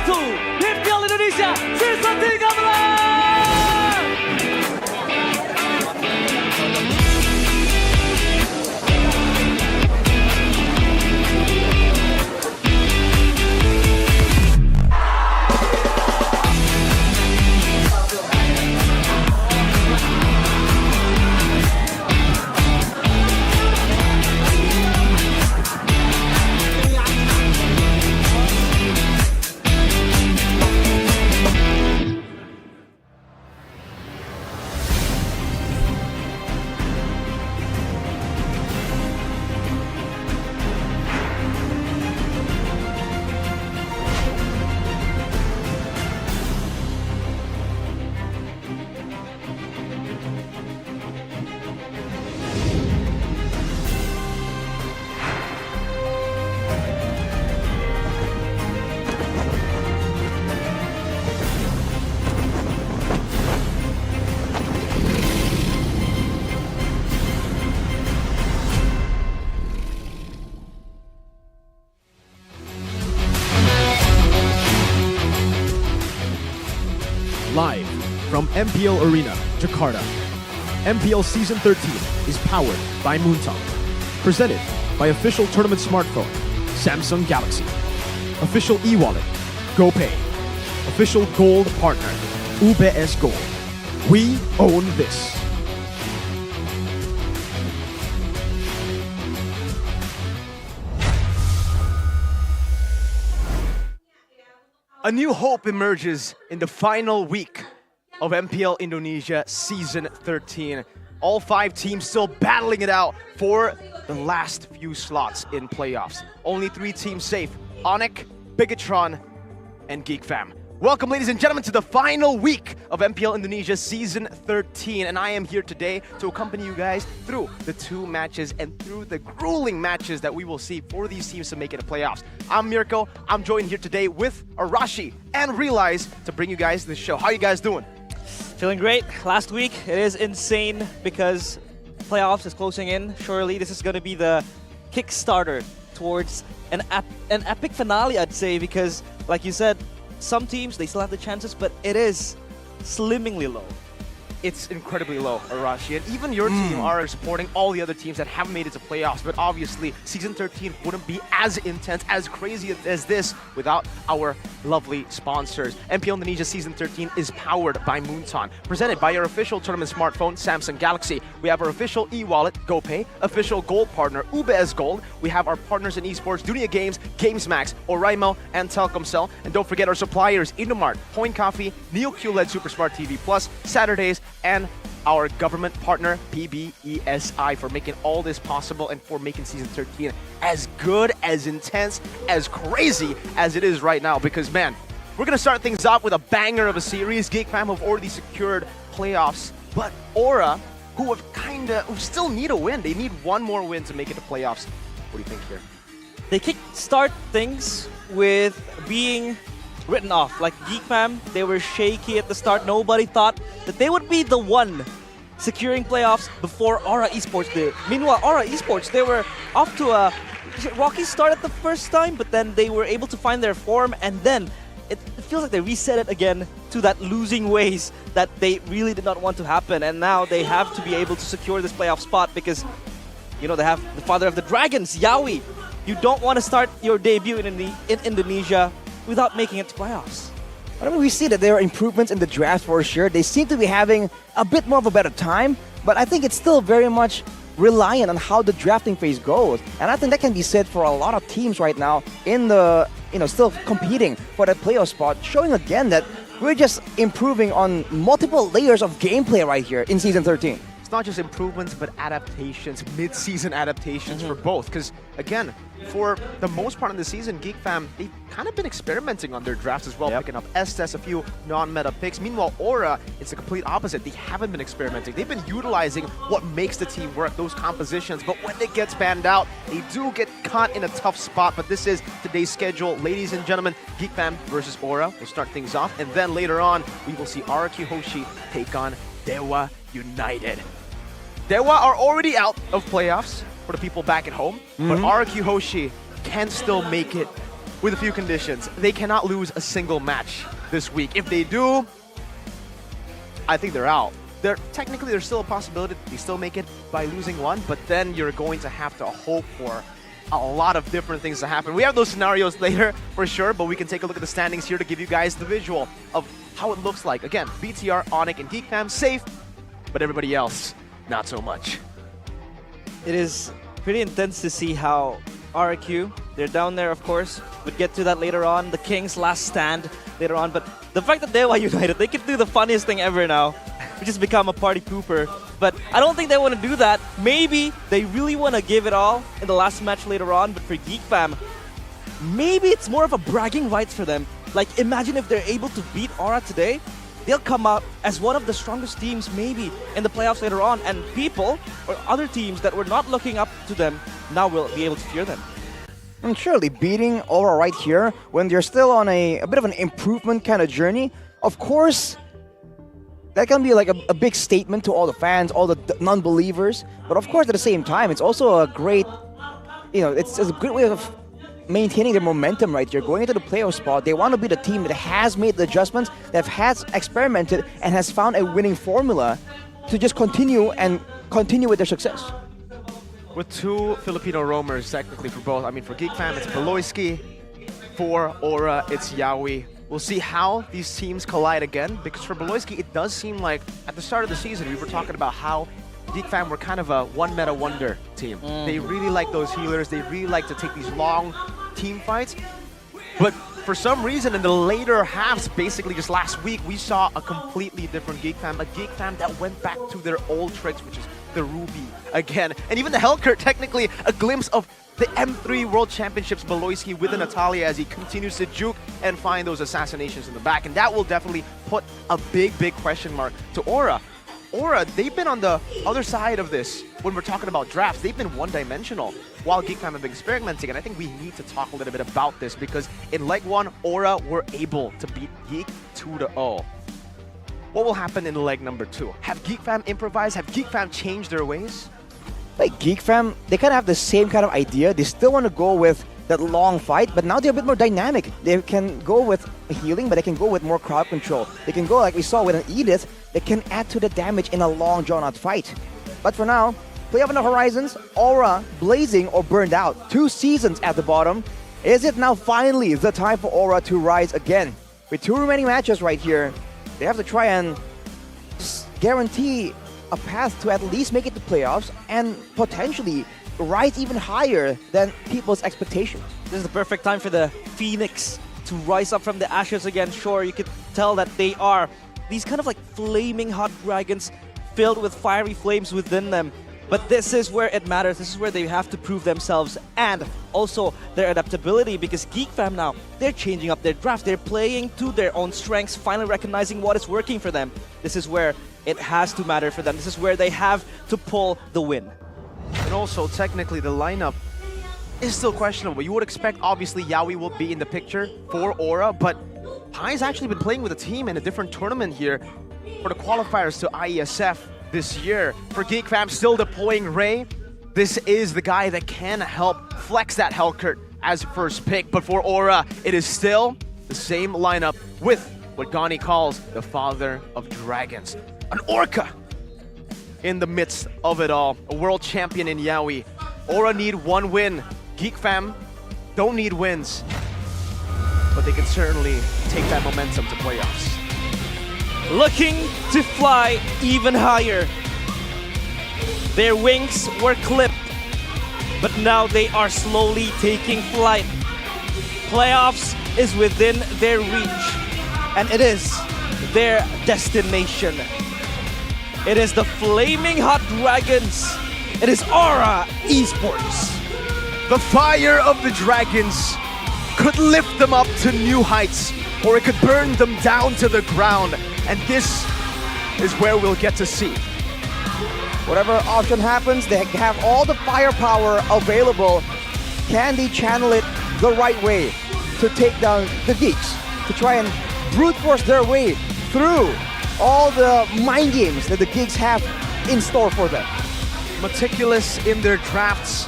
to MPL Indonesia Season 13. Live from MPL Arena, Jakarta. MPL Season 13 is powered by Moontalk. Presented by official tournament smartphone, Samsung Galaxy. Official e-wallet, GoPay. Official gold partner, UBS Gold. We own this. A new hope emerges in the final week of MPL Indonesia Season 13. All 5 teams still battling it out for the last few slots in playoffs. Only 3 teams safe: Onyx, Bigatron, and Geek Fam. Welcome, ladies and gentlemen, to the final week of MPL Indonesia Season 13. And I am here today to accompany you guys through the 2 matches and through the grueling matches that we will see for these teams to make it to playoffs. I'm Mirko. I'm joined here today with Arashi and Realize to bring you guys this show. How you guys doing? Feeling great. Last week, it is insane because playoffs is closing in. Surely this is going to be the Kickstarter towards an epic finale, I'd say, because like you said, some teams, they still have the chances, but it is slimmingly low. It's incredibly low, Arashi. And even your team are supporting all the other teams that haven't made it to playoffs. But obviously, Season 13 wouldn't be as intense, as crazy as this without our lovely sponsors. MPL Indonesia Season 13 is powered by Moonton, presented by your official tournament smartphone, Samsung Galaxy. We have our official e-wallet, GoPay, official gold partner, UBS Gold. We have our partners in esports, Dunia Games, GamesMax, Oraimo, and Telkomsel. And don't forget our suppliers, Indomart, Point Coffee, Neo QLED Super Smart TV Plus, Saturdays, and our government partner, PBESI, for making all this possible and for making Season 13 as good, as intense, as crazy as it is right now. Because, man, we're going to start things off with a banger of a series. Geek Fam have already secured playoffs, but Aura, who still need a win. They need one more win to make it to playoffs. What do you think here? They kickstart things with being written off. Like Geek Fam, they were shaky at the start. Nobody thought that they would be the one securing playoffs before Aura Esports did. Meanwhile, Aura Esports, they were off to a rocky start at the first time, but then they were able to find their form, and then it feels like they reset it again to that losing ways that they really did not want to happen. And now they have to be able to secure this playoff spot because, you know, they have the father of the dragons, Yawi. You don't want to start your debut in Indonesia without making it to playoffs. I mean, we see that there are improvements in the draft for sure. They seem to be having a bit more of a better time, but I think it's still very much reliant on how the drafting phase goes. And I think that can be said for a lot of teams right now in the, still competing for that playoff spot, showing again that we're just improving on multiple layers of gameplay right here in Season 13. It's not just improvements, but adaptations, mid-season adaptations for both. Because, again, for the most part of the season, Geek Fam, they've kind of been experimenting on their drafts as well, picking up Estes, a few non-meta picks. Meanwhile, Aura, it's the complete opposite. They haven't been experimenting. They've been utilizing what makes the team work, those compositions. But when it gets banned out, they do get caught in a tough spot. But this is today's schedule. Ladies and gentlemen, Geek Fam versus Aura will start things off. And then later on, we will see RQ Hoshi take on Dewa United. Dewa are already out of playoffs for the people back at home, but RQ Hoshi can still make it with a few conditions. They cannot lose a single match this week. If they do, I think they're out. Technically, there's still a possibility that they still make it by losing one, but then you're going to have to hope for a lot of different things to happen. We have those scenarios later for sure, but we can take a look at the standings here to give you guys the visual of how it looks like. Again, BTR, Onic, and Geek Fam safe, but everybody else, not so much. It is pretty intense to see how RQ, they're down there, of course. We'll get to that later on. The Kings' last stand later on. But the fact that they're united, they can do the funniest thing ever now, which is become a party pooper. But I don't think they want to do that. Maybe they really want to give it all in the last match later on. But for Geek Fam, maybe it's more of a bragging rights for them. Like, imagine if they're able to beat Aura today. They'll come out as one of the strongest teams maybe in the playoffs later on, and people or other teams that were not looking up to them now will be able to fear them. And surely beating Aura right here when they're still on a bit of an improvement kind of journey, of course, that can be like a big statement to all the fans, all the non-believers. But of course, at the same time, it's also a great, it's a good way of maintaining their momentum right here. Going into the playoff spot, they want to be the team that has made the adjustments, that has experimented and has found a winning formula to just continue with their success. With two Filipino roamers, technically for both. I mean, for Geek Fam, it's Beloyski. For Aura, it's Yawi. We'll see how these teams collide again, because for Beloyski, it does seem like at the start of the season, we were talking about how Geek Fam were kind of a one-meta wonder team. They really like those healers. They really like to take these long team fights. But for some reason, in the later halves, basically just last week, we saw a completely different Geek Fam. A Geek Fam that went back to their old tricks, which is the Ruby again. And even the Hellcurt, technically a glimpse of the M3 World Championships Beloyski with Natalia as he continues to juke and find those assassinations in the back. And that will definitely put a big question mark to Aura. Aura, they've been on the other side of this when we're talking about drafts. They've been one-dimensional while Geek Fam have been experimenting, and I think we need to talk a little bit about this because in Leg 1, Aura were able to beat Geek 2-0. What will happen in Leg number 2? Have Geek Fam improvised? Have Geek Fam changed their ways? Like Geek Fam, they kind of have the same kind of idea. They still want to go with that long fight, but now they're a bit more dynamic. They can go with healing, but they can go with more crowd control. They can go, like we saw with an Edith, they can add to the damage in a long drawn-out fight. But for now, playoff on the horizons, Aura blazing or burned out. 2 seasons at the bottom. Is it now finally the time for Aura to rise again? With 2 remaining matches right here, they have to try and guarantee a path to at least make it to playoffs and potentially rise even higher than people's expectations. This is the perfect time for the Phoenix to rise up from the ashes again. Sure, you could tell that they are these kind of like flaming hot dragons filled with fiery flames within them. But this is where it matters. This is where they have to prove themselves and also their adaptability, because Geek Fam now, they're changing up their draft. They're playing to their own strengths, finally recognizing what is working for them. This is where it has to matter for them. This is where they have to pull the win. And also, technically, the lineup is still questionable. You would expect, obviously, Yawi will be in the picture for Aura, but Pai's actually been playing with a team in a different tournament here for the qualifiers to IESF this year. For Geek Fam, still deploying Ray. This is the guy that can help flex that Hellcurt as first pick. But for Aura, it is still the same lineup with what Gani calls the father of dragons. An Orca in the midst of it all. A world champion in Yawi. Aura need 1 win. Geek Fam don't need wins, but they can certainly take that momentum to playoffs. Looking to fly even higher. Their wings were clipped, but now they are slowly taking flight. Playoffs is within their reach, and it is their destination. It is the Flaming Hot Dragons. It is Aura Esports. The fire of the dragons could lift them up to new heights, or it could burn them down to the ground. And this is where we'll get to see. Whatever option happens, they have all the firepower available. Can they channel it the right way to take down the Geeks? To try and brute force their way through all the mind games that the Geeks have in store for them. Meticulous in their drafts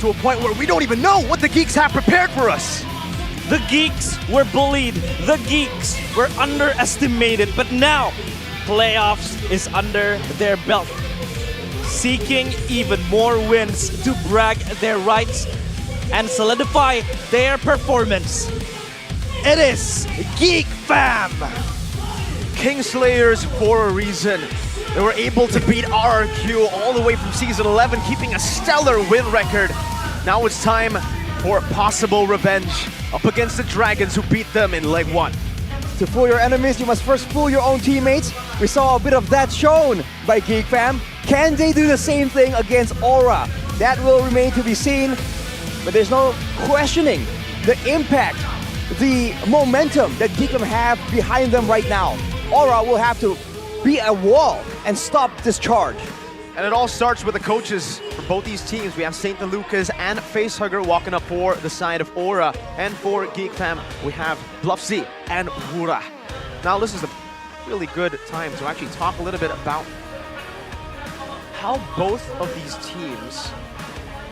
to a point where we don't even know what the Geeks have prepared for us. The Geeks were bullied. The Geeks were underestimated. But now, playoffs is under their belt. Seeking even more wins to brag their rights and solidify their performance. It is Geek Fam! Kingslayers for a reason. They were able to beat RRQ all the way from Season 11, keeping a stellar win record. Now it's time for possible revenge up against the Dragons who beat them in Leg 1. To fool your enemies, you must first fool your own teammates. We saw a bit of that shown by Geek Fam. Can they do the same thing against Aura? That will remain to be seen, but there's no questioning the impact, the momentum that Geek Fam have behind them right now. Aura will have to be a wall and stop this charge. And it all starts with the coaches for both these teams. We have St. Lucas and Facehugger walking up for the side of Aura. And for Geek Fam, we have Bluffsy and Wura. Now this is a really good time to actually talk a little bit about how both of these teams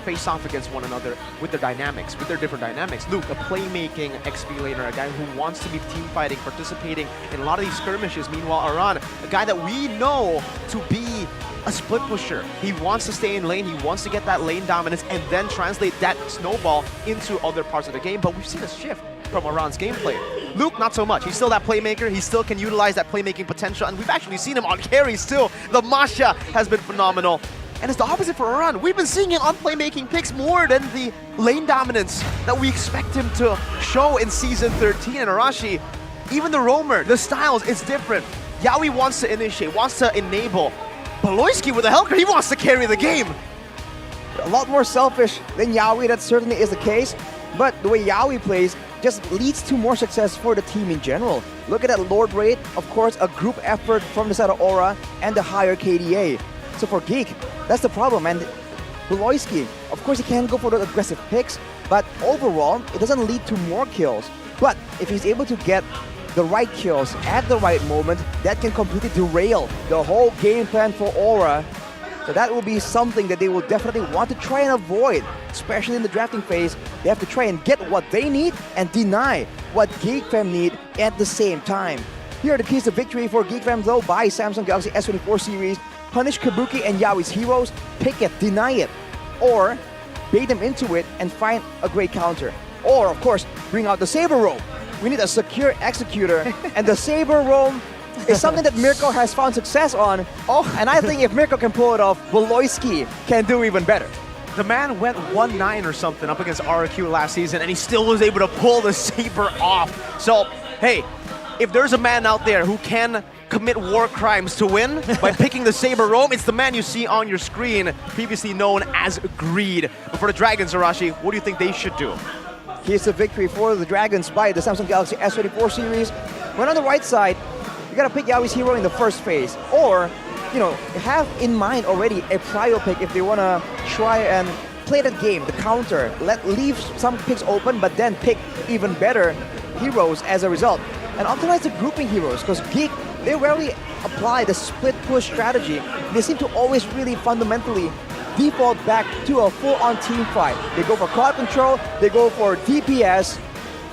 face off against one another with their dynamics, with their different dynamics. Luke, a playmaking XP laner, a guy who wants to be team fighting, participating in a lot of these skirmishes. Meanwhile, Aran, a guy that we know to be a split pusher. He wants to stay in lane, he wants to get that lane dominance and then translate that snowball into other parts of the game. But we've seen a shift from Aran's gameplay. Luke, not so much. He's still that playmaker. He still can utilize that playmaking potential. And we've actually seen him on carry still. The Masha has been phenomenal. And it's the opposite for Aran. We've been seeing him on playmaking picks more than the lane dominance that we expect him to show in Season 13. And Arashi, even the roamer, the styles, it's different. Yaoi wants to initiate, wants to enable. Baloyski with the Helker, he wants to carry the game. A lot more selfish than Yaoi, that certainly is the case. But the way Yaoi plays just leads to more success for the team in general. Look at that Lord rate, of course, a group effort from the side of Aura and the higher KDA. So for Geek, that's the problem. And Baloyski, of course, he can go for the aggressive picks, but overall, it doesn't lead to more kills. But if he's able to get the right kills at the right moment, that can completely derail the whole game plan for Aura. So that will be something that they will definitely want to try and avoid, especially in the drafting phase. They have to try and get what they need and deny what Geek Fam need at the same time. Here are the keys to victory for Geek Fam though by Samsung Galaxy S24 series. Punish Kabuki and Yaoi's heroes, pick it, deny it, or bait them into it and find a great counter. Or, of course, bring out the Saber Roam. We need a secure executor, and the Saber Roam is something that Mirko has found success on. Oh, and I think if Mirko can pull it off, Baloyski can do even better. The man went 1-9 or something up against RRQ last season, and he still was able to pull the Saber off. So, hey, if there's a man out there who can commit war crimes to win by picking the Saber Roam, it's the man you see on your screen, previously known as Greed. But for the Dragons, Arashi, what do you think they should do? Here's the victory for the Dragons by the Samsung Galaxy S24 series. When on the right side, you gotta pick Yaoi's hero in the first phase, or, you know, have in mind already a prio pick if they wanna try and play that game, the counter. Leave some picks open, but then pick even better heroes as a result. And optimize the grouping heroes, because Geek, they rarely apply the split push strategy. They seem to always really fundamentally default back to a full-on team fight. They go for crowd control, they go for DPS,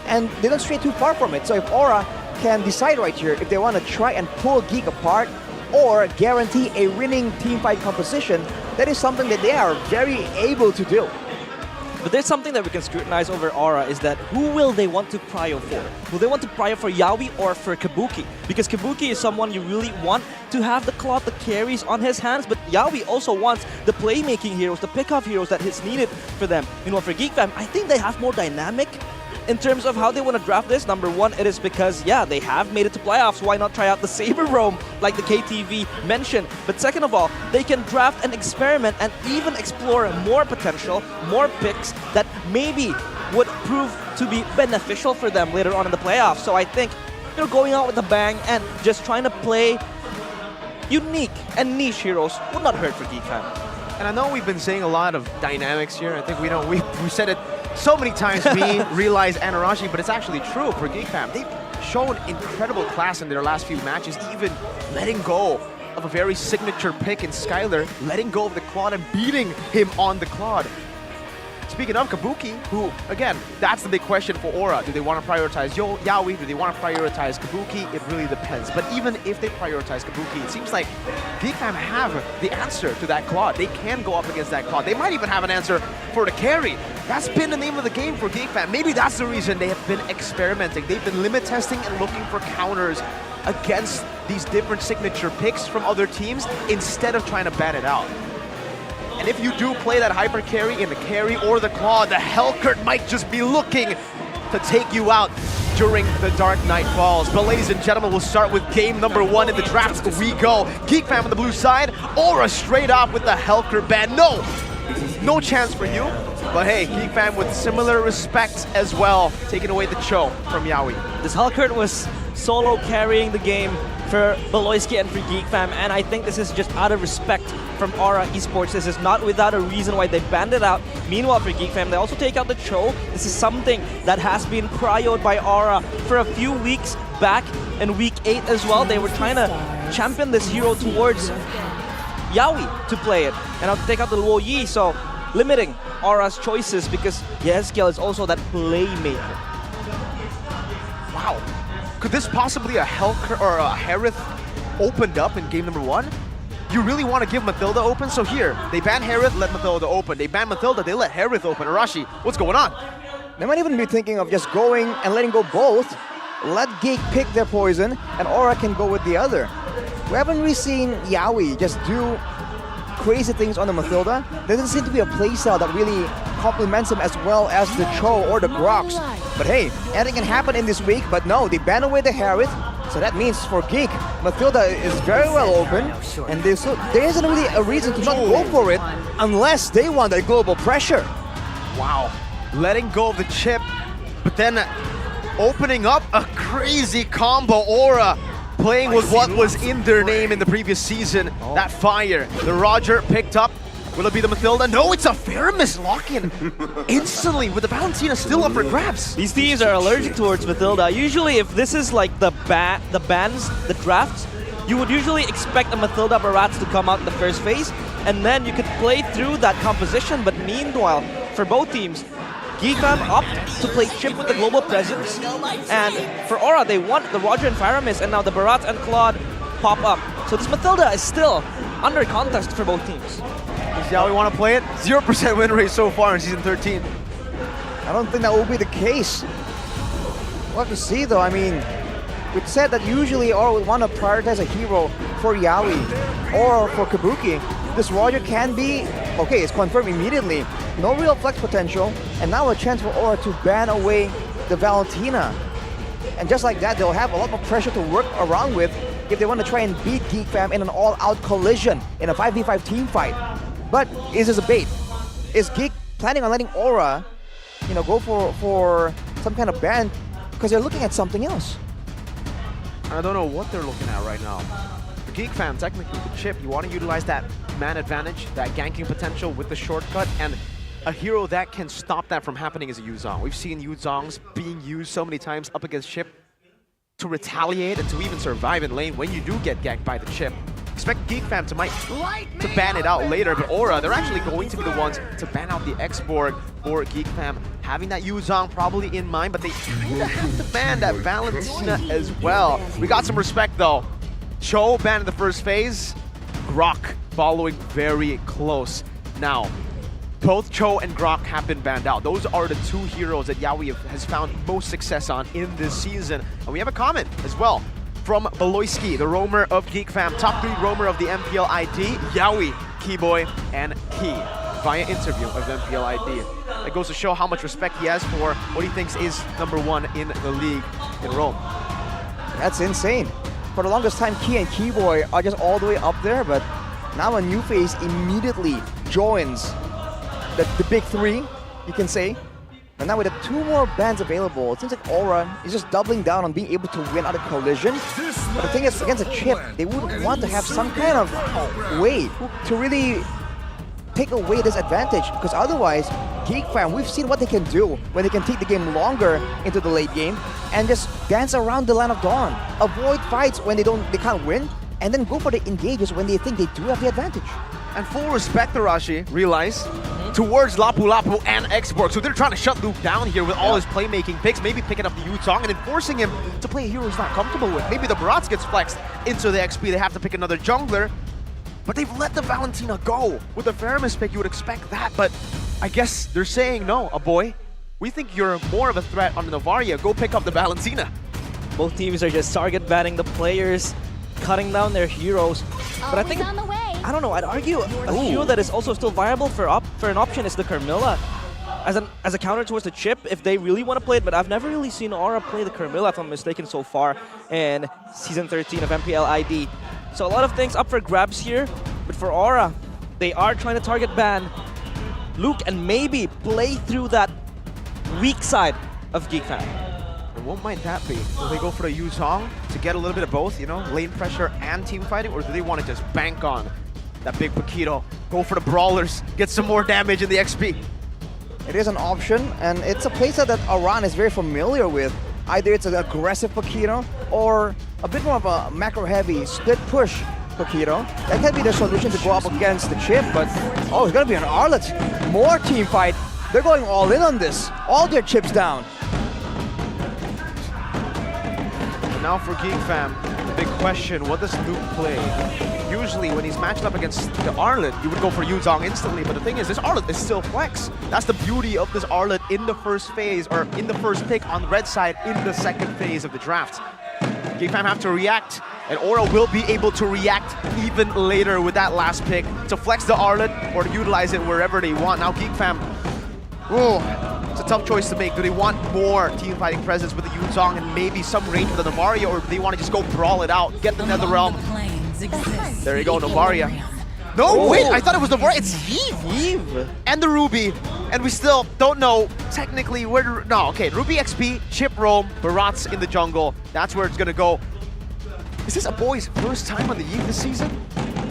and they don't stray too far from it. So if Aura can decide right here if they want to try and pull Geek apart or guarantee a winning team fight composition, that is something that they are very able to do. But there's something that we can scrutinize over Aura is that who will they want to prio for? Will they want to prio for Yaoi or for Kabuki? Because Kabuki is someone you really want to have the cloth, the carries on his hands, but Yaoi also wants the playmaking heroes, the pick-off heroes that is needed for them. You know, for Geek Fam, I think they have more dynamic in terms of how they want to draft this. Number one, it is because, yeah, they have made it to playoffs. Why not try out the Saber Roam, like the KTV mentioned? But second of all, they can draft and experiment and even explore more potential, more picks that maybe would prove to be beneficial for them later on in the playoffs. So I think, you know, going out with a bang and just trying to play unique and niche heroes would not hurt for Geek Fam. And I know we've been saying a lot of dynamics here. I think we said it so many times, we realize Anarashi, but it's actually true for Geek Fam. They've shown incredible class in their last few matches, even letting go of a very signature pick in Skylar, letting go of the Claude and beating him on the Claude. speaking of Kabuki, who, again, that's the big question for Aura. Do they want to prioritize Yaoi? Do they want to prioritize Kabuki? It really depends. But even if they prioritize Kabuki, it seems like Geek Fam have the answer to that Claude. They can go up against that Claude. They might even have an answer for the carry. That's been the name of the game for Geek Fam. Maybe that's the reason they have been experimenting. They've been limit testing and looking for counters against these different signature picks from other teams instead of trying to ban it out. And if you do play that hyper carry in the carry or the claw, the Hellcurt might just be looking to take you out during the Dark Night Falls. But ladies and gentlemen, we'll start with game number 1 in the draft. We go. Geek Fam on the blue side, Aura straight off with the Hellcurt ban. No chance for you. But hey, Geek Fam with similar respect as well, taking away the Cho from Yaoi. This Hellcurt was solo carrying the game for Beloyski and for Geek Fam, and I think this is just out of respect from Aura Esports. This is not without a reason why they banned it out. Meanwhile, for Geek Fam, they also take out the Cho. This is something that has been prioed by Aura for a few weeks back in week 8 as well. They were trying to champion this hero towards Yaoi to play it, and now to take out the Luo Yi, so limiting Aura's choices because Yeskiel is also that playmaker. Wow. Could this possibly a Hellcurt or a Harith opened up in game number 1? You really want to give Mathilda open? So here, they ban Harith, let Mathilda open. They ban Mathilda, they let Harith open. Arashi, what's going on? They might even be thinking of just going and letting go both. Let Geek pick their poison, and Aura can go with the other. We haven't really seen Yaoi just do crazy things on the Mathilda. There doesn't seem to be a playstyle that really complements him as well as the Cho or the Grox. But hey, anything can happen in this week, but no, they ban away the Harith, so that means for Geek, Mathilda is very well open, and there isn't really a reason to not go for it unless they want that global pressure. Wow, letting go of the chip, but then opening up a crazy combo. Aura playing with what was in their name in the previous season, that fire. The Roger picked up. Will it be the Mathilda? No, it's a Faramis lock-in instantly with the Valentina still up for grabs. These teams are allergic towards Mathilda. Usually if this is like the bans, the drafts, you would usually expect a Mathilda Barats to come out in the first phase, and then you could play through that composition. But meanwhile, for both teams, Geek Fam opt to play Chip with the global presence, and for Aura they want the Roger and Faramis, and now the Barats and Claude pop up. So this Mathilda is still under contest for both teams. Does Yaoi want to play it? 0% win rate so far in Season 13. I don't think that will be the case. We'll have to see though. I mean, we said that usually Aura would want to prioritize a hero for Yaoi or for Kabuki. This Roger can be, okay, it's confirmed immediately. No real flex potential, and now a chance for Aura to ban away the Valentina. And just like that, they'll have a lot more pressure to work around with if they want to try and beat Geek Fam in an all-out collision in a 5v5 team fight. But is this a bait? Is Geek planning on letting Aura, go for some kind of ban because they're looking at something else? I don't know what they're looking at right now. For Geek Fam, technically the chip, you want to utilize that man advantage, that ganking potential with the shortcut, and a hero that can stop that from happening is a Yuzong. We've seen Yuzongs being used so many times up against Chip to retaliate and to even survive in lane when you do get ganked by the Chip. Expect Geek Fam to ban it out later, but Aura, they're actually going to be the ones to ban out the X-Borg for Geek Fam, having that Yuzong probably in mind, but they kinda have to ban that Valentina as well. We got some respect though. Cho banned in the first phase, Grok following very close. Now, both Cho and Grok have been banned out. Those are the two heroes that Yaoi has found most success on in this season. And we have a comment as well from Beloyski, the roamer of Geek Fam. Top 3 roamer of the MPL ID, Yaoi, Keyboy, and Key, via interview of MPL ID. It goes to show how much respect he has for what he thinks is #1 in the league in Rome. That's insane. For the longest time, Key and Keyboy are just all the way up there, but now a new face immediately joins the big 3, you can say. And now with the 2 more bans available, it seems like Aura is just doubling down on being able to win out of collision. But the thing is, against a Chip, they would want to have some kind of way to really take away this advantage, because otherwise, Geek Fam, we've seen what they can do when they can take the game longer into the late game and just dance around the line of dawn, avoid fights when they can't win, and then go for the engages when they think they do have the advantage. And full respect, Arashi, realize towards Lapu Lapu and Xborg. So they're trying to shut Luke down here with all his playmaking picks, maybe picking up the Yutong and then forcing him to play a hero he's not comfortable with. Maybe the Barats gets flexed into the XP, they have to pick another jungler, but they've let the Valentina go. With the Faramis pick, you would expect that, but I guess they're saying, no, boy, we think you're more of a threat on the Novaria, go pick up the Valentina. Both teams are just target banning the players, cutting down their heroes. But I think, I don't know, I'd argue a hero that is also still viable for an option is the Carmilla. As a counter towards the chip, if they really want to play it, but I've never really seen Aura play the Carmilla, if I'm mistaken, so far in Season 13 of MPL ID. So a lot of things up for grabs here, but for Aura, they are trying to target ban Luke and maybe play through that weak side of Geek Fan. And what might that be? Will they go for the Yuzong to get a little bit of both, you know, lane pressure and team fighting, or do they want to just bank on that big Paquito, go for the brawlers, get some more damage in the XP? It is an option, and it's a playstyle that Aran is very familiar with. Either it's an aggressive Paquito or a bit more of a macro-heavy split push Paquito. That can be the solution to go up against the chip, but oh, it's gonna be an Arlet. More team fight. They're going all in on this. All their chips down. And now for Geek Fam, the big question, what does Luke play? Usually when he's matched up against the Arlet, you would go for Yuzong instantly, but the thing is, this Arlet is still flex. That's the beauty of this Arlet in the first phase, or in the first pick on the red side in the second phase of the draft. Geek Fam have to react, and Aura will be able to react even later with that last pick to flex the Arlet or to utilize it wherever they want. Now Geek Fam, it's a tough choice to make. Do they want more team fighting presence with the Yuzong and maybe some range with the Novaria, or do they want to just go brawl it out, get the Netherrealm? There you go, Novaria. No, wait, I thought it was Novaria. It's Heave. And the Ruby. And we still don't know technically where. No, okay, Ruby XP, Chip Roam, Barats in the jungle. That's where it's going to go. Is this a boy's first time on the Eve this season?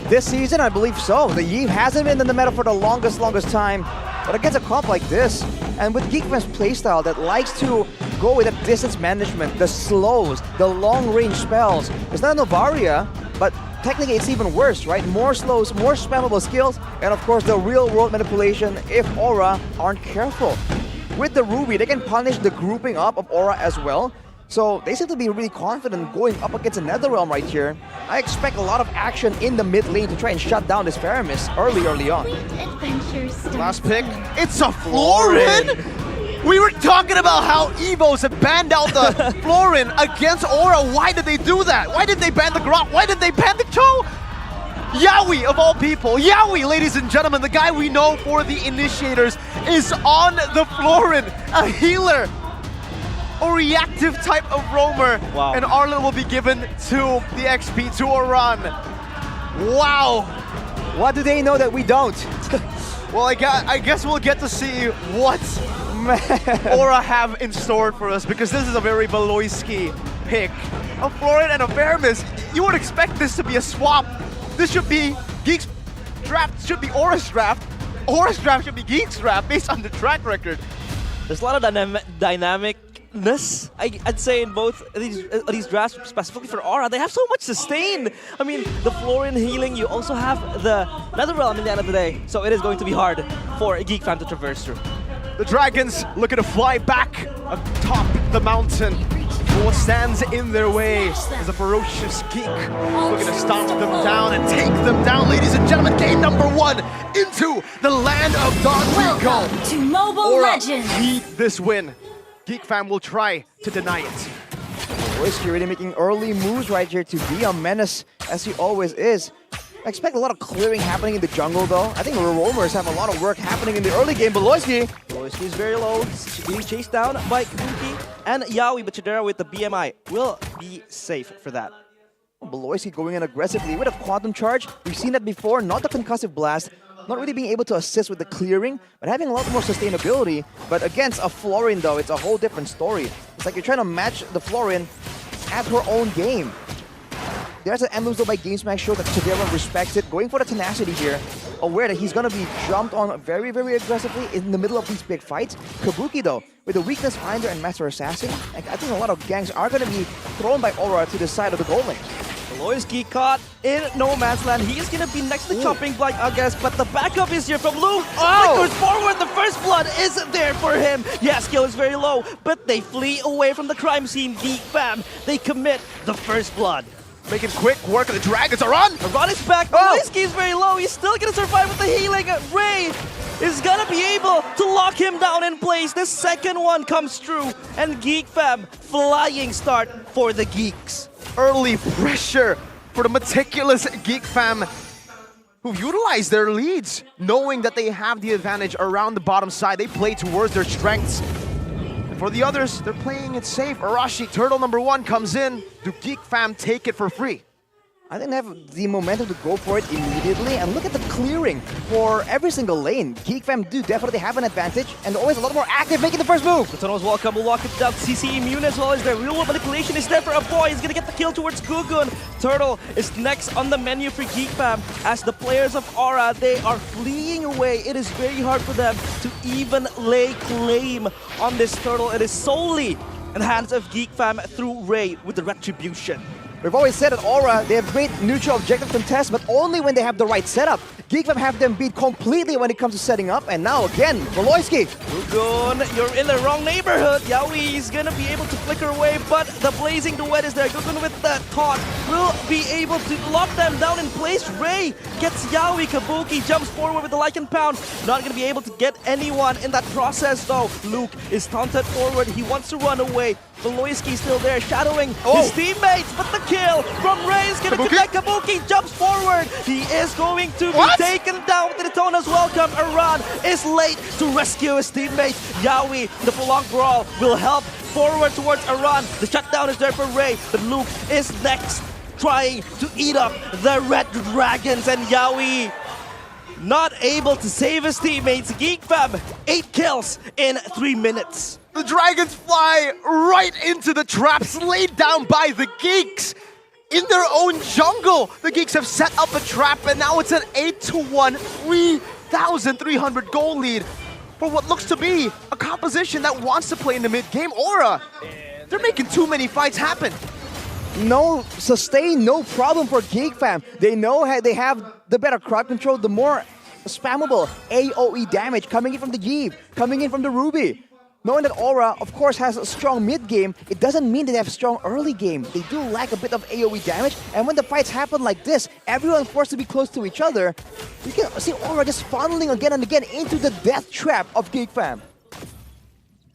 This season, I believe so. The Yeve hasn't been in the meta for the longest time. But against a comp like this, and with Geek Fam's playstyle that likes to go with the distance management, the slows, the long-range spells. It's not a Novaria, but technically it's even worse, right? More slows, more spammable skills, and of course the real-world manipulation if Aura aren't careful. With the Ruby, they can punish the grouping up of Aura as well. So they seem to be really confident going up against a Netherrealm right here. I expect a lot of action in the mid lane to try and shut down this Faramis early on. Last pick, it's a Florin! We were talking about how Evos have banned out the Florin against Aura. Why did they do that? Why did they ban the Grot? Why did they ban the Cho? Yowie of all people, Yowie, ladies and gentlemen, the guy we know for the initiators is on the Florin, a healer. A reactive type of roamer, wow. And Arlen will be given to the XP to Aran. Wow! What do they know that we don't? Well, I guess we'll get to see what Aura have in store for us, because this is a very Valoisky pick. A Florin and a Faramis. You would expect this to be a swap. This should be Geek's draft, should be Aura's draft. Aura's draft should be Geek's draft based on the track record. There's a lot of dynamicness, I'd say, in both these drafts, specifically for Aura. They have so much sustain. I mean, the Florin healing, you also have the Netherrealm in the end of the day. So it is going to be hard for a Geek fan to traverse through. The Dragons looking to fly back atop the mountain. What stands in their way is a ferocious Geek looking to stomp them down and take them down. Ladies and gentlemen, game number 1 into the land of Don Rico. Welcome to Mobile Legends. Need this win. Geek Fam will try to deny it. Whiskey really making early moves right here to be a menace, as he always is. I expect a lot of clearing happening in the jungle, though. I think the roamers have a lot of work happening in the early game. Beloyski is very low, being chased down by Kabuki and Yowie, but Chidera with the BMI will be safe for that. Beloyski going in aggressively with a quantum charge. We've seen that before, not the concussive blast. Not really being able to assist with the clearing, but having a lot more sustainability. But against a Florin, though, it's a whole different story. It's like you're trying to match the Florin at her own game. There's an emblems though by GameSmack show that Chidera respects it, going for the tenacity here, aware that he's going to be jumped on very, very aggressively in the middle of these big fights. Kabuki though, with the Weakness Finder and Master Assassin, I think a lot of ganks are going to be thrown by Aura to the side of the goal lane. Beloyski caught in no man's land. He is going to be next to the chopping block, I guess, but the backup is here from Luke. Oh! Goes forward is there for him. Yeah, skill is very low, but they flee away from the crime scene, Geek fam. They commit the first blood. Making quick work of the Dragons. Aran! Aran is back, Baloyski is very low. He's still gonna survive with the healing. Ray is gonna be able to lock him down in place. The second one comes through, and Geek fam, flying start for the Geeks. Early pressure for the meticulous Geek fam, who've utilized their leads, knowing that they have the advantage around the bottom side. They play towards their strengths. And for the others, they're playing it safe. Arashi, turtle number 1, comes in. Do Geek fam take it for free? I think they have the momentum to go for it immediately, and look at the clearing for every single lane. Geek fam do definitely have an advantage, and always a lot more active making the first move. The tunnel's welcome, will walk it down. CC immune as well as their real world manipulation is there for a boy. He's gonna get the kill towards Gugun. Turtle is next on the menu for Geek fam. As the players of Aura, they are fleeing away. It is very hard for them to even lay claim on this turtle. It is solely in the hands of Geek fam through Ray with the retribution. We've always said at Aura, they have great neutral objective contests, but only when they have the right setup. Geek fam have them beat completely when it comes to setting up, and now again, Baloyski. Gugun, you're in the wrong neighborhood. Yaoi is gonna be able to flicker away, but the blazing duet is there. Gugun with the taunt will be able to lock them down in place. Ray gets Yaoi. Kabuki jumps forward with the Lycan Pound. Not gonna be able to get anyone in that process though. Luke is taunted forward. He wants to run away. Baloyski still there, shadowing his teammates, but the kill from Ray is gonna connect. Kabuki jumps forward. He is going to be taken down with the Daytona's welcome. Aran is late to rescue his teammate. Yaoi, the prolonged brawl will help forward towards Aran. The shutdown is there for Ray, but Luke is next, trying to eat up the Red Dragons, and Yaoi not able to save his teammates. Geek fam, 8 kills in 3 minutes. The Dragons fly right into the traps laid down by the Geeks. In their own jungle, the Geeks have set up a trap, and now it's an 8-1, 3,300 goal lead for what looks to be a composition that wants to play in the mid-game. Aura, they're making too many fights happen. No sustain, no problem for Geek fam. They know they have the better crowd control, the more spammable AoE damage coming in from the Jeeve, coming in from the Ruby. Knowing that Aura, of course, has a strong mid-game, it doesn't mean they have strong early game. They do lack a bit of AoE damage, and when the fights happen like this, everyone forced to be close to each other, you can see Aura just funneling again and again into the death trap of Geek fam.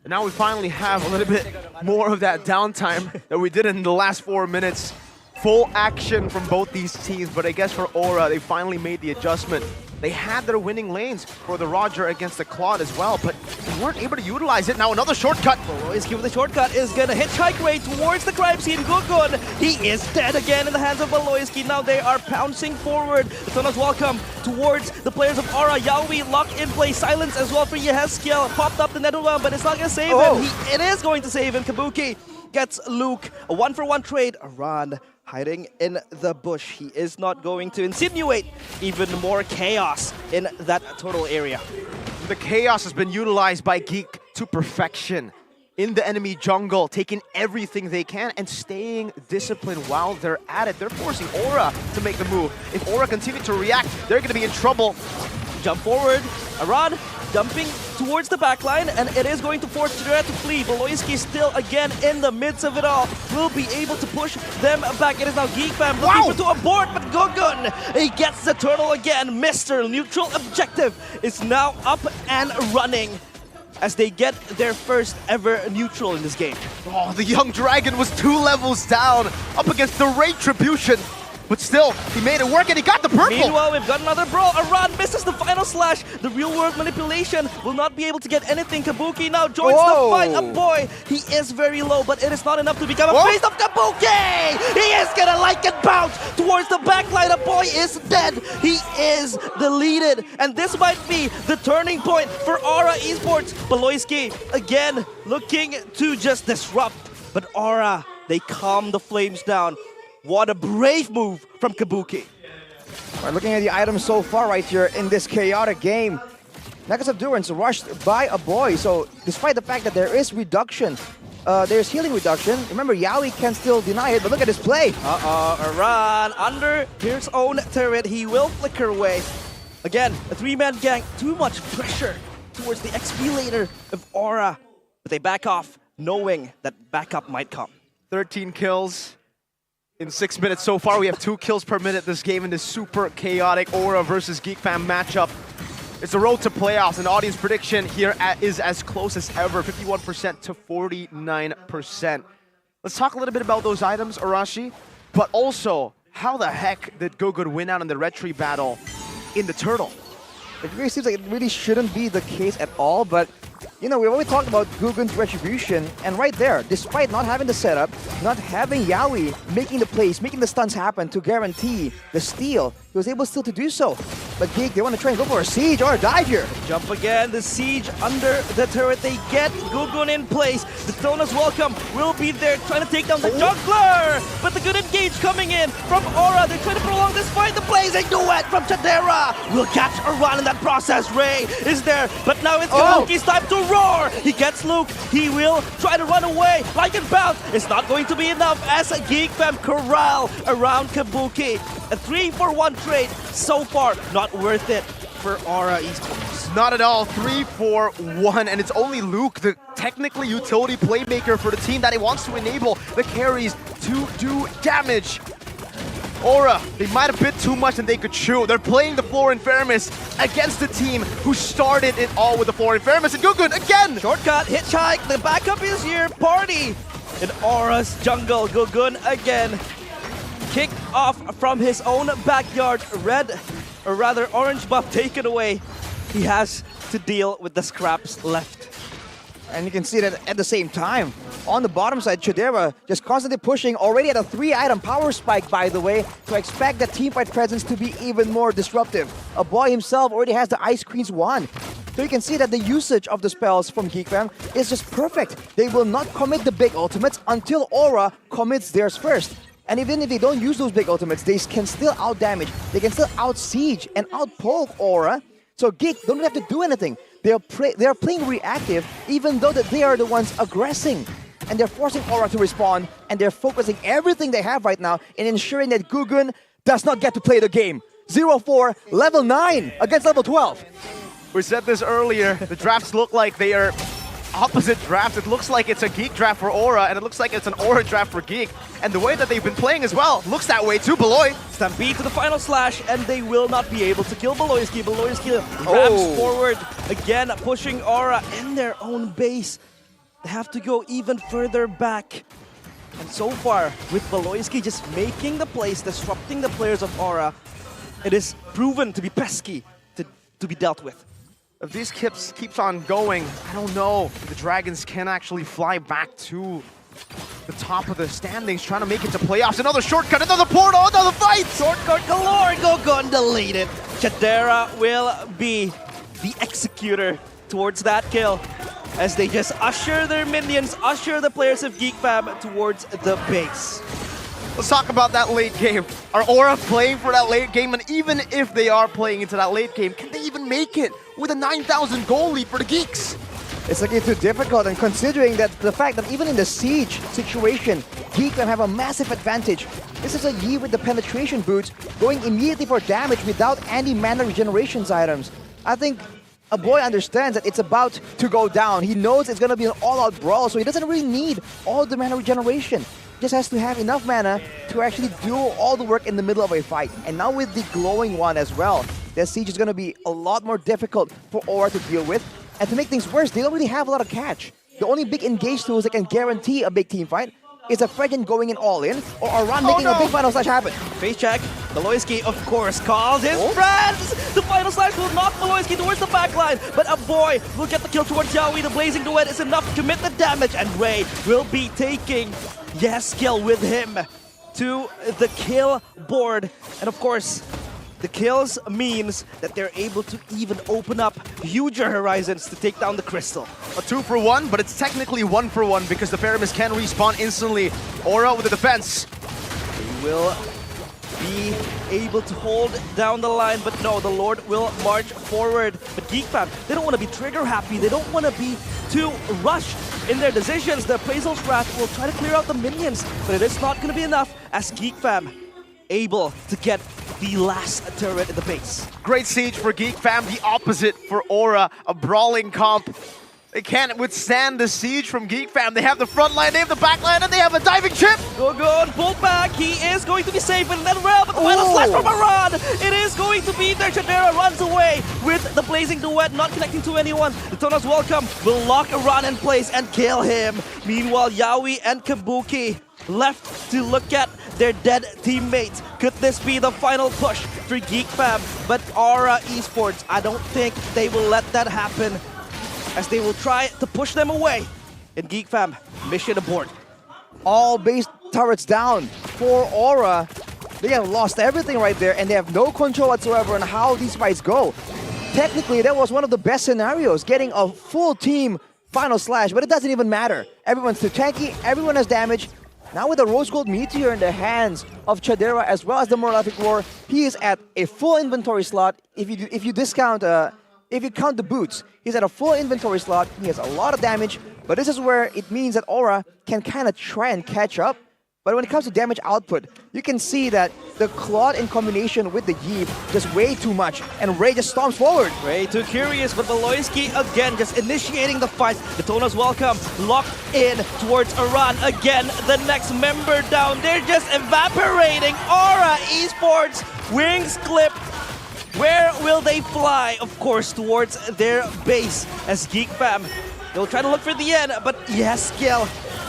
And now we finally have a little bit more of that downtime that we did in the last 4 minutes. Full action from both these teams, but I guess for Aura, they finally made the adjustment. They had their winning lanes for the Roger against the Claude as well, but they weren't able to utilize it. Now another shortcut. Baloyski with the shortcut is gonna hitchhike Ray towards the crime scene. Gugun, he is dead again in the hands of Baloyski. Now they are pouncing forward. The Tunnel's welcome towards the players of Aura. Yaoi lock in place. Silence as well for Yehezkiel. Popped up the Netherrealm, but it's not gonna save him. It is going to save him. Kabuki gets Luke. A 1-for-1 trade. Aran hiding in the bush. He is not going to insinuate even more chaos in that turtle area. The chaos has been utilized by Geek to perfection in the enemy jungle, taking everything they can and staying disciplined while they're at it. They're forcing Aura to make the move. If Aura continues to react, they're going to be in trouble. Jump forward. Aran dumping towards the backline, and it is going to force Jiraiya to flee. Baloyski still again in the midst of it all. Will be able to push them back. It is now Geek fam looking for to abort, but Gugun, he gets the turtle again. Mr. Neutral Objective is now up and running as they get their first ever neutral in this game. Oh, the young dragon was 2 levels down up against the Retribution. But still, he made it work and he got the purple! Meanwhile, we've got another brawl. Aran misses the final slash. The real-world manipulation will not be able to get anything. Kabuki now joins the fight. A boy, he is very low, but it is not enough to become a face of Kabuki! He is gonna like it bounce towards the backline. A boy is dead. He is deleted. And this might be the turning point for Aura Esports. Baloyski, again, looking to just disrupt. But Aura, they calm the flames down. What a brave move from Kabuki. Right, looking at the items so far right here in this chaotic game, Necklace of Durance rushed by a boy. So despite the fact that there is reduction, there's healing reduction. Remember, Yaoi can still deny it, but look at his play. Aran under his own turret. He will flicker away. Again, a 3-man gang, too much pressure towards the XP laner of Aura. But they back off, knowing that backup might come. 13 kills in 6 minutes so far. We have 2 kills per minute this game in this super chaotic Aura versus Geek Fam matchup. It's the road to playoffs, and audience prediction here is as close as ever, 51% to 49%. Let's talk a little bit about those items, Arashi, but also, how the heck did Gogoon win out in the red tree battle in the Turtle? It really seems like it really shouldn't be the case at all, but you know, we've always talked about Gogoon's retribution, and right there, despite not having the setup, not having Yaoi making the plays, making the stuns happen to guarantee the steal, he was able still to do so. But Geek, they want to try and go for a siege or a dive here. Jump again, the siege under the turret. They get Gogoon in place. The Thonas welcome will be there trying to take down the jungler. But the good engage coming in from Aura. They're trying to prolong this fight. The blazing duet from Chadera will catch a run in that process. Ray is there, but now it's Kabuki's time to roar. He gets Luke. He will try to run away. Like and bounce. It's not going to be enough as a Geek Fam corral around Kabuki. A 3-for-1 trade so far. Not worth it for Aura Esports. Not at all. 3-4-1, and it's only Luke, the technically utility playmaker for the team, that he wants to enable the carries to do damage. Aura, they might have bit too much than they could chew. They're playing the floor infirmus against the team who started it all with the floor infirmus. And Gogoon again! Shortcut, hitchhike, the backup is here. Party in Aura's jungle. Gogoon again. Kick off from his own backyard. Red, or rather orange buff taken away. He has to deal with the scraps left. And you can see that at the same time, on the bottom side, Chadera just constantly pushing, already at a 3-item power spike, by the way, to expect the teamfight presence to be even more disruptive. A boy himself already has the Ice Queen's wand. So you can see that the usage of the spells from Geek Fam is just perfect. They will not commit the big ultimates until Aura commits theirs first. And even if they don't use those big ultimates, they can still out-damage, they can still out-siege and out-poke Aura. So Geek don't have to do anything. They are playing reactive, even though that they are the ones aggressing. And they're forcing Aura to respond, and they're focusing everything they have right now in ensuring that Gogoon does not get to play the game. 0-4, level 9 against level 12. We said this earlier, the drafts look like they are opposite drafts. It looks like it's a Geek draft for Aura, and it looks like it's an Aura draft for Geek. And the way that they've been playing as well looks that way too, Beloy. Stampede to the final slash, and they will not be able to kill Beloyski. Beloyski ramps forward, again pushing Aura in their own base. They have to go even further back. And so far, with Beloyski just making the plays, disrupting the players of Aura, it is proven to be pesky to be dealt with. If these keeps on going, I don't know if the Dragons can actually fly back to the top of the standings, trying to make it to playoffs. Another shortcut, another portal, another fight! Shortcut galore, Gogoon deleted. Chadera will be the executor towards that kill as they just usher their minions, usher the players of Geek Fam towards the base. Let's talk about that late game. Are Aura playing for that late game? And even if they are playing into that late game, can they even make it with a 9,000 goal lead for the Geeks? It's looking too difficult, and considering that the fact that even in the siege situation, Geek Fam have a massive advantage. This is a Yi with the penetration boots, going immediately for damage without any mana regenerations items. I think a boy understands that it's about to go down. He knows it's going to be an all-out brawl, so he doesn't really need all the mana regeneration. Just has to have enough mana to actually do all the work in the middle of a fight. And now with the glowing one as well, the siege is going to be a lot more difficult for Aura to deal with. And to make things worse, they don't really have a lot of catch. The only big engage tools that can guarantee a big team fight is a Fredgen going in all in, or a run making a big final slash happen. Face check, Beloyski of course calls his friends! The final slash will knock Beloyski towards the backline, but a boy will get the kill towards Yaoi. The blazing duet is enough to commit the damage, and Ray will be taking kill with him to the kill board. And of course, the kills means that they're able to even open up huger horizons to take down the crystal. A 2-for-1, but it's technically 1-for-1 because the Pyramus can respawn instantly. Aura with the defense. They will be able to hold down the line, but no, the Lord will march forward. But Geek Fam, they don't want to be trigger happy. They don't want to be too rushed in their decisions. The Appraisal's Wrath will try to clear out the minions, but it is not going to be enough as Geek Fam able to get the last turret in the base. Great siege for Geek Fam, the opposite for Aura, a brawling comp. They can't withstand the siege from Geek Fam. They have the front line, they have the back line, and they have a diving chip. Go, pulled back. He is going to be safe, and then Rel, but the final slash from Aran. It is going to be there. Chadera runs away with the blazing duet, not connecting to anyone. The Tona's welcome will lock Aran in place and kill him. Meanwhile, Yawi and Kabuki left to look at their dead teammates. Could this be the final push for Geek Fam? But Aura Esports, I don't think they will let that happen, as they will try to push them away. And Geek Fam, mission abort. All base turrets down for Aura. They have lost everything right there, and they have no control whatsoever on how these fights go. Technically, that was one of the best scenarios, getting a full team final slash, but it doesn't even matter. Everyone's too tanky, everyone has damage. Now with the Rose Gold Meteor in the hands of Chadera as well as the Moralific Roar, he is at a full inventory slot. If you count the boots, he's at a full inventory slot. He has a lot of damage, but this is where it means that Aura can kind of try and catch up. But when it comes to damage output, you can see that the Claude in combination with the Yeep just way too much, and Ray just storms forward. Way too curious, but Valoisky again just initiating the fight. Daytona's welcome, locked in towards Aran. Again, the next member down. They're just evaporating. Aura Esports, wings clipped. Where will they fly? Of course, towards their base as Geek Fam. They'll try to look for the end, but Yeskiel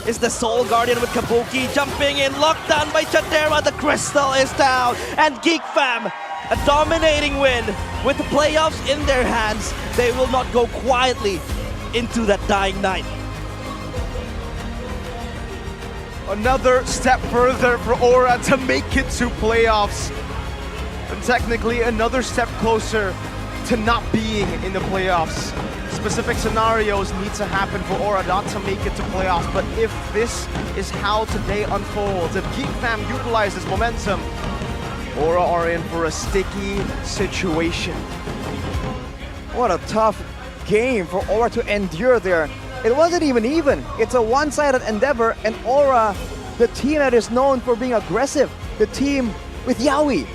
is the Soul Guardian with Kabuki jumping in, locked down by Chadera. The Crystal is down, and Geek Fam, a dominating win with the playoffs in their hands. They will not go quietly into that dying night. Another step further for Aura to make it to playoffs. And technically another step closer to not being in the playoffs. Specific scenarios need to happen for Aura not to make it to playoffs, but if this is how today unfolds, if Geek Fam utilizes momentum, Aura are in for a sticky situation. What a tough game for Aura to endure there. It wasn't even. It's a one-sided endeavor, and Aura, the team that is known for being aggressive, the team with Yawi,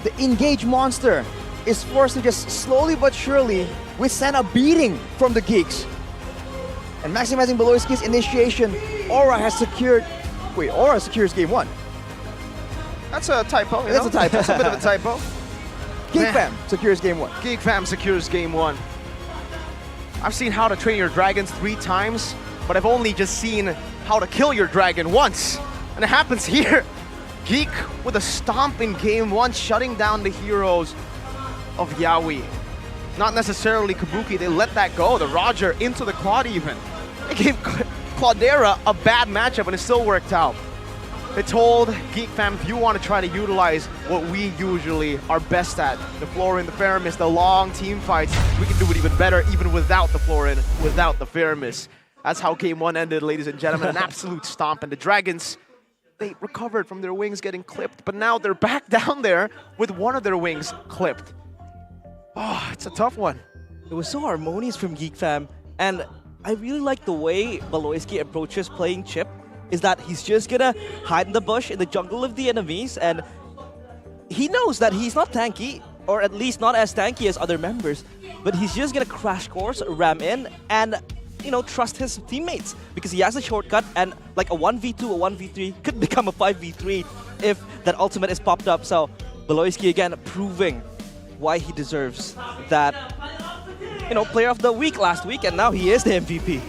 the engaged monster, is forced to just slowly but surely withstand a beating from the Geeks. And maximizing Beloyski's initiation, Aura has secured... Wait, Aura secures game 1. That's a typo. That's a typo. That's a bit of a typo. Geek Fam secures game 1. Geek Fam secures game 1. I've seen How to Train Your Dragons 3 times, but I've only just seen How to Kill Your Dragon once. And it happens here. Geek with a stomp in game 1, shutting down the heroes of Yawi. Not necessarily Kabuki, they let that go. The Roger into the Claude even. They gave Claudera a bad matchup and it still worked out. They told Geek Fam, if you want to try to utilize what we usually are best at, the Florin, the Faramis, the long team fights, we can do it even better even without the Florin, without the Faramis. That's how game 1 ended, ladies and gentlemen. An absolute stomp, and the Dragons, they recovered from their wings getting clipped, but now they're back down there with one of their wings clipped. Oh, it's a tough one. It was so harmonious from Geek Fam, and I really like the way Valoisky approaches playing Chip, is that he's just gonna hide in the bush in the jungle of the enemies, and he knows that he's not tanky, or at least not as tanky as other members, but he's just gonna crash course, ram in, and trust his teammates, because he has a shortcut, and like a 1v2, a 1v3 could become a 5v3 if that ultimate is popped up. So Valoisky again proving why he deserves that player of the week last week, and now he is the MVP.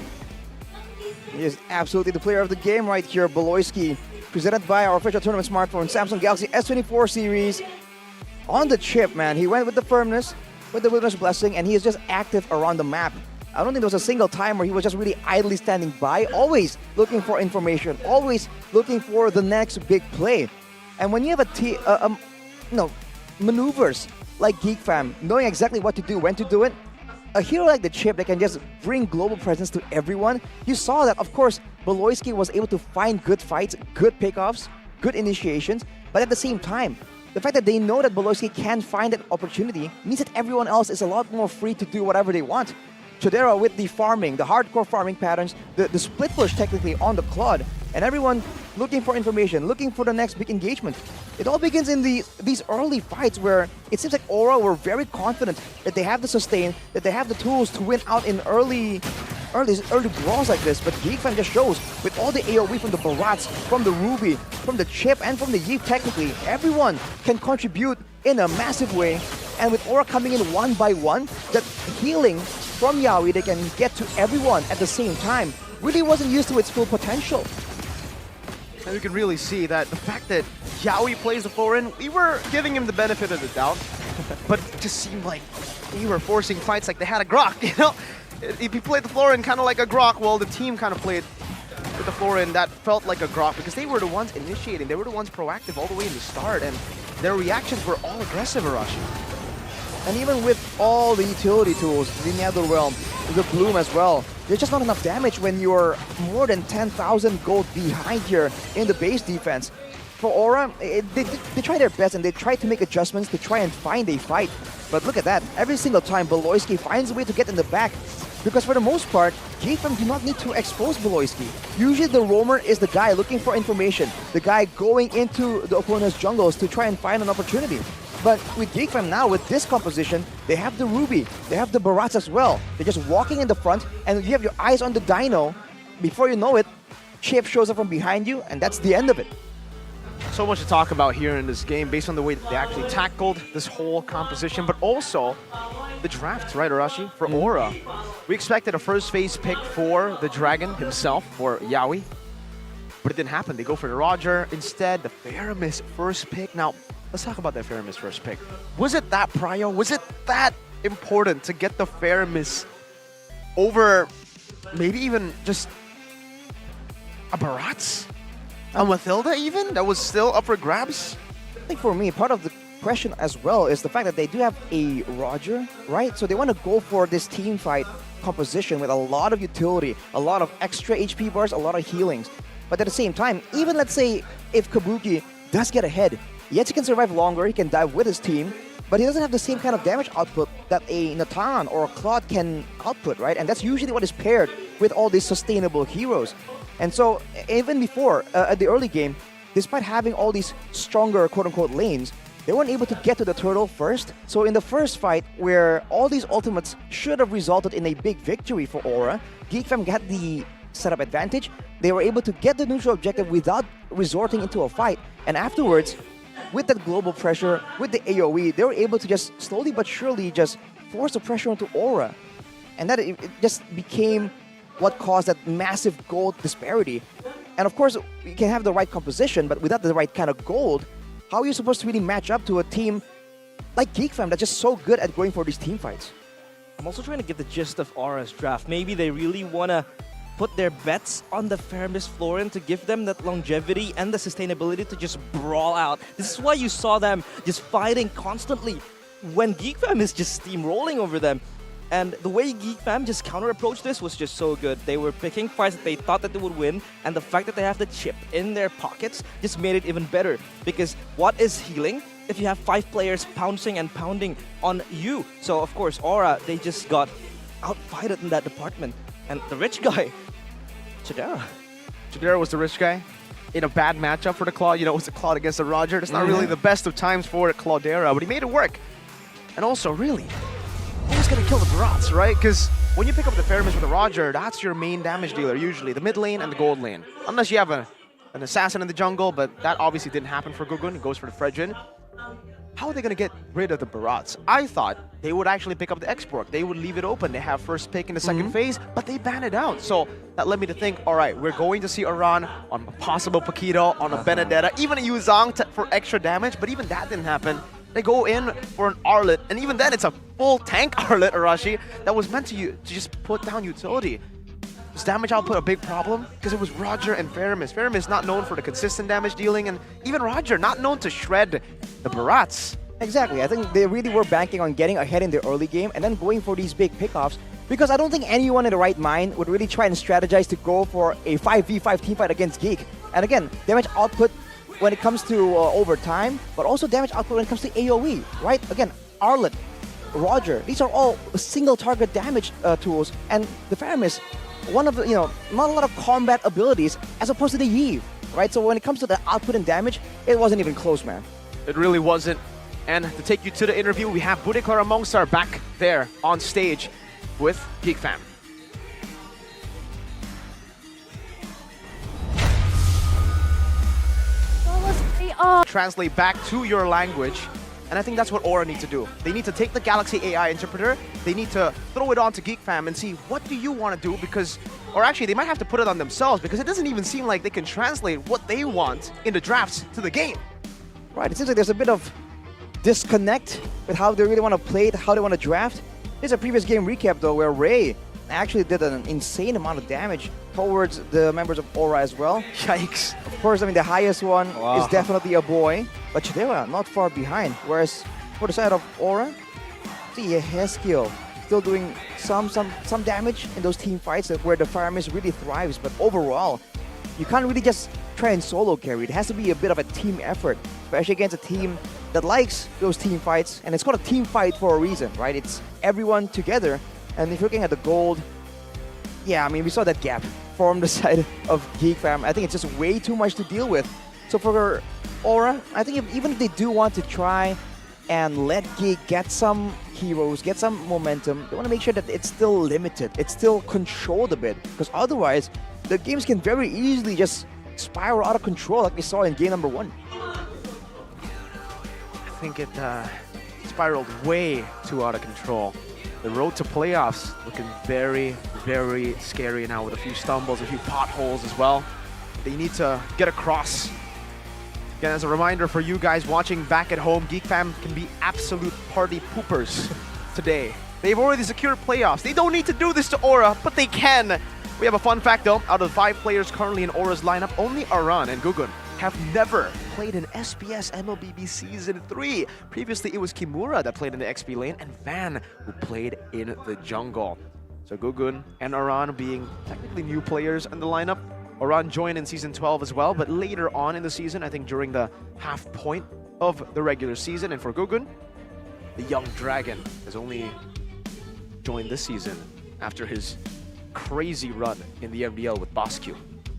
He is absolutely the player of the game right here, Beloyski, presented by our official tournament smartphone, Samsung Galaxy S24 series. On the chip, man, he went with the firmness, with the wilderness blessing, and he is just active around the map. I don't think there was a single time where he was just really idly standing by, always looking for information, always looking for the next big play. And when you have maneuvers like Geek Fam, knowing exactly what to do, when to do it, a hero like the Chip that can just bring global presence to everyone, you saw that, of course, Beloyski was able to find good fights, good pickoffs, good initiations, but at the same time, the fact that they know that Beloyski can find that opportunity means that everyone else is a lot more free to do whatever they want. Chadera with the farming, the hardcore farming patterns, the split push technically on the Claude, and everyone looking for information, looking for the next big engagement. It all begins in these early fights where it seems like Aura were very confident that they have the sustain, that they have the tools to win out in early brawls like this. But Geek Fam just shows with all the AoE from the Barats, from the Ruby, from the Chip, and from the Yeep technically, everyone can contribute in a massive way. And with Aura coming in one by one, that healing from Yaoi, they can get to everyone at the same time, really wasn't used to its full potential. And you can really see that the fact that Yaoi plays the Florin, we were giving him the benefit of the doubt, but it just seemed like we were forcing fights like they had a Grok, you know? If he played the Florin kind of like a Grok, well, the team kind of played with the Florin that felt like a Grok because they were the ones initiating, they were the ones proactive all the way in the start, and their reactions were all aggressive, Arashi. And even with all the utility tools, the Netherrealm, the Bloom as well, there's just not enough damage when you're more than 10,000 gold behind here in the base defense. For Aura, they try their best and they try to make adjustments to try and find a fight. But look at that, every single time Beloyski finds a way to get in the back, because for the most part, Geek Fam do not need to expose Beloyski. Usually the roamer is the guy looking for information, the guy going into the opponent's jungles to try and find an opportunity. But with Geek Fam now, with this composition, they have the Ruby, they have the Barats as well. They're just walking in the front, and you have your eyes on the Dino. Before you know it, Chip shows up from behind you, and that's the end of it. So much to talk about here in this game based on the way that they actually tackled this whole composition, but also the draft, right, Arashi? For Aura, we expected a first phase pick for the Dragon himself, for Yaoi, but it didn't happen. They go for the Roger. Instead, the Faramis first pick. Now, let's talk about that Faramis first pick. Was it that prio? Was it that important to get the Faramis over maybe even just a Barats? A Mathilda even? That was still up for grabs? I think for me, part of the question as well is the fact that they do have a Roger, right? So they want to go for this team fight composition with a lot of utility, a lot of extra HP bars, a lot of healings. But at the same time, even let's say if Kabuki does get ahead, yes, he can survive longer, he can dive with his team, but he doesn't have the same kind of damage output that a Natan or a Claude can output, right? And that's usually what is paired with all these sustainable heroes. And so, even before, at the early game, despite having all these stronger quote-unquote lanes, they weren't able to get to the turtle first. So in the first fight, where all these ultimates should have resulted in a big victory for Aura, Geek Fam got the setup advantage. They were able to get the neutral objective without resorting into a fight. And afterwards, with that global pressure, with the AoE, they were able to just slowly but surely just force the pressure onto Aura. And that it just became what caused that massive gold disparity. And of course, you can have the right composition, but without the right kind of gold, how are you supposed to really match up to a team like Geek Fam that's just so good at going for these team fights? I'm also trying to get the gist of Aura's draft. Maybe they really want to put their bets on the Faramis Florin to give them that longevity and the sustainability to just brawl out. This is why you saw them just fighting constantly when Geek Fam is just steamrolling over them. And the way Geek Fam just counter-approached this was just so good. They were picking fights that they thought that they would win, and the fact that they have the chip in their pockets just made it even better. Because what is healing if you have 5 players pouncing and pounding on you? So of course, Aura, they just got outfighted in that department. And the rich guy, Chidera. Chidera was the rich guy in a bad matchup for the Claude. You know, it was a Claude against the Roger. That's not really the best of times for Claudera, but he made it work. And also, really, who's gonna kill the Barats, right? Because when you pick up the Faramis with the Roger, that's your main damage dealer usually, the mid lane and the gold lane. Unless you have an assassin in the jungle, but that obviously didn't happen for Gugun. It goes for the Fredrin. How are they gonna get rid of the Barats? I thought they would actually pick up the export. They would leave it open. They have first pick in the second phase, but they ban it out. So that led me to think, all right, we're going to see Aran on a possible Paquito, on a Benedetta, even a Yuzong for extra damage, but even that didn't happen. They go in for an Arlet, and even then it's a full tank Arlet, Arashi, that was meant to just put down utility. Was damage output a big problem? Because it was Roger and Faramis. Faramis not known for the consistent damage dealing, and even Roger not known to shred the Barats. Exactly, I think they really were banking on getting ahead in the early game and then going for these big pickoffs, because I don't think anyone in the right mind would really try and strategize to go for a 5v5 teamfight against Geek. And again, damage output when it comes to overtime, but also damage output when it comes to AoE, right? Again, Arlet, Roger, these are all single target damage tools, and the Faramis, one of the, not a lot of combat abilities as opposed to the Yeve. right? So when it comes to the output and damage, it wasn't even close, man. It really wasn't. And to take you to the interview, we have Bude Clara Mongstar back there on stage with Geek Fam. Translate back to your language, and I think that's what Aura need to do. They need to take the Galaxy AI interpreter, they need to throw it onto Geek Fam and see what do you want to do, because, or actually they might have to put it on themselves, because it doesn't even seem like they can translate what they want in the drafts to the game. Right, it seems like there's a bit of disconnect with how they really want to play it, how they want to draft. There's a previous game recap though where Ray actually did an insane amount of damage towards the members of Aura as well. Yikes. Of course, I mean, the highest one is definitely a boy, but Chidera not far behind. Whereas for the side of Aura, see Haskill still doing some damage in those team fights where the Fire Mist really thrives. But overall, you can't really just try and solo carry. It has to be a bit of a team effort, especially against a team that likes those team fights. And it's called a team fight for a reason, right? It's everyone together. And if you're looking at the gold, yeah, I mean, we saw that gap from the side of Geek Fam. I think it's just way too much to deal with. So for Aura, I think even if they do want to try and let Geek get some heroes, get some momentum, they want to make sure that it's still limited, it's still controlled a bit, because otherwise the games can very easily just spiral out of control like we saw in game number 1. I think it spiraled way too out of control. The road to playoffs looking very, very scary now with a few stumbles, a few potholes as well. They need to get across. Again, as a reminder for you guys watching back at home, Geek Fam can be absolute party poopers today. They've already secured playoffs. They don't need to do this to Aura, but they can. We have a fun fact though. Out of the 5 players currently in Aura's lineup, only Aran and Gugun have never played in SBS MLBB Season 3. Previously, it was Kimura that played in the XP lane and Van who played in the jungle. So Gugun and Aran being technically new players in the lineup. Aran joined in Season 12 as well, but later on in the season, I think during the half point of the regular season. And for Gugun, the young dragon has only joined this season after his crazy run in the MDL with Bosque. If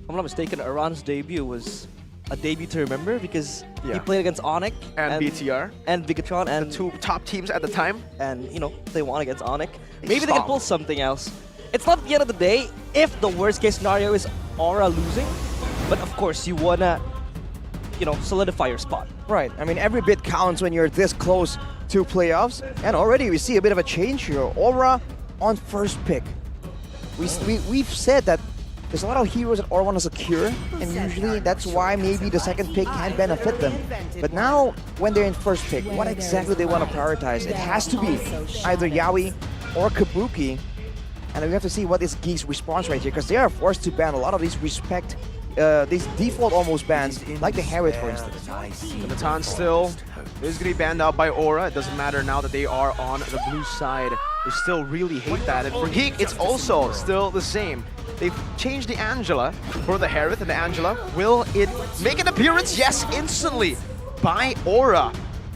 I'm not mistaken, Aran's debut was a debut to remember because he Yeah. played against Onyx and BTR. and Bigatron, and 2 top teams at the time. and you know they won against Onyx. They Maybe they can stomped. pull something else. It's not the end of the day if the worst case scenario is Aura losing, but of course you wanna, you know, solidify your spot. Right, I mean, every bit counts when you're this close to playoffs, and already we see a bit of a change here. Aura on first pick. We've said that there's a lot of heroes that Aura want to secure, and usually that's why maybe the second pick can benefit them. But now, when they're in first pick, what exactly they want to prioritize? It has to be either Yaoi or Kabuki, and we have to see what is Geek's response right here, because they are forced to ban a lot of these these default almost bans, like the Harriet, for instance. The Matan still is going to be banned out by Aura. It doesn't matter now that they are on the blue side. They still really hate that. And for Geek, it's also still the same. They've changed the Angela for the Harriet, and the Angela, will it make an appearance? Yes, instantly by Aura.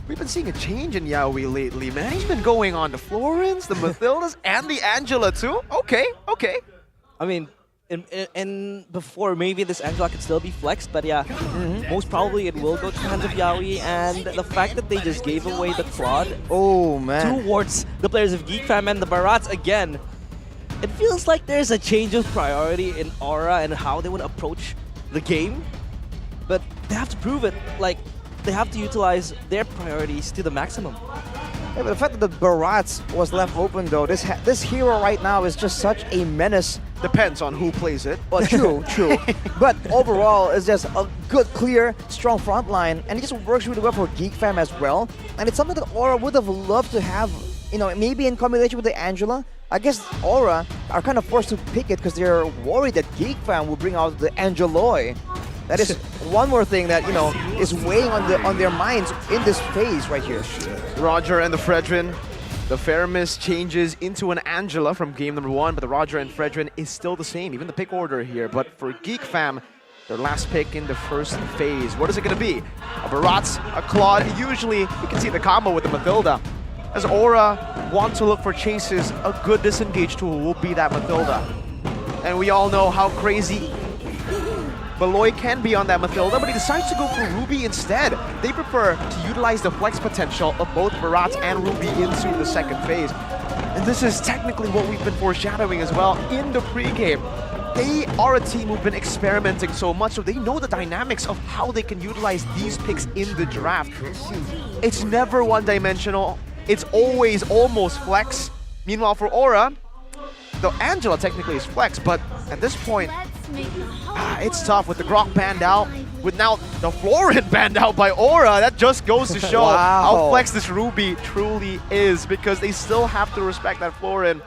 We've been seeing a change in Yaoi lately, man. He's been going on the Florence, the Mathildas, and the Angela too. Okay, okay. I mean, in before maybe this Angela could still be flexed, but yeah, most probably it will go to the hands of Yaoi, and the fact that they just gave away the Claude Oh, man. towards the players of Geek Fam and the Barats again, it feels like there's a change of priority in Aura and how they would approach the game, but they have to prove it. Like, they have to utilize their priorities to the maximum. Yeah, but the fact that the Barats was left open, though, this hero right now is just such a menace. Depends on who plays it. Well, true, true. But overall, it's just a good, clear, strong front line, and it just works really well for Geek Fam as well. And it's something that Aura would have loved to have, you know, maybe in combination with the Angela. I guess Aura are kind of forced to pick it because they're worried that Geek Fam will bring out the Angeloi. That is one more thing that, you know, is weighing on their minds in this phase right here. Roger and the Fredrin. The Faramis changes into an Angela from game number 1, but the Roger and Fredrin is still the same, even the pick order here. But for Geek Fam, their last pick in the first phase, what is it going to be? A Barats, a Claude. Usually, you can see the combo with the Mathilda. As Aura want to look for chases, a good disengage tool will be that Mathilda. And we all know how crazy Beloy can be on that Mathilda, but he decides to go for Ruby instead. They prefer to utilize the flex potential of both Marat and Ruby into the second phase. And this is technically what we've been foreshadowing as well in the pregame. They are a team who've been experimenting so much, so they know the dynamics of how they can utilize these picks in the draft. It's never one-dimensional. It's always almost flex. Meanwhile, for Aura, though Angela technically is flex, but at this point, it's tough with the Grok banned out. With now the Florin banned out by Aura, that just goes to show how flex this Ruby truly is, because they still have to respect that Florin.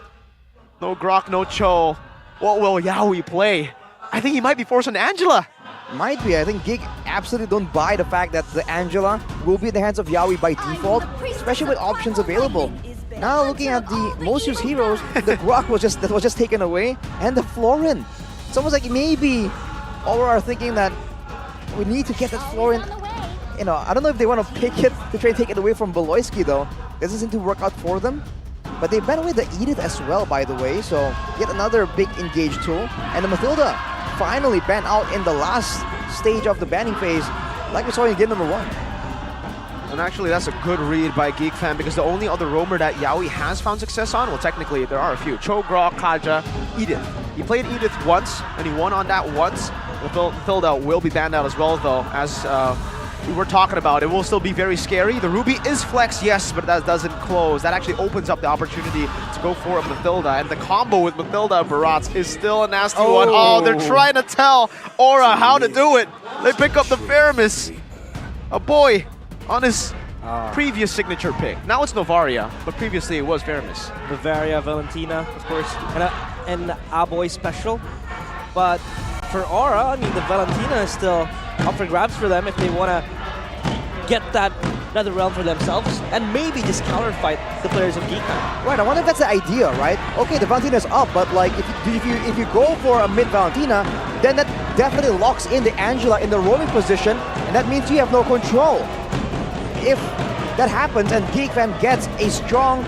No Grok, no Cho. What will Yaoi play? I think he might be forced on Angela. Might be. I think Geek absolutely don't buy the fact that the Angela will be in the hands of Yaoi by default, especially with options available. Now looking at the most used heroes, the Grok was just taken away, and the Florin. It's almost like maybe Aura are thinking that we need to get that Florin. You know, I don't know if they want to pick it to try and take it away from Beloyski though. Doesn't seem to work out for them. But they banned away the Edith as well, by the way, so yet another big engage tool. And the Mathilda finally banned out in the last stage of the banning phase, like we saw in game number 1. And actually, that's a good read by Geek Fan, because the only other roamer that Yaoi has found success on, well, technically, there are a few. Cho, Grok, Kaja, Edith. He played Edith once, and he won on that once. Mathilda will be banned out as well, though, as we were talking about. It will still be very scary. The Ruby is flex, yes, but that doesn't close. That actually opens up the opportunity to go for a Mathilda. And the combo with Mathilda and Barats is still a nasty one. Oh, they're trying to tell Aura how to do it. They pick up the Faramis. A boy on his previous signature pick. Now it's Novaria, but previously it was Faramis. Bavaria, Valentina, of course, and Aboy special. But for Aura, I mean, the Valentina is still up for grabs for them if they want to get that Nether Realm for themselves and maybe just counterfight the players of Geekman. Right, I wonder if that's the idea, right? Okay, the Valentina's up, but like if you go for a mid Valentina, then that definitely locks in the Angela in the roaming position, and that means you have no control. If that happens and Geekman gets a strong,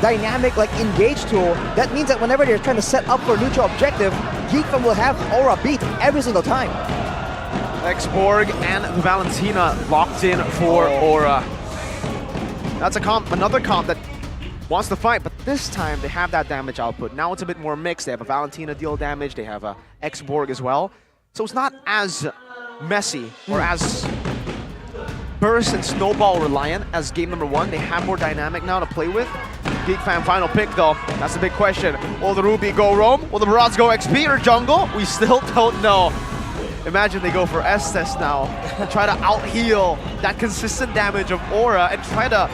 dynamic like engage tool, that means that whenever they're trying to set up for a neutral objective, Geekman will have Aura beat every single time. Xborg and the Valentina locked in for Aura. That's a comp, another comp that wants to fight, but this time they have that damage output. Now it's a bit more mixed. They have a Valentina deal damage, they have a Xborg as well. So it's not as messy or as burst and snowball reliant as game number 1. They have more dynamic now to play with. Geek Fan final pick though, that's the big question. Will the Ruby go roam? Will the Barats go XP or jungle? We still don't know. Imagine they go for Estes now and try to out-heal that consistent damage of Aura and try to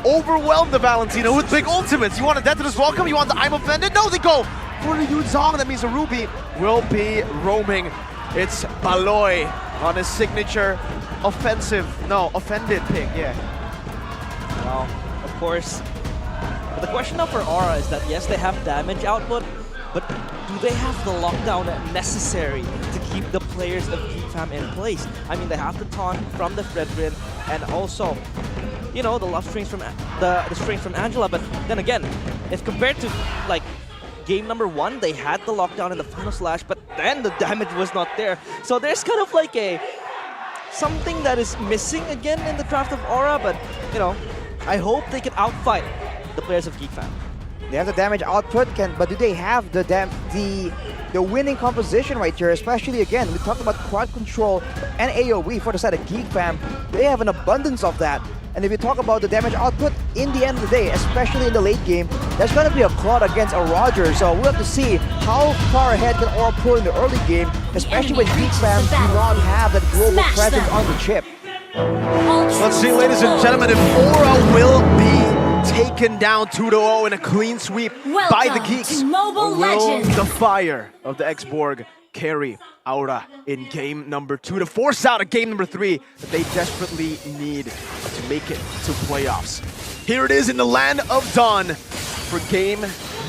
overwhelm the Valentina with big ultimates. You want a Death to this Welcome? You want the I'm Offended? No, they go for the Yuzong. That means the Ruby will be roaming. It's Baloy on his signature offended pick, yeah. Well, of course. But the question now for Aura is that, yes, they have damage output, but do they have the lockdown necessary to keep the players of GeekFam in place? I mean, they have the taunt from the Fredrin and also, you know, the love strings from the strings from Angela. But then again, if compared to like game number 1, they had the lockdown in the final slash, but then the damage was not there. So there's kind of like something that is missing again in the draft of Aura. But you know, I hope they can outfight the players of GeekFam. They have the damage output, but do they have the winning composition right here? Especially again, we talked about quad control and AoE for the side of GeekFam. They have an abundance of that. And if you talk about the damage output, in the end of the day, especially in the late game, there's going to be a Claude against a Roger. So we'll have to see how far ahead can Aura pull in the early game, especially when GeekFam do not have that global presence on the chip. Let's see, ladies and gentlemen, if Aura will be taken down 2-0 in a clean sweep by the Geeks. Or will the fire of the Xborg carry Aura in game number 2 to force out a game number 3 that they desperately need to make it to playoffs? Here it is in the land of Dawn for game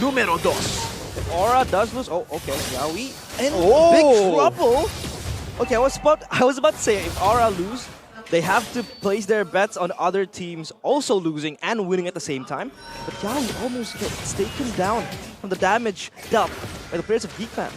numero 2. If Aura does lose, oh, okay, Yaoi in big trouble. Okay, I was about to say, if Aura lose, they have to place their bets on other teams also losing and winning at the same time. But Yaoi almost gets taken down from the damage dealt by the players of GeekFam.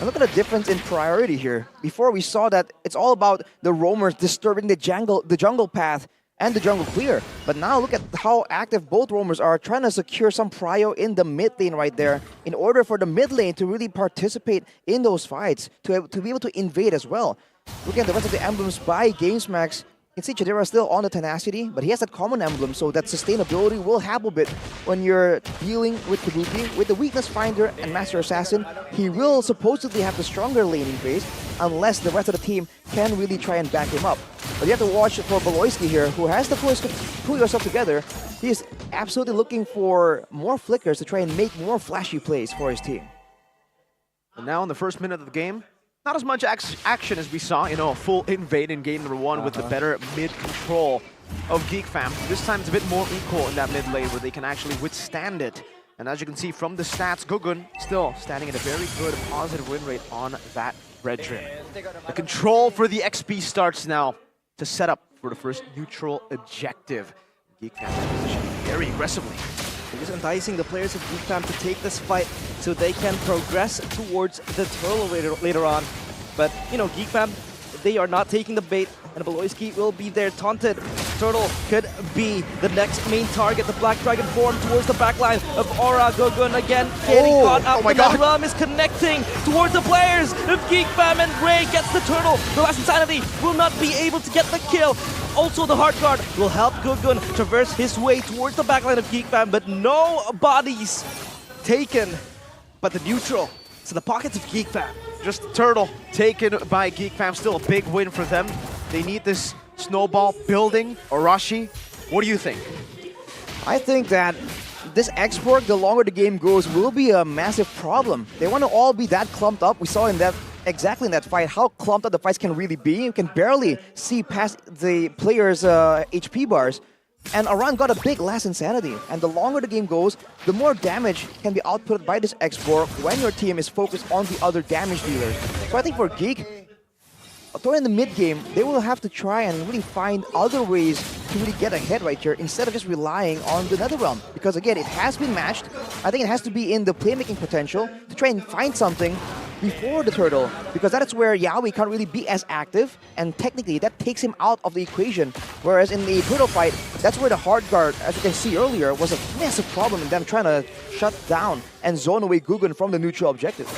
And look at the difference in priority here. Before we saw that it's all about the roamers disturbing the jungle path and the jungle clear. But now look at how active both roamers are, trying to secure some prio in the mid lane right there in order for the mid lane to really participate in those fights, to be able to invade as well. Looking at the rest of the emblems by GamesMax, you can see Chidera still on the tenacity, but he has that common emblem, so that sustainability will help a bit when you're dealing with Kabuki. With the Weakness Finder and Master Assassin, he will supposedly have the stronger laning phase, unless the rest of the team can really try and back him up. But you have to watch for Beloyski here, who has to pull yourself together. He is absolutely looking for more flickers to try and make more flashy plays for his team. And now in the first minute of the game, not as much action as we saw, a full invade in game number 1 with the better mid control of Geek Fam. This time it's a bit more equal in that mid lane where they can actually withstand it. And as you can see from the stats, Gugun still standing at a very good positive win rate on that red trim. The control for the XP starts now to set up for the first neutral objective. Geek Fam is positioned very aggressively. They're just enticing the players of Geek Fam to take this fight so they can progress towards the turtle later on. But, Geek Fam, they are not taking the bait, and Beloyski will be there taunted. Turtle could be the next main target. The Black Dragon form towards the backline of Aura. Gugun again getting caught up. my The God. Rum is connecting towards the players of Geek Fam, and Ray gets the turtle. The last Insanity will not be able to get the kill. Also, the Heart Guard will help Gugun traverse his way towards the backline of Geek Fam, but no bodies taken. But the neutral to the pockets of Geek Fam. Just Turtle taken by Geek Fam, still a big win for them. They need this snowball building. Arashi, what do you think? I think that this export, the longer the game goes, will be a massive problem. They want to all be that clumped up. We saw exactly in that fight how clumped up the fights can really be. You can barely see past the players' HP bars. And Aran got a big last Insanity. And the longer the game goes, the more damage can be output by this export when your team is focused on the other damage dealers. So I think for Geek, during the mid game, they will have to try and really find other ways to really get ahead right here instead of just relying on the Netherrealm. Because again, it has been matched. I think it has to be in the playmaking potential to try and find something before the turtle, because that is where Yaoi can't really be as active, and technically that takes him out of the equation. Whereas in the turtle fight, that's where the Hard Guard, as you can see earlier, was a massive problem in them trying to shut down and zone away Gugun from the neutral objective.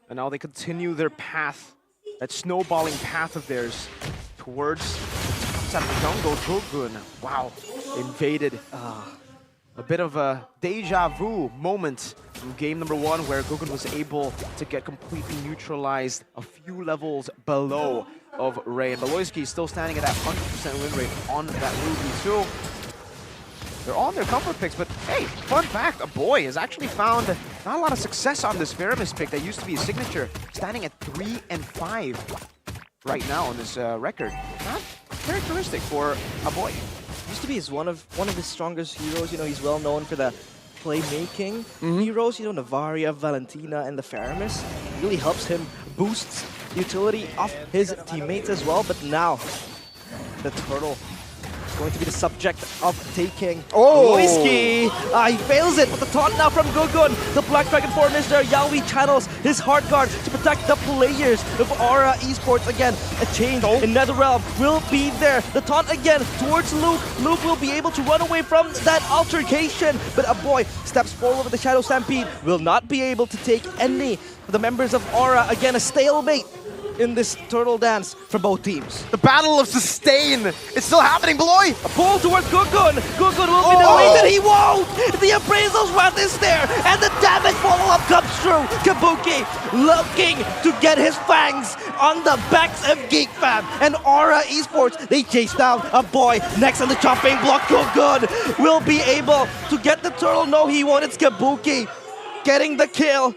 And now they continue their path, that snowballing path of theirs, towards the top side of the jungle. Gugun, wow, invaded. A bit of a deja vu moment in game number 1 where Gugun was able to get completely neutralized a few levels below of Ray. And Beloyski is still standing at that 100% win rate on that Ruby too. They're on their comfort picks, but hey, fun fact, a boy has actually found not a lot of success on this Veramis pick that used to be a signature, standing at 3 and 5 right now on this record. Not characteristic for a boy. Used to be one of his strongest heroes. He's well known for the playmaking heroes. Navaria, Valentina, and the Faramis. Really helps him boost the utility of his teammates as well. But now, the turtle is going to be the subject of taking Loiski. He fails it, but the taunt now from Gugun. The Black Dragon form is there. Yaoi channels his Heart Guard to protect the players of Aura Esports. Again, a change in Netherrealm will be there. The taunt again towards Luke. Luke will be able to run away from that altercation, but a boy steps forward with the Shadow Stampede. Will not be able to take any of the members of Aura. Again, a stalemate in this turtle dance for both teams. The battle of sustain, it's still happening, Beloy! A pull towards Gugun. Gugun will be the reason he won't. The appraisal's wrath is there, and the damage follow-up comes through. Kabuki looking to get his fangs on the backs of Geek Fam and Aura Esports. They chase down a boy next on the chopping block. Gugun will be able to get the turtle. No, he won't. It's Kabuki getting the kill.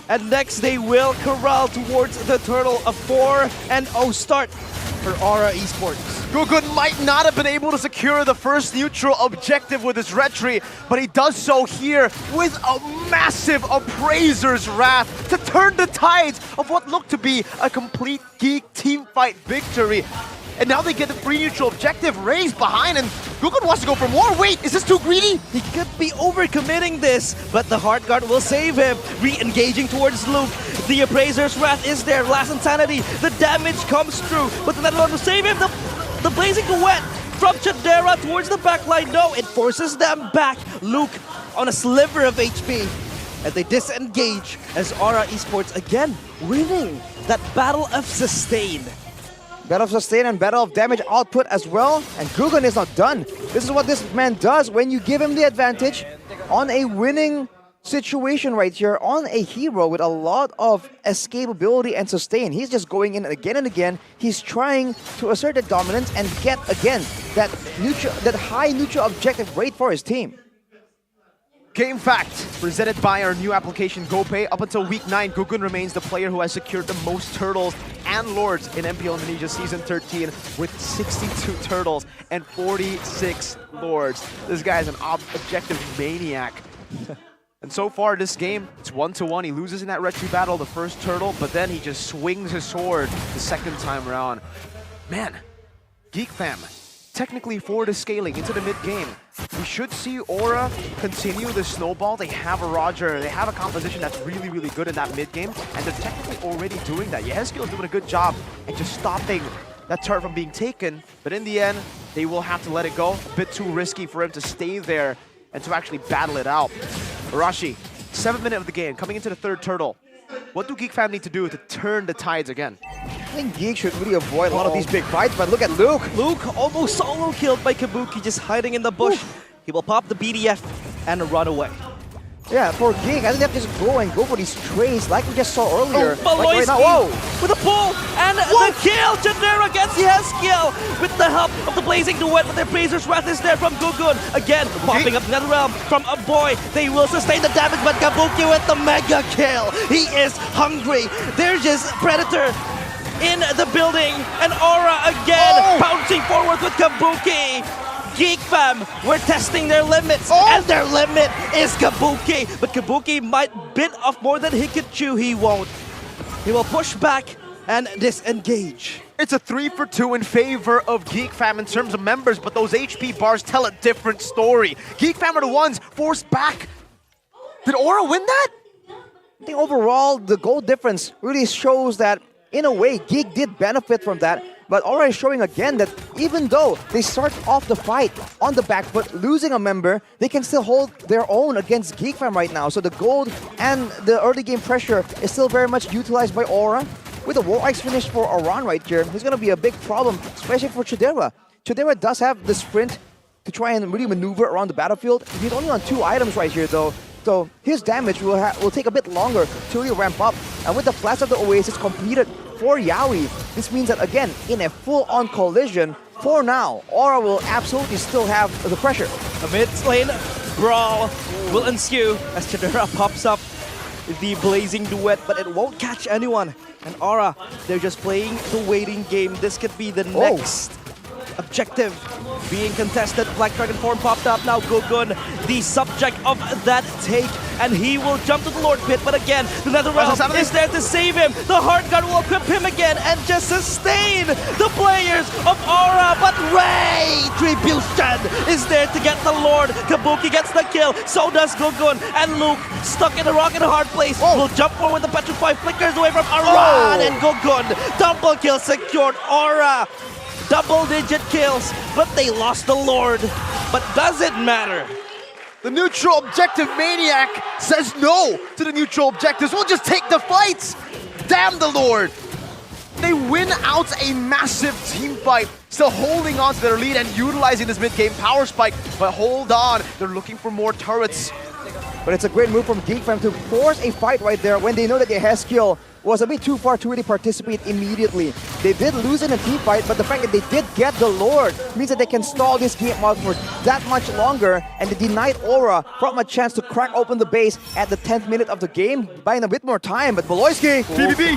And next they will corral towards the turtle. A 4-0 start for Aura Esports. Gugun might not have been able to secure the first neutral objective with his retry, but he does so here with a massive Appraiser's Wrath to turn the tides of what looked to be a complete Geek teamfight victory. And now they get the free neutral objective raised behind, and Gugun wants to go for more. Wait, is this too greedy? He could be overcommitting this, but the Heart Guard will save him. Re-engaging towards Luke. The Appraiser's Wrath is there. Last Insanity. The damage comes through, but the Netherlands will save him. The Blazing Duet from Chadera towards the backline. No, it forces them back. Luke on a sliver of HP. And they disengage as Aura Esports again winning that Battle of Sustain. Battle of sustain and battle of damage output as well. And Gugun is not done. This is what this man does when you give him the advantage on a winning situation right here, on a hero with a lot of escapability and sustain. He's just going in again and again. He's trying to assert the dominance and get, again, that high neutral objective rate for his team. Game Fact, presented by our new application GoPay. Up until week 9, Gugun remains the player who has secured the most turtles and lords in MPL Indonesia Season 13 with 62 turtles and 46 lords. This guy is an objective maniac. And so far this game, it's 1-1. He loses in that retry battle, the first turtle, but then he just swings his sword the second time around. Man, Geek Fam, technically forward is scaling into the mid-game. We should see Aura continue the snowball. They have a Roger, they have a composition that's really, really good in that mid-game, and they're technically already doing that. Yehezkiel is doing a good job at just stopping that turret from being taken, but in the end, they will have to let it go. A bit too risky for him to stay there and to actually battle it out. Arashi, 7th minute of the game, coming into the third turtle. What do Geek Fam need to do to turn the tides again? I think Geek should really avoid a lot of these big fights, but look at Luke. Luke almost solo killed by Kabuki, just hiding in the bush. He will pop the BDF and run away. Yeah, for Geek, I think they have to just go for these trades like we just saw earlier. Baloyski Like right now, with a pull and the kill. Chadera gets Yehezkiel with the help of the Blazing Duet, but their Appraiser's Wrath is there from Gugun. Again, popping up NetherRealm from a boy. They will sustain the damage, but Kabuki with the mega kill. He is hungry. There's just Predator in the building, and Aura again bouncing forward with Kabuki. Geek Fam, we're testing their limits, and their limit is Kabuki. But Kabuki might bit off more than he could chew. He won't. He will push back and disengage. It's a 3-for-2 in favor of Geek Fam in terms of members, but those HP bars tell a different story. Geek Fam are the ones forced back. Did Aura win that? I think overall, the goal difference really shows that, in a way, Geek did benefit from that. But Aura is showing again that even though they start off the fight on the back foot, losing a member, they can still hold their own against Geek Fam right now. So the gold and the early game pressure is still very much utilized by Aura. With a War Ice finish for Aran right here, he's going to be a big problem, especially for Chadera. Chadera does have the sprint to try and really maneuver around the battlefield. He's only on 2 items right here though. So his damage will take a bit longer to really ramp up. And with the Flash of the Oasis completed for Yaoi, this means that again, in a full-on collision, for now, Aura will absolutely still have the pressure. A mid-lane brawl will ensue as Chadera pops up the Blazing Duet, but it won't catch anyone. And Aura, they're just playing the waiting game. This could be the next objective being contested. Black Dragon form popped up now. Gugun, the subject of that take, and he will jump to the Lord Pit. But again, the NetherRealm is there to save him. The Heart Guard will equip him again and just sustain the players of Aura. But Retribution is there to get the Lord. Kabuki gets the kill. So does Gugun. And Luke, stuck in a rock in a hard place, will jump forward. The Petrify flickers away from Aran, and Gugun. Double kill secured. Aura, double-digit kills, but they lost the Lord. But does it matter? The neutral objective maniac says no to the neutral objectives. We'll just take the fights. Damn the Lord. They win out a massive team fight, still holding on to their lead and utilizing this mid-game power spike. But hold on, they're looking for more turrets. But it's a great move from Geek Fam to force a fight right there when they know that Yehezkiel was a bit too far to really participate immediately. They did lose in a team fight, but the fact that they did get the Lord means that they can stall this game out for that much longer, and they denied Aura from a chance to crack open the base at the 10th minute of the game, buying a bit more time. But Baloyski,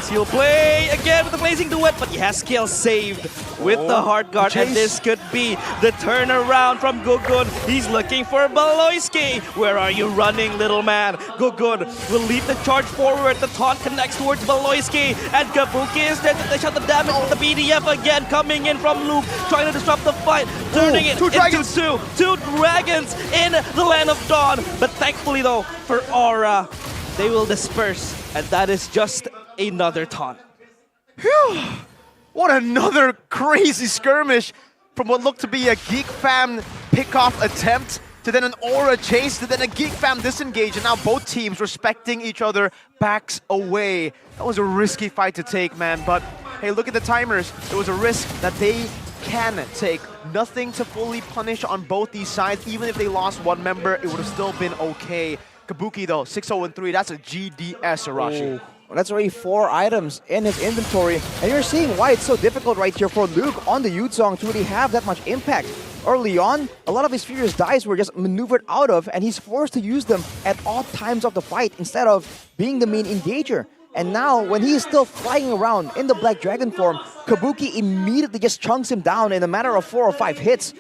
He'll play again with the Blazing Duet, but Yehezkiel saved with the Heart Guard, and this could be the turnaround from Gugun. He's looking for Baloyski. Where are you running, little man? Gugun will lead the charge forward. The taunt connects towards Valoisky, and Kabuki is there to dish out the damage. The BDF again coming in from Luke, trying to disrupt the fight, turning it two into dragons. two dragons in the Land of Dawn. But thankfully though, for Aura, they will disperse, and that is just another taunt. Phew. What another crazy skirmish from what looked to be a Geek Fam pick-off attempt to then an Aura chase to then a Geek Fam disengage, and now both teams respecting each other, backs away. That was a risky fight to take, man, but hey, look at the timers. It was a risk that they can take. Nothing to fully punish on both these sides. Even if they lost one member, it would have still been okay. Kabuki though, 6-0-3, that's a GDS, Arashi. Well, that's already 4 items in his inventory, and you're seeing why it's so difficult right here for Luke on the Yuuzong to really have that much impact. Early on, a lot of his furious dice were just maneuvered out of, and he's forced to use them at all times of the fight instead of being the main engager. And now, when he is still flying around in the Black Dragon form, Kabuki immediately just chunks him down in a matter of 4 or 5 hits.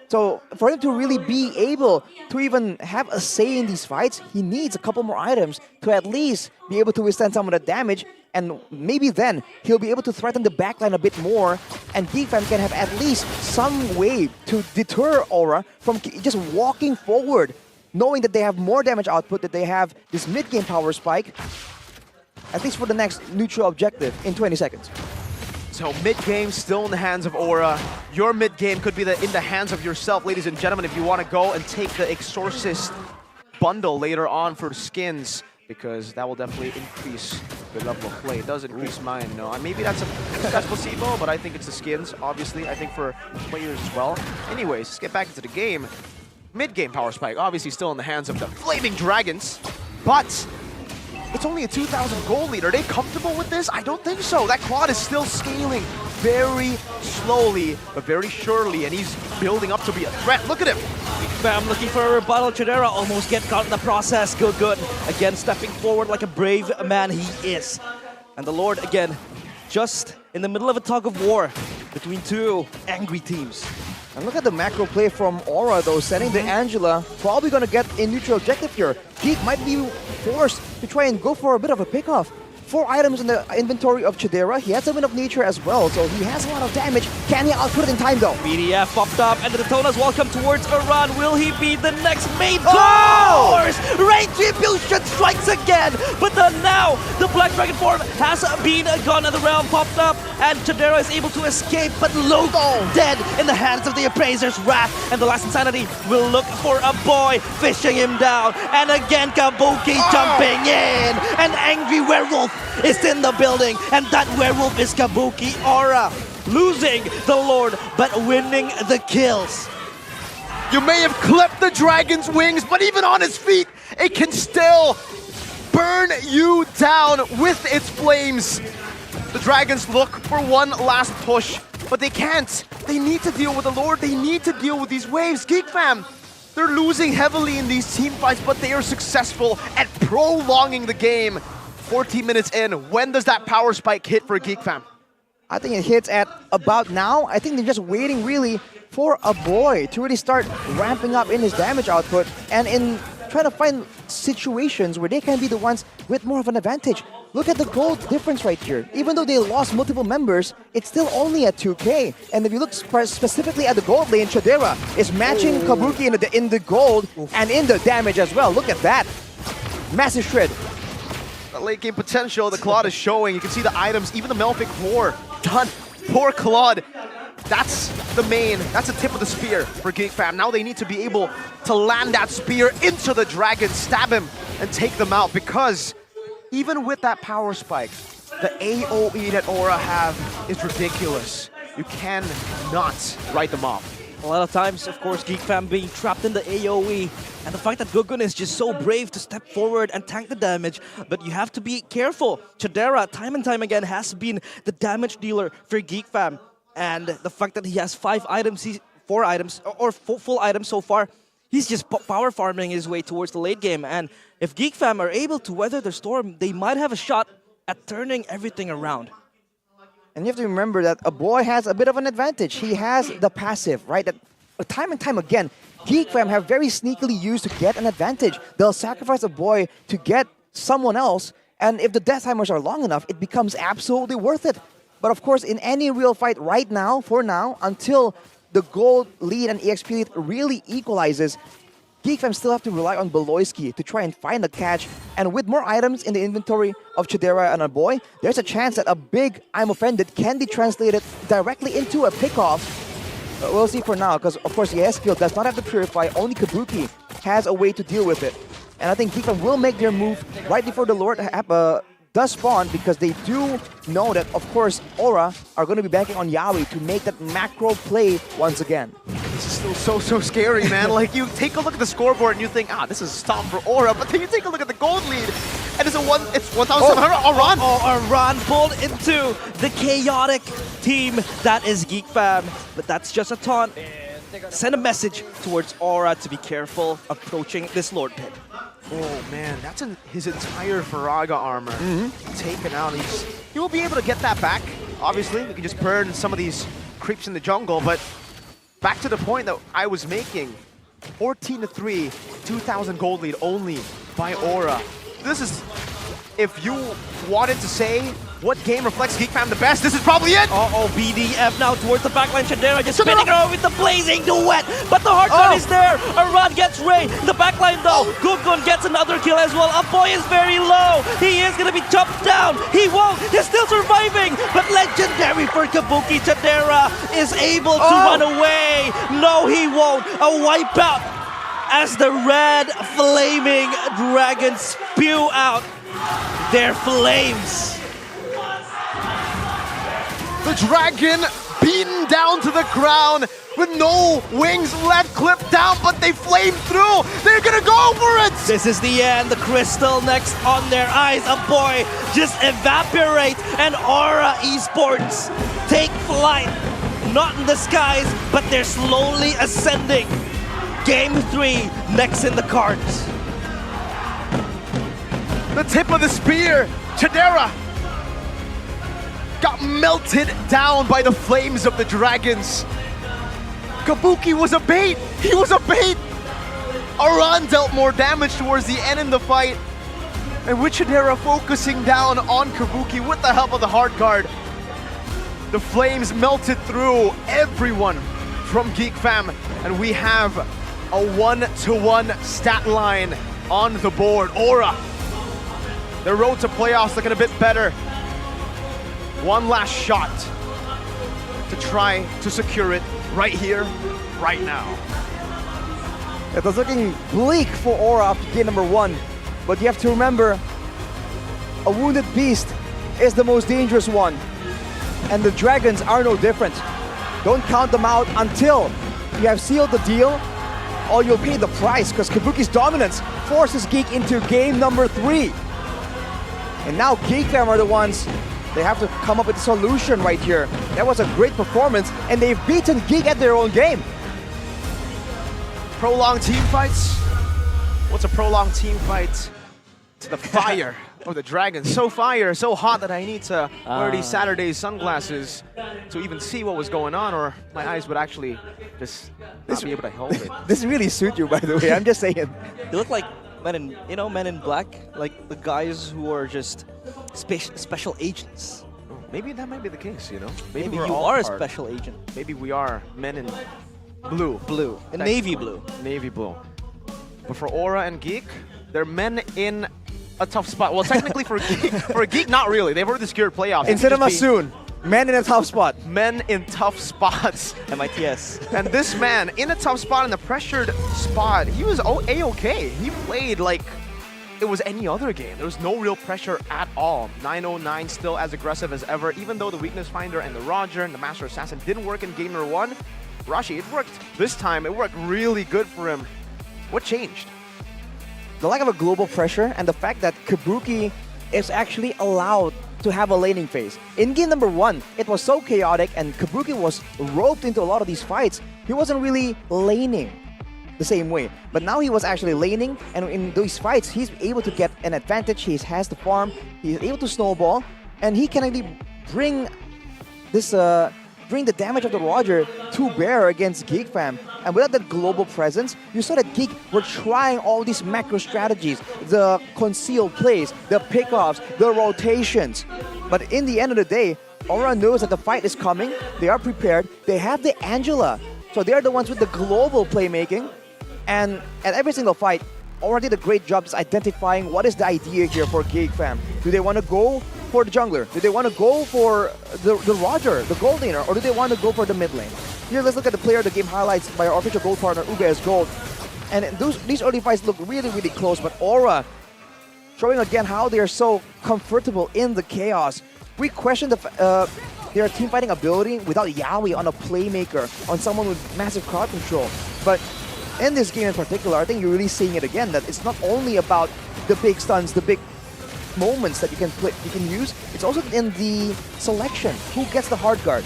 So for him to really be able to even have a say in these fights, he needs a couple more items to at least be able to withstand some of the damage, and maybe then he'll be able to threaten the backline a bit more, and Geek Fam can have at least some way to deter Aura from just walking forward, knowing that they have more damage output, that they have this mid-game power spike, at least for the next neutral objective in 20 seconds. So mid-game still in the hands of Aura. Your mid-game could be in the hands of yourself, ladies and gentlemen, if you want to go and take the Exorcist bundle later on for skins, because that will definitely increase the level of play. It does increase mine, no. Maybe that's placebo, but I think it's the skins, obviously. I think for players as well. Anyways, let's get back into the game. Mid-game power spike, obviously still in the hands of the Flaming Dragons, but it's only a 2,000 gold lead. Are they comfortable with this? I don't think so. That Claude is still scaling very slowly, but very surely, and he's building up to be a threat. Look at him. Fam looking for a rebuttal. Chidera almost get caught in the process. Good. Again, stepping forward like a brave man he is. And the Lord, again, just in the middle of a tug of war between two angry teams. And look at the macro play from Aura, though, sending the Angela. Probably going to get a neutral objective here. Geek might be forced to try and go for a bit of a pickoff. 4 items in the inventory of Chidera. He has a Wind of Nature as well, so he has a lot of damage. Can he output it in time, though? BDF popped up, and the Daytonas welcome towards Iran. Will he be the next main course? Retribution strikes again, but now the Black Dragon form has been gone, and the realm popped up, and Chidera is able to escape, but Luke dead in the hands of the Appraiser's wrath, and the last Insanity will look for a boy, fishing him down, and again Kabuki jumping in. An angry werewolf is in the building, and that werewolf is Kabuki. Aura losing the Lord, but winning the kills. You may have clipped the dragon's wings, but even on his feet, it can still burn you down with its flames. The dragons look for one last push, but they can't. They need to deal with the Lord. They need to deal with these waves. Geek Fam, they're losing heavily in these team fights, but they are successful at prolonging the game. 14 minutes in, when does that power spike hit for Geek Fam? I think it hits at about now. I think they're just waiting really for a boy to really start ramping up in his damage output and in trying to find situations where they can be the ones with more of an advantage. Look at the gold difference right here. Even though they lost multiple members, it's still only at 2K. And if you look specifically at the gold lane, Chidera is matching Kabuki in the gold and in the damage as well. Look at that. Massive shred. The late game potential the Claude is showing. You can see the items, even the Melfic Roar done. Poor Claude. That's the tip of the spear for Geek Fam. Now they need to be able to land that spear into the dragon, stab him, and take them out, because even with that power spike, the AoE that Aura have is ridiculous. You cannot write them off. A lot of times, of course, Geek Fam being trapped in the AoE, and the fact that Gugun is just so brave to step forward and tank the damage, but you have to be careful. Chidera, time and time again, has been the damage dealer for Geek Fam, and the fact that he has 4 items, or full items so far, he's just power farming his way towards the late game, and if Geek Fam are able to weather the storm, they might have a shot at turning everything around. And you have to remember that a boy has a bit of an advantage. He has the passive, right? That time and time again, Geek Fam have very sneakily used to get an advantage. They'll sacrifice a boy to get someone else, And if the death timers are long enough, it becomes absolutely worth it. But of course, in any real fight right now, for now, until the gold lead and EXP lead really equalizes, Geek Fam still have to rely on Beloyski to try and find a catch. And with more items in the inventory of Chidera and our boy, there's a chance that a big I'm offended can be translated directly into a pickoff. We'll see for now, because of course the skill does not have to purify, only Kabuki has a way to deal with it. And I think Geek Fam will make their move right before the Lord does spawn, because they do know that, of course, Aura are going to be banking on Yaoi to make that macro play once again. This is still so scary, man. Like, you take a look at the scoreboard and you think, this is a stop for Aura, but then you take a look at the gold lead, and it's 1,700. Aran! Aran pulled into the chaotic team that is Geek Fam, but that's just a taunt. Send a message towards Aura to be careful approaching this Lord Pit. Oh man, that's his entire Faraga armor taken out. He will be able to get that back. Obviously, we can just burn some of these creeps in the jungle, but back to the point that I was making. 14-3, 2,000 gold lead only by Aura. This is, if you wanted to say what game reflects Geek Fam the best, this is probably it! BDF now towards the backline. Chidera just spinning her with the blazing duet, but the hard gun is there. Aran gets Ray. The backline though, Gugun gets another kill as well. Apoy is very low. He is gonna be chopped down. He won't. He's still surviving, but legendary for Kabuki. Chidera is able to run away. No, he won't. A wipeout as the red flaming dragons spew out their flames. The dragon beaten down to the ground with no wings left, clipped down, but they flame through. They're gonna go for it. This is the end. The crystal next on their eyes. A boy just evaporate, and Aura Esports take flight. Not in the skies, but they're slowly ascending. Game 3 next in the cards. The tip of the spear, Chidera, got melted down by the flames of the dragons. Kabuki was a bait. He was a bait. Aran dealt more damage towards the end in the fight. And with Chidera focusing down on Kabuki with the help of the hard guard, the flames melted through everyone from Geek Fam. And we have a 1-to-1 stat line on the board. Aura, their road to playoffs looking a bit better. One last shot to try to secure it right here, right now. It was looking bleak for Aura after game number 1, but you have to remember, a wounded beast is the most dangerous one, and the dragons are no different. Don't count them out until you have sealed the deal, or you'll pay the price, because Kabuki's dominance forces Geek into game number 3. And now Geek Fam are the ones. They have to come up with a solution right here. That was a great performance, and they've beaten Geek at their own game. Prolonged team fights? What's a prolonged team fight to the fire of the dragons? So fire, so hot that I need to wear these Saturday sunglasses to even see what was going on, or my eyes would actually just not be able to hold it. This really suits you, by the way. I'm just saying. They look like men in black, like the guys who are just special agents. Maybe that might be the case, you know? Maybe we're you all are a part. special agent. Maybe we are men in blue. Blue. And navy blue. Navy blue. But for Aura and Geek, they're men in a tough spot. Well, technically for Geek, not really. They've already secured playoffs. In cinema soon, man in a tough spot. Men in tough spots. MITS. And this man, in a tough spot, in a pressured spot, he was A-okay. He played like it was any other game. There was no real pressure at all. 909 still as aggressive as ever, even though the Weakness Finder and the Roger and the Master Assassin didn't work in game number 1. Rashi, it worked this time. It worked really good for him. What changed? The lack of a global pressure and the fact that Kabuki is actually allowed to have a laning phase. In game number 1, it was so chaotic and Kabuki was roped into a lot of these fights. He wasn't really laning the same way. But now he was actually laning, and in these fights, he's able to get an advantage. He has the farm, he's able to snowball, and he can actually bring this bring the damage of the Roger to bear against Geek fam. And without that global presence, you saw that Geek were trying all these macro strategies, the concealed plays, the pickoffs, the rotations. But in the end of the day, Aura knows that the fight is coming. They are prepared. They have the Angela. So they are the ones with the global playmaking. And at every single fight, Aura did a great job just identifying what is the idea here for Geek fam. Do they want to go for the jungler? Do they want to go for the Roger, the gold laner? Or do they want to go for the mid lane? Here, let's look at the player of the game highlights by our official gold partner, Ugas Gold. And these early fights look really, really close, but Aura showing again how they are so comfortable in the chaos. We question their team fighting ability without Yaoi on a playmaker, on someone with massive crowd control. But in this game in particular, I think you're really seeing it again, that it's not only about the big stuns, the big moments that you can use, it's also in the selection. Who gets the hard guard?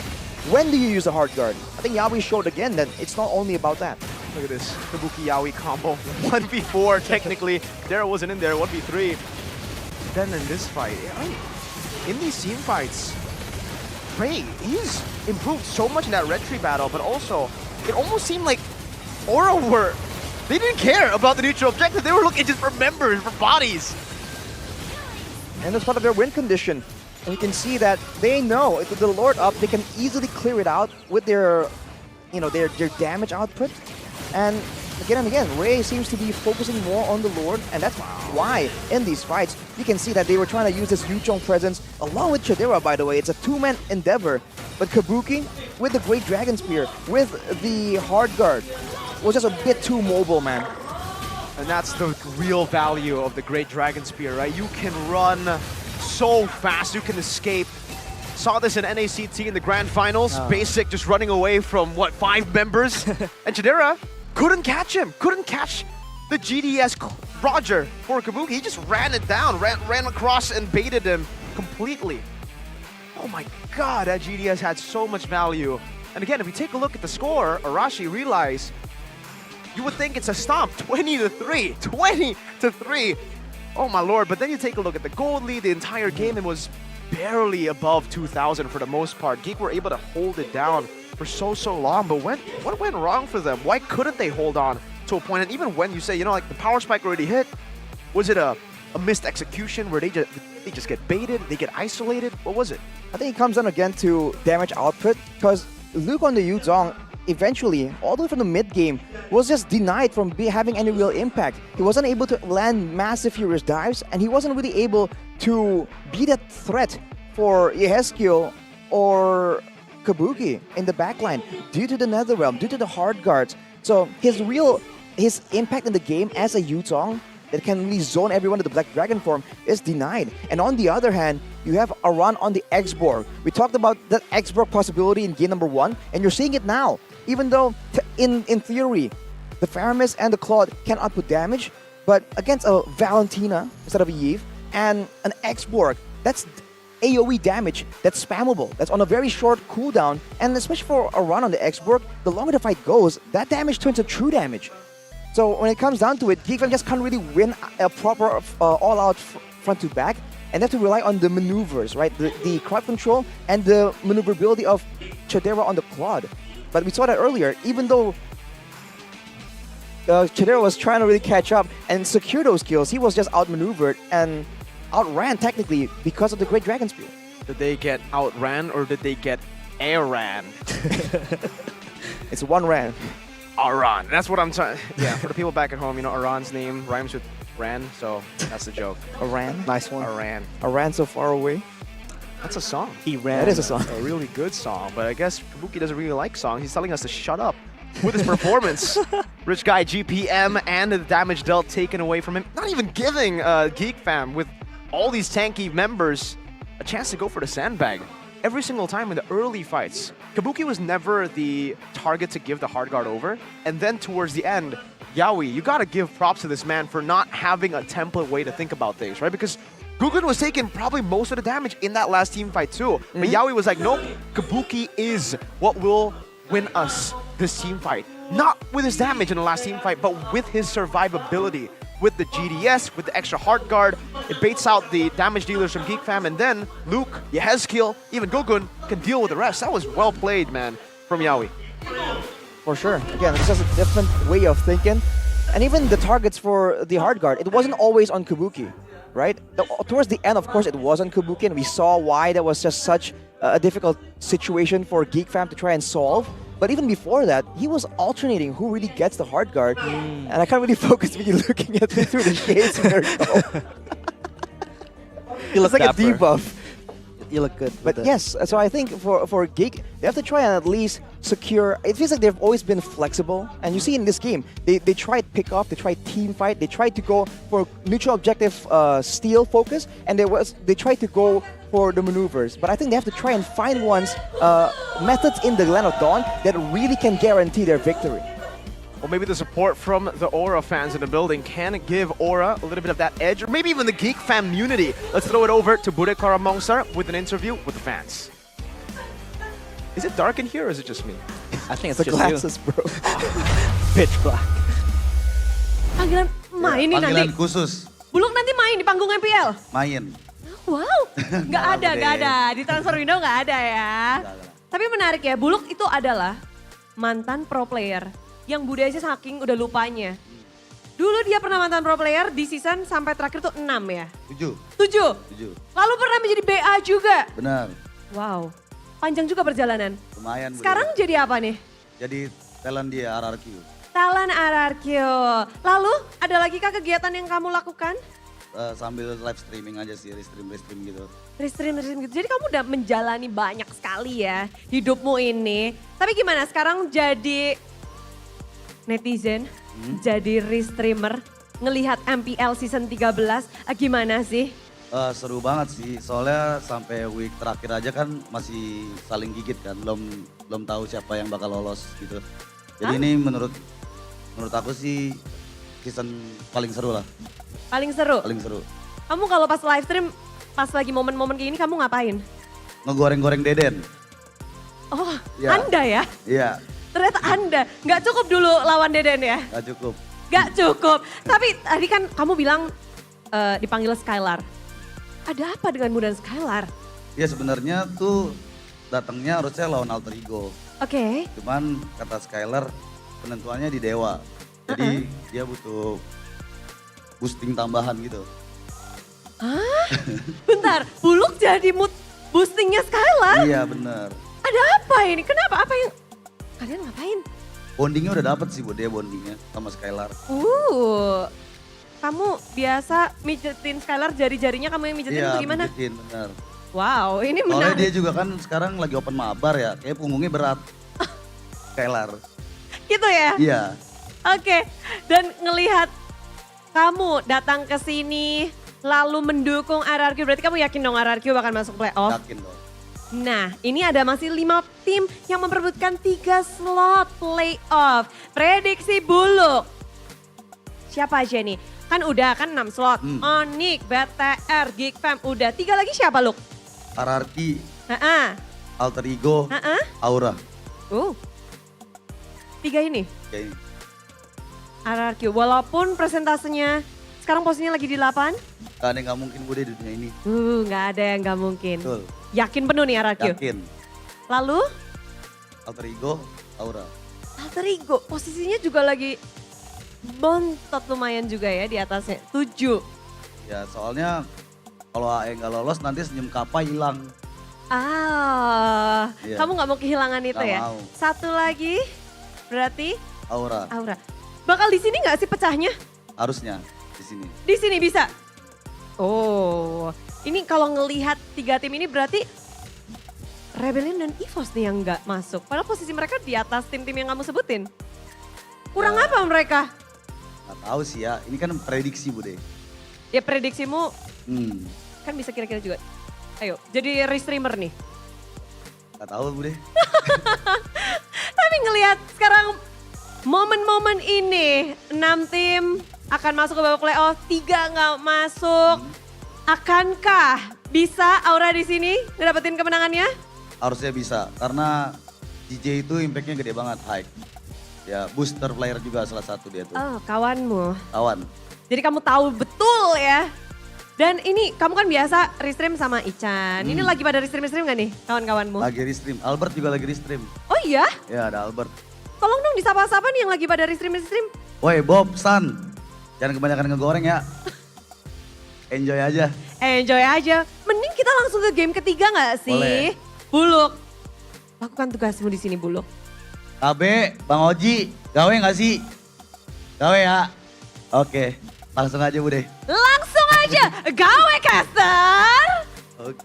When do you use the hard guard? I think Yaoi showed again that it's not only about that. Look at this Kabuki Yaoi combo. 1v4 technically. Daryl wasn't in there, 1v3. Then in this fight, in these team fights, Prey, he's improved so much in that red tree battle, but also it almost seemed like Aura they didn't care about the neutral objective. They were looking just for members, for bodies. And that's part of their win condition. And you can see that they know if the Lord up, they can easily clear it out with their damage output. And again and again, Ray seems to be focusing more on the Lord, and that's why in these fights you can see that they were trying to use this Yuchong presence along with Chadera. By the way, it's a two-man endeavor. But Kabuki with the Great Dragon Spear, with the hard guard, was just a bit too mobile, man. And that's the real value of the Great Dragon Spear, right? You can run so fast, you can escape. Saw this in NACT in the grand finals. Basic just running away from, 5 members? And Chidera couldn't catch him, couldn't catch the GDS Roger for Kabuki. He just ran it down, ran across and baited him completely. Oh my god, that GDS had so much value. And again, if we take a look at the score, Arashi realized you would think it's a stomp, 20-3, 20-3. Oh my lord, but then you take a look at the gold lead, the entire game, it was barely above 2,000 for the most part. Geek were able to hold it down for so long, but what went wrong for them? Why couldn't they hold on to a point? And even when you say, the power spike already hit, was it a missed execution where they just get baited, they get isolated? What was it? I think it comes down again to damage output, because Luke on the Yuzong eventually, all the way from the mid game, was just denied from having any real impact. He wasn't able to land massive furious dives, and he wasn't really able to be that threat for Yehezkiel or Kabuki in the backline due to the Netherrealm, due to the hard guards. So his impact in the game as a Yuzong that can really zone everyone to the Black Dragon form is denied. And on the other hand, you have a run on the X-Borg. We talked about that X-Borg possibility in game number 1, and you're seeing it now. Even though, in theory, the Faramis and the Claude can output damage, but against a Valentina instead of a Yves, and an X-Borg, that's AoE damage that's spammable, that's on a very short cooldown, and especially for a run on the X-Borg, the longer the fight goes, that damage turns to true damage. So when it comes down to it, Geek just can't really win a proper all-out front to back, and they have to rely on the maneuvers, right? The crowd control and the maneuverability of Chadera on the Claude. But we saw that earlier, even though Chidera was trying to really catch up and secure those kills, he was just outmaneuvered and outran technically because of the Great Dragon Spear. Did they get outran or did they get air-ran? It's one ran. Aran. That's what I'm trying. Yeah, for the people back at home, Aran's name rhymes with ran, so that's the joke. Aran, nice one. Aran. Aran so far away. That's a song. He ran. That is a song. A really good song, but I guess Kabuki doesn't really like songs. He's telling us to shut up with his performance. Rich guy GPM and the damage dealt taken away from him. Not even giving Geek fam with all these tanky members a chance to go for the sandbag. Every single time in the early fights, Kabuki was never the target to give the hard guard over. And then towards the end, Yaoi, you gotta give props to this man for not having a template way to think about things, right? Because Guggen was taking probably most of the damage in that last team fight too. But Yaoi was like, nope, Kabuki is what will win us this team fight. Not with his damage in the last team fight, but with his survivability. with the GDS, with the extra hard guard. It baits out the damage dealers from Geek Fam, and then Luke, Yehezkiel, even Gugun can deal with the rest. That was well played, man, from Yawi. For sure. Again, it's just a different way of thinking. And even the targets for the hard guard, it wasn't always on Kabuki, right? Towards the end, of course, it was on Kabuki, and we saw why that was just such a difficult situation for Geek Fam to try and solve. But even before that, he was alternating who really gets the hard guard. And I can't really focus when you're looking at me through the shades. You look It's like dapper. a debuff. You look good. But yes, so I think for Geek, they have to try and at least secure. It feels like they've always been flexible, and you see in this game, they tried pick off, they tried team fight, they tried to go for neutral objective steal focus, and they tried to go for the maneuvers. But I think they have to try and find methods in the Land of Dawn that really can guarantee their victory. Well, maybe the support from the Aura fans in the building can give Aura a little bit of that edge, or maybe even the Geek Fam community. Let's throw it over to Bude Karamongsar with an interview with the fans. Is it dark in here, or is it just me? I think it's The just glasses, bro. you. Pitch black. Panggilan main nih nanti. Panggilan khusus, Buluk nanti main di panggung MPL. main. Wow, nggak ada. Di transfer window nggak ada ya. Tapi menarik ya, Buluk itu adalah mantan pro player yang Bude aja saking udah lupanya. Dulu dia pernah mantan pro player di season sampai terakhir tuh 6 ya? 7? 7. Lalu pernah menjadi BA juga? Benar, Wow, panjang juga perjalanan. lumayan. Sekarang Bude. jadi apa nih? Jadi talent dia RRQ. Talent RRQ. Lalu ada lagi kah kegiatan yang kamu lakukan? Sambil live streaming aja sih, restream gitu. Restream gitu. Jadi kamu udah menjalani banyak sekali ya hidupmu ini. Tapi gimana sekarang jadi netizen, jadi restreamer, ngelihat MPL season 13, gimana sih? Seru banget sih, soalnya sampai week terakhir aja kan masih saling gigit kan, belum tahu siapa yang bakal lolos gitu. Jadi ini menurut aku sih season paling seru lah, Paling seru. paling seru. Kamu kalau pas live stream, pas lagi momen-momen kayak gini kamu ngapain? Ngegoreng-goreng Deden. Oh, Ya. Anda ya? Iya, Ternyata Anda. Nggak cukup dulu lawan Deden ya? gak cukup. Nggak cukup. Tapi tadi kan kamu bilang dipanggil Skylar. Ada apa denganmu dan Skylar? Ya sebenarnya tuh datangnya harusnya lawan alter ego. Oke. Cuman kata Skylar penentuannya di Dewa. Jadi dia butuh boosting tambahan gitu. Bentar, Buluk jadi mood boostingnya Skylar? Iya bener. Ada apa ini? Kenapa? Apa yang kalian ngapain? Bondingnya udah dapet sih dia bondingnya sama Skylar. Kamu biasa mijetin Skylar, jari-jarinya kamu yang mijetin Iya itu gimana? bikin bener. Wow, ini Soalnya dia menarik. juga kan sekarang lagi open mabar ya. Kayak punggungnya berat. Skylar. Gitu ya? Iya. Oke, dan ngelihat kamu datang ke sini lalu mendukung RRQ, berarti kamu yakin dong RRQ bakal masuk playoff? Yakin dong. Nah, ini ada masih 5 tim yang memperebutkan 3 slot playoff. Prediksi Buluk. Siapa aja nih? Kan udah kan 6 slot. Onyx, BTR, Geek Fam, udah. 3 lagi siapa, Luk? RRQ, Heeh. alter ego, Heeh. Aura. 3 ini. Kayak ini. RRQ, walaupun presentasenya sekarang posisinya lagi di 8. Gak ada yang gak mungkin gue di dunia ini. Nggak ada yang nggak mungkin. Betul. Yakin penuh nih RRQ. Yakin. Lalu, Alter ego, Aura. alter ego, posisinya juga lagi bontot lumayan juga ya di atasnya. 7. Ya soalnya kalau AE gak lolos nanti senyum Kappa hilang. Iya. Kamu nggak mau kehilangan itu Nggak ya? mau. Satu lagi, berarti Aura. Aura. Bakal di sini nggak sih pecahnya? Harusnya di sini. Di sini bisa. Oh, ini kalau ngelihat 3 tim ini berarti Rebellion dan EVOS nih yang nggak masuk. Padahal posisi mereka di atas tim-tim yang kamu sebutin. Kurang Ya. apa mereka? Gak tahu sih ya, ini kan prediksi Bude. Ya prediksimu Hmm, kan bisa kira-kira juga. Ayo, jadi restreamer nih. gak tahu Bude. Tapi ngelihat sekarang momen-momen ini, 6 tim akan masuk ke babak playoff, 3 nggak masuk. Akankah bisa Aura di sini ngedapetin kemenangannya? Harusnya bisa, karena DJ itu impactnya gede banget, high. Ya booster player juga salah satu dia tuh, Oh, kawanmu. kawan. Jadi kamu tahu betul ya. Dan ini kamu kan biasa restream sama Ican. Ini lagi pada restream gak nih kawan-kawanmu? Lagi restream. Albert juga lagi restream. Oh iya? Ya ada Albert. Tolong dong disapa-sapa nih yang lagi pada restream. Woi Bob, San. Jangan kebanyakan ngegoreng ya. Enjoy aja. Enjoy aja. Mending kita langsung ke game ketiga gak sih? Boleh. Buluk. Lakukan tugasmu di sini Buluk. KB, Bang Oji, gawe gak sih? Gawe ya. Oke, langsung aja Bude. Langsung aja, gawe caster. Oke.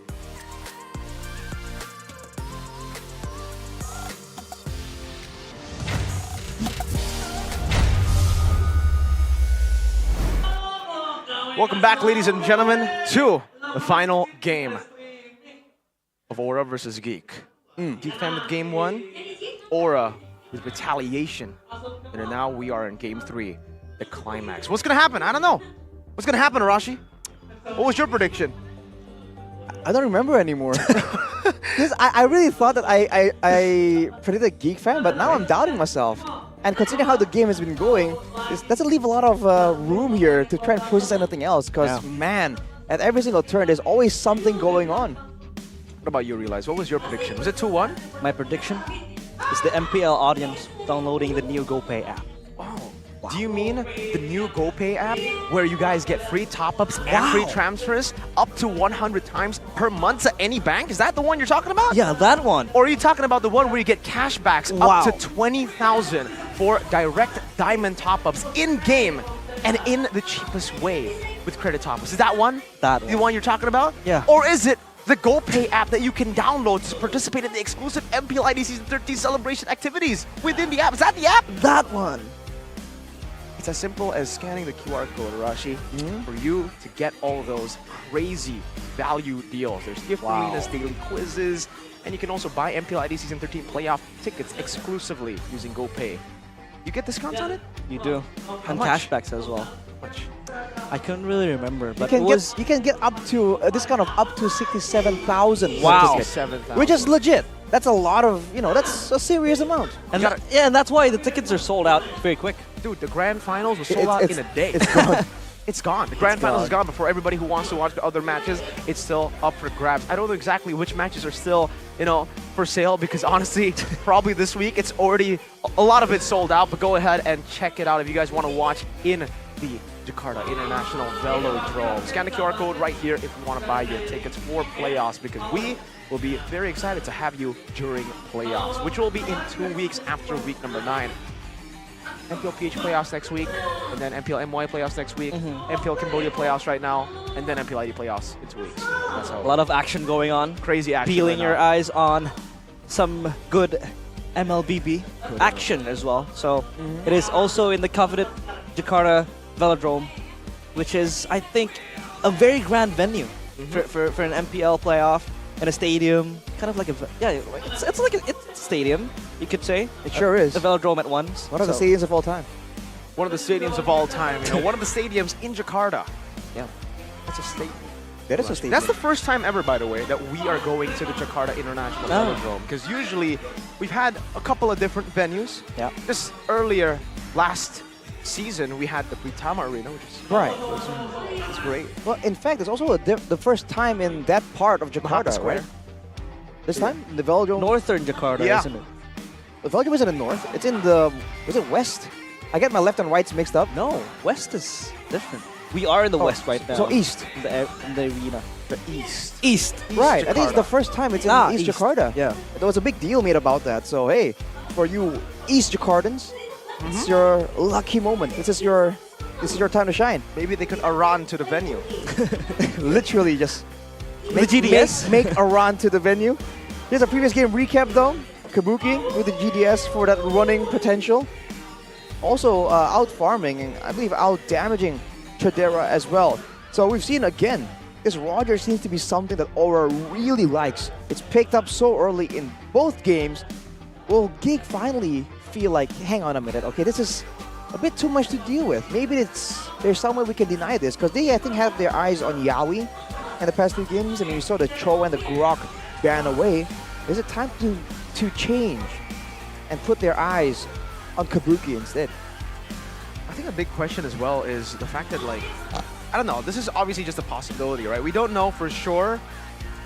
Welcome back, ladies and gentlemen, to the final game of Aura versus Geek. Geek fan with game 1, Aura with Retaliation. And then now we are in game 3, the climax. What's gonna happen? I don't know. What's gonna happen, Arashi? What was your prediction? I don't remember anymore. Because I really thought that I predicted Geek fan, but now I'm doubting myself. And considering how the game has been going, it doesn't leave a lot of room here to try and process anything else. Because, man, at every single turn, there's always something going on. What about you, Realize? What was your prediction? Was it 2-1? My prediction is the MPL audience downloading the new GoPay app. Wow. Do you mean the new GoPay app where you guys get free top-ups and free transfers up to 100 times per month to any bank? Is that the one you're talking about? Yeah, that one. Or are you talking about the one where you get cashbacks Wow. up to 20,000 for direct diamond top-ups in-game and in the cheapest way with credit top-ups? Is that one? That The one you're talking about? Yeah. Or is it the GoPay app that you can download to participate in the exclusive MPL ID Season 13 celebration activities within the app? Is that the app? That one. It's as simple as scanning the QR code, Arashi, for you to get all of those crazy value deals. There's gift arenas, daily quizzes, and you can also buy MPL ID Season 13 playoff tickets exclusively using GoPay. You get discounts on it? You do. And much? cashbacks as well. How much? I couldn't really remember, but You it was... can get up to a discount of up to 67,000. Wow. tickets, 7,000. which is legit. That's a lot of, that's a serious amount. And yeah, and that's why the tickets are sold out very quick. Dude, the grand finals was sold out in a day. It's gone. It's gone. The grand finals is gone, but for everybody who wants to watch the other matches, it's still up for grabs. I don't know exactly which matches are still, for sale because honestly, probably this week it's already, a lot of it's sold out, but go ahead and check it out if you guys want to watch in the Jakarta International Velodrome. Scan the QR code right here if you want to buy your tickets for playoffs because we will be very excited to have you during playoffs, which will be in 2 weeks after week number 9. MPL PH playoffs next week, and then MPL MY playoffs next week, MPL Cambodia playoffs right now, and then MPL ID playoffs in 2 weeks. That's how A lot of action going on. crazy action. Peeling right your now. eyes on some good MLBB action as well. So it is also in the coveted Jakarta Velodrome, which is, I think, a very grand venue for an MPL playoff in a stadium. Kind of like it's like it's a stadium, you could say. It sure is. The Velodrome at once. One of the So, stadiums of all time. One of the stadiums of all time. One of the stadiums in Jakarta. Yeah. That's a stadium. That is a stadium. That's the first time ever, by the way, that we are going to the Jakarta International Oh. Velodrome. Because usually we've had a couple of different venues. Yeah. Just earlier last season, we had the Pritama Arena, which is Right. it's great. Well, in fact, it's also the first time in that part of Jakarta, Square. right? This time, the Velodrome. Northern Jakarta, Yeah. isn't it? The Velodrome isn't in the north. It's in the. Was it west? I get my left and rights mixed up. No, west is different. We are in the west right now. So east. In the arena. The East. East. Right. I think it's Jakarta. the first time it's in East East. Jakarta. Yeah. There was a big deal made about that. So hey, for you East Jakartans, it's your lucky moment. This is your time to shine. Maybe they could run to the venue. Literally just The GDS. make a run to the venue. Here's a previous game recap though. Kabuki with the GDS for that running potential. Also out farming and I believe out damaging Chadera as well. So we've seen again, this Roger seems to be something that Aura really likes. It's picked up so early in both games. Will Geek finally feel like, hang on a minute, okay, this is a bit too much to deal with. Maybe there's some way we can deny this because they, I think, have their eyes on Yaoi in the past 2 games. I mean, we saw the Cho and the Grok ban away. Is it time to change and put their eyes on Kabuki instead? I think a big question as well is the fact that, like, I don't know, this is obviously just a possibility, right? We don't know for sure,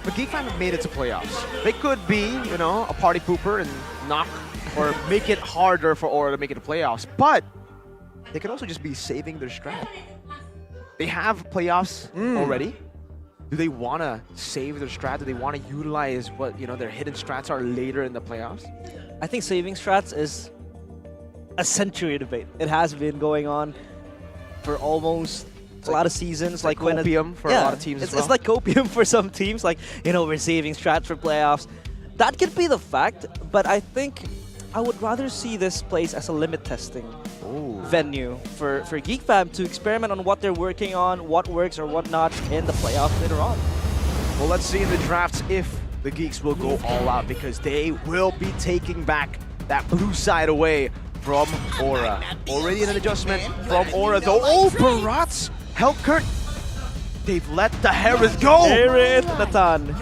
but Geek Fam have made it to playoffs. They could be, you know, a party pooper and knock or make it harder for Aura to make it to playoffs, but they could also just be saving their strat. They have playoffs already. Do they want to save their strat? Do they want to utilize what, you know, their hidden strats are later in the playoffs? I think saving strats is a century debate. It has been going on for almost a lot of seasons. Like when copium for a lot of teams as well. It's like copium for some teams. Like, you know, we're saving strats for playoffs. That could be the fact, but I think I would rather see this place as a limit testing venue for Geek Fam to experiment on what they're working on, what works or what not in the playoffs later on. Well, let's see in the drafts if the Geeks will go all out, because they will be taking back that blue side away from Aura. Already an adjustment from Aura, though. Oh, Barats! Hellkurt! They've let the Hereth go! Hereth Natan.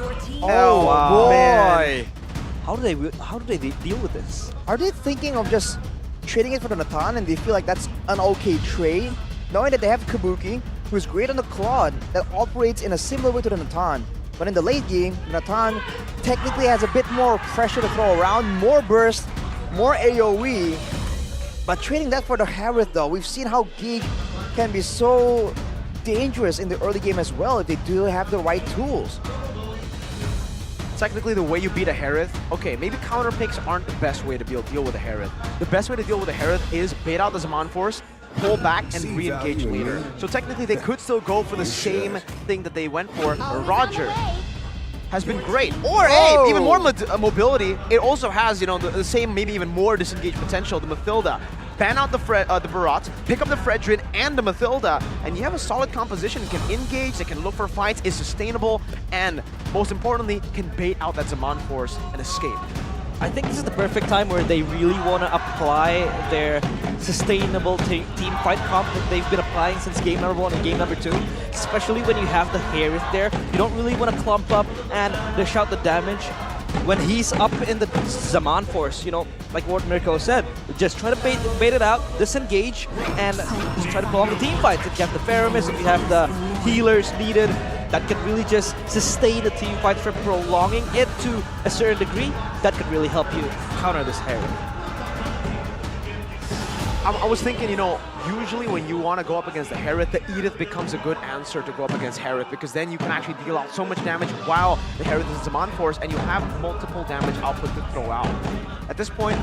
Oh, wow. boy! How do they deal with this? Are they thinking of just trading it for the Natan and they feel like that's an okay trade? Knowing that they have Kabuki, who's great on the Claude, that operates in a similar way to the Natan. But in the late game, Natan technically has a bit more pressure to throw around, more burst, more AoE. But trading that for the Hereth though, we've seen how Geek can be so dangerous in the early game as well if they do have the right tools. Technically, the way you beat a Hereth, okay, maybe counter picks aren't the best way to deal with a Hereth. The best way to deal with a Hereth is bait out the Zaman Force, pull back, and re-engage later. So technically, they could still go for the same thing that they went for. Roger has been great. Or, hey, even more mobility. It also has, you know, the same, maybe even more disengage potential, the Mathilda. Ban out the Barats, pick up the Fredrin and the Mathilda, and you have a solid composition. It can engage, it can look for fights, is sustainable, and most importantly, can bait out that Zaman Force and escape. I think this is the perfect time where they really want to apply their sustainable team fight comp that they've been applying since game number 1 and game number 2. Especially when you have the Hereth there. You don't really want to clump up and dish out the damage. When he's up in the Zaman Force, you know, like what Mirko said, just try to bait it out, disengage, and just try to pull off the team fights. If you have the Faramis, if you have the healers needed, that could really just sustain the team fight for prolonging it to a certain degree. That could really help you counter this Hereth. I was thinking, you know, usually when you want to go up against the Hereth, the Edith becomes a good answer to go up against Hereth, because then you can actually deal out so much damage while the Hereth is Zaman Force, and you have multiple damage output to throw out. At this point,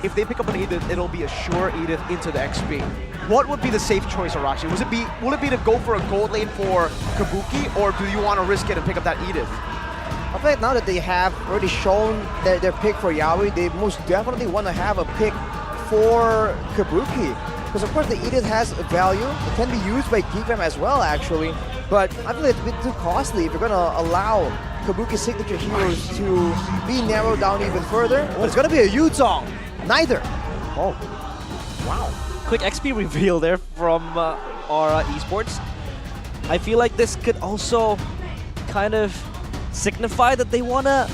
if they pick up an Edith, it'll be a sure Edith into the XP. What would be the safe choice, Arashi? Will it be to go for a gold lane for Kabuki, or do you want to risk it and pick up that Edith? I feel like now that they have already shown their pick for Yaoi, they most definitely want to have a pick for Kabuki. Because of course the Edith has value, it can be used by Geek Fam as well actually, but I feel like it's a bit too costly if you're gonna allow Kabuki's signature heroes to be narrowed down even further. But it's gonna be a Yuzong, neither. Oh, wow. Quick XP reveal there from Aura Esports. I feel like this could also kind of signify that they want to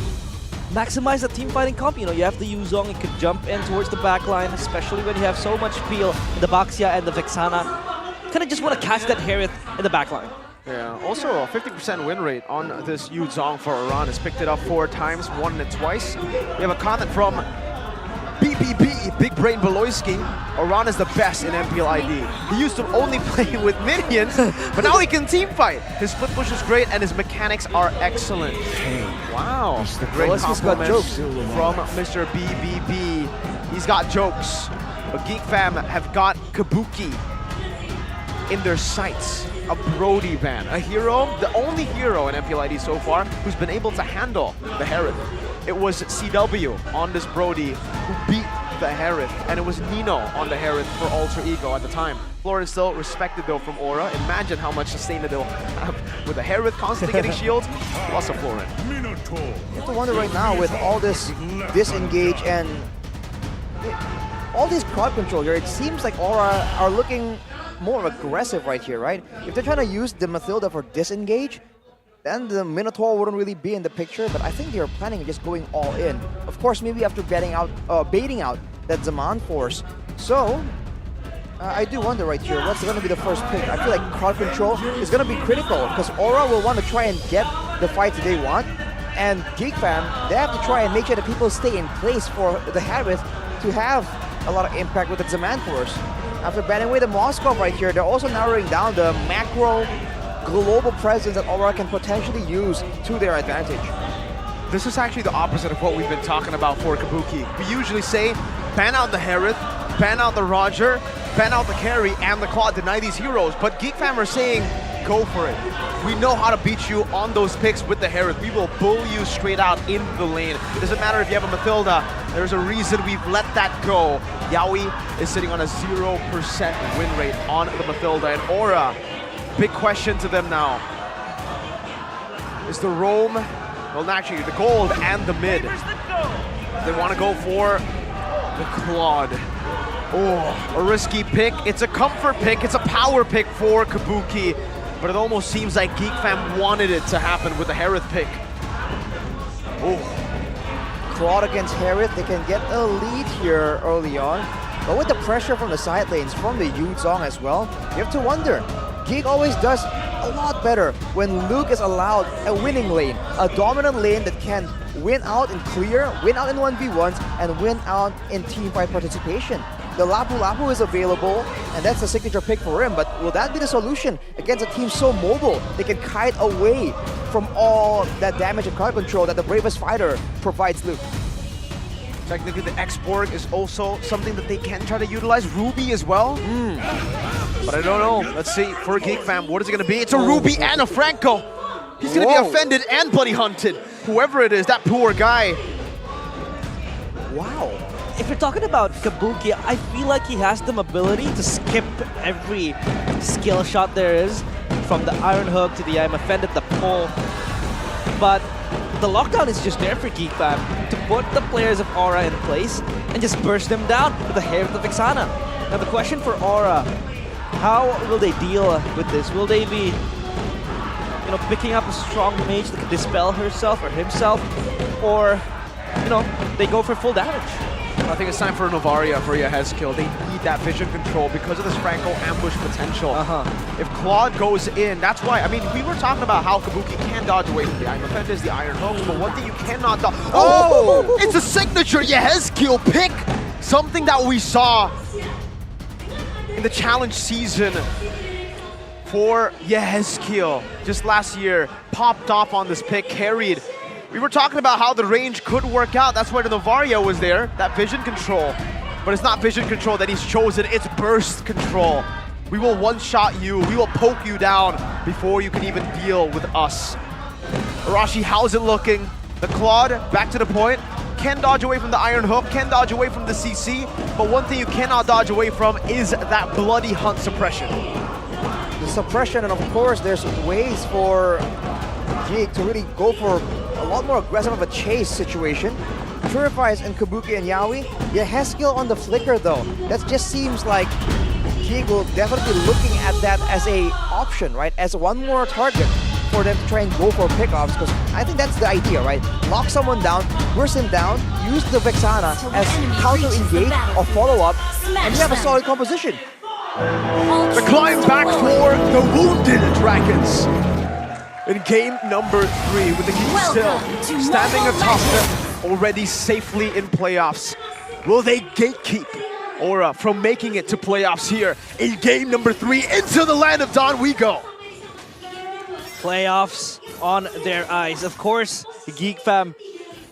maximize the team fighting comp. You know, you have the Yuzong, it could jump in towards the back line, especially when you have so much peel in the Baxia and the Vexana. Kind of just want to catch that Hereth in the back line. Yeah, also a 50% win rate on this Yuzong for Iran. Has picked it up 4 times, won it twice. We have a comment from BBB, Big Brain Beloyski. Iran is the best in MPL ID. He used to only play with minions, but now he can team fight. His split push is great and his mechanics are excellent. Wow, great compliments from Mr. BBB. He's got jokes, but Geek Fam have got Kabuki in their sights. A Brody ban, a hero, the only hero in MPL ID so far who's been able to handle the Hereth. It was CW on this Brody who beat the Hereth, and it was Nino on the Hereth for Alter Ego at the time. Florin still respected though from Aura. Imagine how much sustain they'll have with the Hereth constantly getting shields, plus a Florin. You have to wonder right now with all this disengage and all this crowd control here, it seems like Aura are looking more aggressive right here, right? If they're trying to use the Mathilda for disengage, then the Minotaur wouldn't really be in the picture, but I think they are planning on just going all in. Of course, maybe after baiting out that Zaman Force. So, I do wonder right here, what's going to be the first pick? I feel like crowd control is going to be critical because Aura will want to try and get the fights that they want. And Geek Fam, they have to try and make sure that people stay in place for the Harith to have a lot of impact with the Zaman Force. After banning away the Moskov right here, they're also narrowing down the macro global presence that Aura can potentially use to their advantage. This is actually the opposite of what we've been talking about for Kabuki. We usually say, ban out the Harith, ban out the Roger, ban out the carry, and the Claw, deny these heroes. But Geek Fam are saying, go for it. We know how to beat you on those picks with the Harith. We will bull you straight out in the lane. It doesn't matter if you have a Mathilda. There's a reason we've let that go. Yaoi is sitting on a 0% win rate on the Mathilda. And Aura, big question to them now. Is the roam, well actually the gold and the mid. They want to go for the Claude. Oh, a risky pick. It's a comfort pick. It's a power pick for Kabuki. But it almost seems like Geek Fam wanted it to happen with the Harith pick. Oh. Claude against Harith, they can get a lead here early on. But with the pressure from the side lanes, from the Yuzong as well, you have to wonder. Geek always does a lot better when Luke is allowed a winning lane, a dominant lane that can win out in clear, win out in 1v1s, and win out in teamfight participation. The Lapu Lapu is available, and that's the signature pick for him, but will that be the solution against a team so mobile? They can kite away from all that damage and crowd control that the bravest fighter provides Luke. Technically, the X-Borg is also something that they can try to utilize. Ruby as well. But I don't know. Let's see. For Geek Fam, what is it going to be? It's a Ruby and a Franco. He's going to be offended and bloody hunted. Whoever it is, that poor guy. Wow. If you're talking about Kabuki, I feel like he has the ability to skip every skill shot there is, from the Iron Hook to the I'm offended, the pull. But the lockdown is just there for Geek Fam to put the players of Aura in place and just burst them down with the hair of the Vexana. Now the question for Aura, how will they deal with this? Will they be, picking up a strong mage that can dispel herself or himself, or, they go for full damage? I think it's time for Novaria for Yehezkiel. They need that vision control because of this Franco ambush potential. If Claude goes in, that's why, we were talking about how Kabuki can dodge away from the I'm offended, the Iron Hooks, but one thing you cannot dodge. Oh! It's a signature Yehezkiel pick! Something that we saw in the challenge season for Yehezkiel just last year. Popped off on this pick, carried. We were talking about how the range could work out. That's why the Novaria was there, that vision control. But it's not vision control that he's chosen, it's burst control. We will one-shot you, we will poke you down before you can even deal with us. Arashi, how's it looking? The Claude, back to the point, can dodge away from the Iron Hook, can dodge away from the CC, but one thing you cannot dodge away from is that bloody hunt suppression. The suppression, and of course there's ways for Geek to really go for a lot more aggressive of a chase situation. Purifies and Kabuki and Yaoi. Yehezkiel on the flicker though. That just seems like Geek will definitely be looking at that as a option, right? As one more target for them to try and go for pickoffs, because I think that's the idea, right? Lock someone down, burst him down, use the Vexana as counter-engage or follow-up, and you have a solid composition. The climb back for the Wounded Dragons. In game number 3, with the Geek still standing atop them, already safely in playoffs. Will they gatekeep Aura from making it to playoffs here in game number 3? Into the land of Dawn we go. Playoffs on their eyes. Of course, the Geek Fam,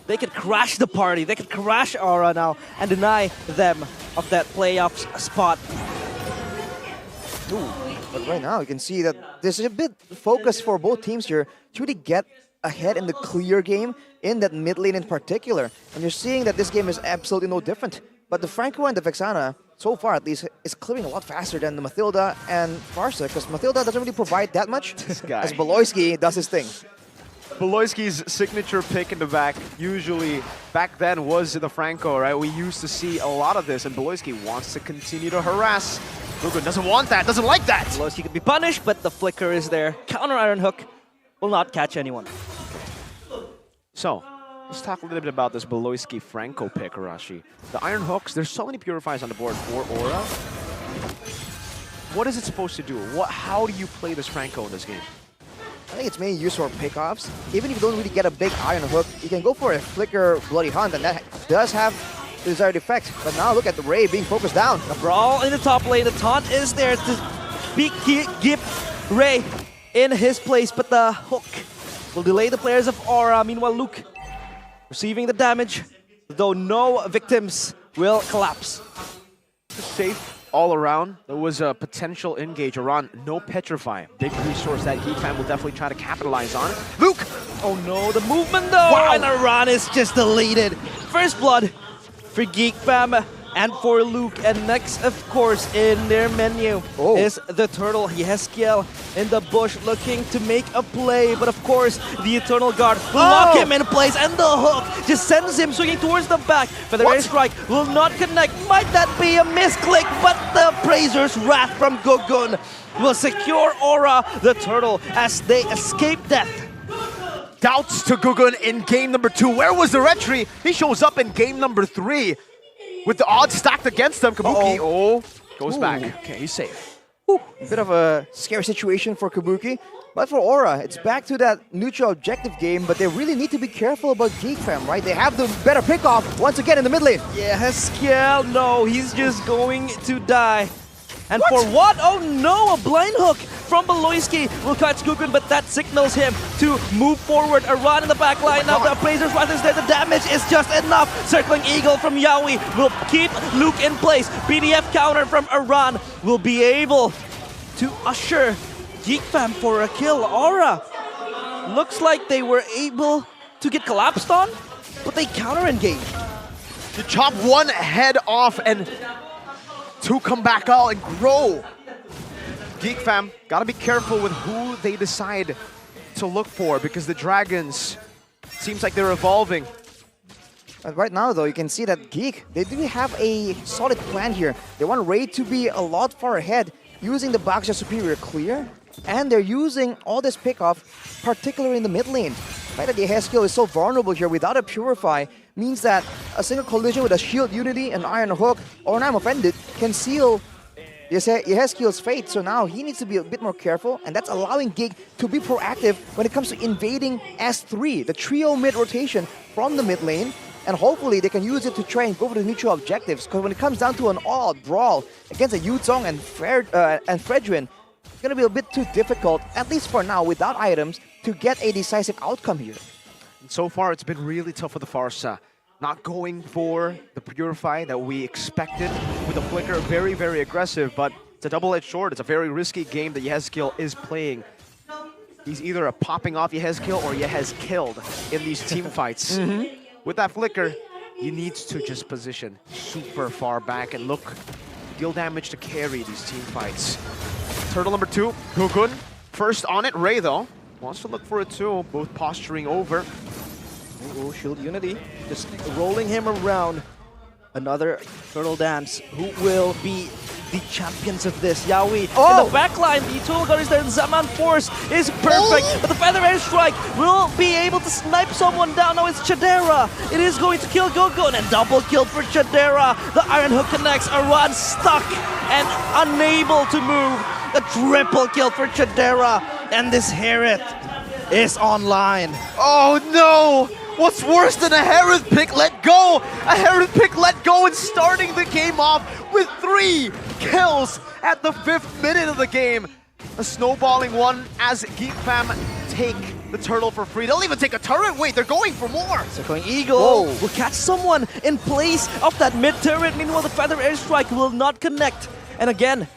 they could crash the party. They could crash Aura now and deny them of that playoffs spot. Ooh. But right now, you can see that there's a bit focus for both teams here to really get ahead in the clear game, in that mid lane in particular. And you're seeing that this game is absolutely no different. But the Franco and the Vexana, so far at least, is clearing a lot faster than the Mathilda and Farsa, because Mathilda doesn't really provide that much, as Beloyski does his thing. Beloyski's signature pick in the back usually back then was the Franco, right? We used to see a lot of this, and Beloyski wants to continue to harass. Lugun doesn't want that, doesn't like that. Beloyski could be punished, but the flicker is there. Counter Iron Hook will not catch anyone. So, let's talk a little bit about this Beloyski Franco pick, Arashi. The Iron Hooks, there's so many purifiers on the board for Aura. what is it supposed to do? How do you play this Franco in this game? I think it's mainly used for pickoffs. Even if you don't really get a big iron hook, you can go for a flicker bloody hunt, and that does have the desired effect. But now look at the Ray being focused down. The brawl in the top lane. The taunt is there to give Ray in his place, but the hook will delay the players of Aura. Meanwhile, Luke receiving the damage, though no victims will collapse. Safe all around. There was a potential engage. Around no petrify. Big resource that Geek fan will definitely try to capitalize on. Luke! Oh no, the movement though, Wow. and Aran is just deleted. First blood for Geek Fam and for Luke. And next, of course, in their menu is the Turtle. Yeskiel in the bush looking to make a play. But of course, the Eternal Guard will lock him in place. And the hook just sends him swinging towards the back. Feather Air Strike will not connect. Might that be a misclick? But the Praisers' Wrath from Gugun will secure Aura, the Turtle, as they escape death. Doubts to Gugun in game number 2. Where was the Retri? He shows up in game number 3. With the odds stacked against him, Kabuki goes back. Okay, he's safe. Bit of a scary situation for Kabuki. But for Aura, it's back to that neutral objective game, but they really need to be careful about Geek Fam, right? They have the better pickoff once again in the mid lane. Yeskiel, no, he's just going to die. And for what? Oh no, a blind hook from Beloyski will catch Gugun, but that signals him to move forward. A run in the back line. Now the Appraiser's Wrath is there. The damage is just enough. Circling Eagle from Yaoi will keep Luke in place. BDF counter from Aran will be able to usher Geek Fam for a kill. Aura looks like they were able to get collapsed on, but they counter-engaged. To chop one head off and to come back out and grow. Geek Fam, gotta be careful with who they decide to look for because the Dragons seems like they're evolving. And right now, though, you can see that Geek, they do have a solid plan here. They want Ray to be a lot far ahead, using the Baxter Superior clear, and they're using all this pickoff, particularly in the mid lane. The fact that Yeskiel is so vulnerable here without a Purify means that a single collision with a Shield Unity and Iron Hook, or I'm offended, can seal Yeskiel's fate. So now he needs to be a bit more careful, and that's allowing Geek to be proactive when it comes to invading S3, the trio mid rotation from the mid lane. And hopefully they can use it to try and go for the neutral objectives. Because when it comes down to an all-out brawl against a Yuzong and Fredrin, it's going to be a bit too difficult, at least for now, without items, to get a decisive outcome here. And so far, it's been really tough for the Farsa. Not going for the Purify that we expected with the Flicker. Very, very aggressive, but it's a double-edged sword. It's a very risky game that Yeskiel is playing. He's either a popping off Yeskiel or Yehez killed in these team fights. With that Flicker, he needs to just position super far back and look, deal damage to carry these team fights. Turtle number 2, Gugun. First on it, Ray though. Wants to look for it too, both posturing over. Oh, Shield Unity, just rolling him around. Another Turtle Dance. Who will be the champions of this? Yaoi in the backline. The Eternal Guard is there. Zaman Force is perfect. But the Feather Air Strike will be able to snipe someone down. Now it's Chadera. It is going to kill Gugun. And double kill for Chadera. The Iron Hook connects. Aran stuck and unable to move. A triple kill for Chadera. And this Hereth is online. Oh no! What's worse than a Hereth pick let go? A Hereth pick let go and starting the game off with 3 kills at the 5th minute of the game. A snowballing one as Geek Fam take the turtle for free. They'll even take a turret. Wait, they're going for more. Circling Eagle will catch someone in place of that mid turret. Meanwhile, the Feather Airstrike will not connect. And again,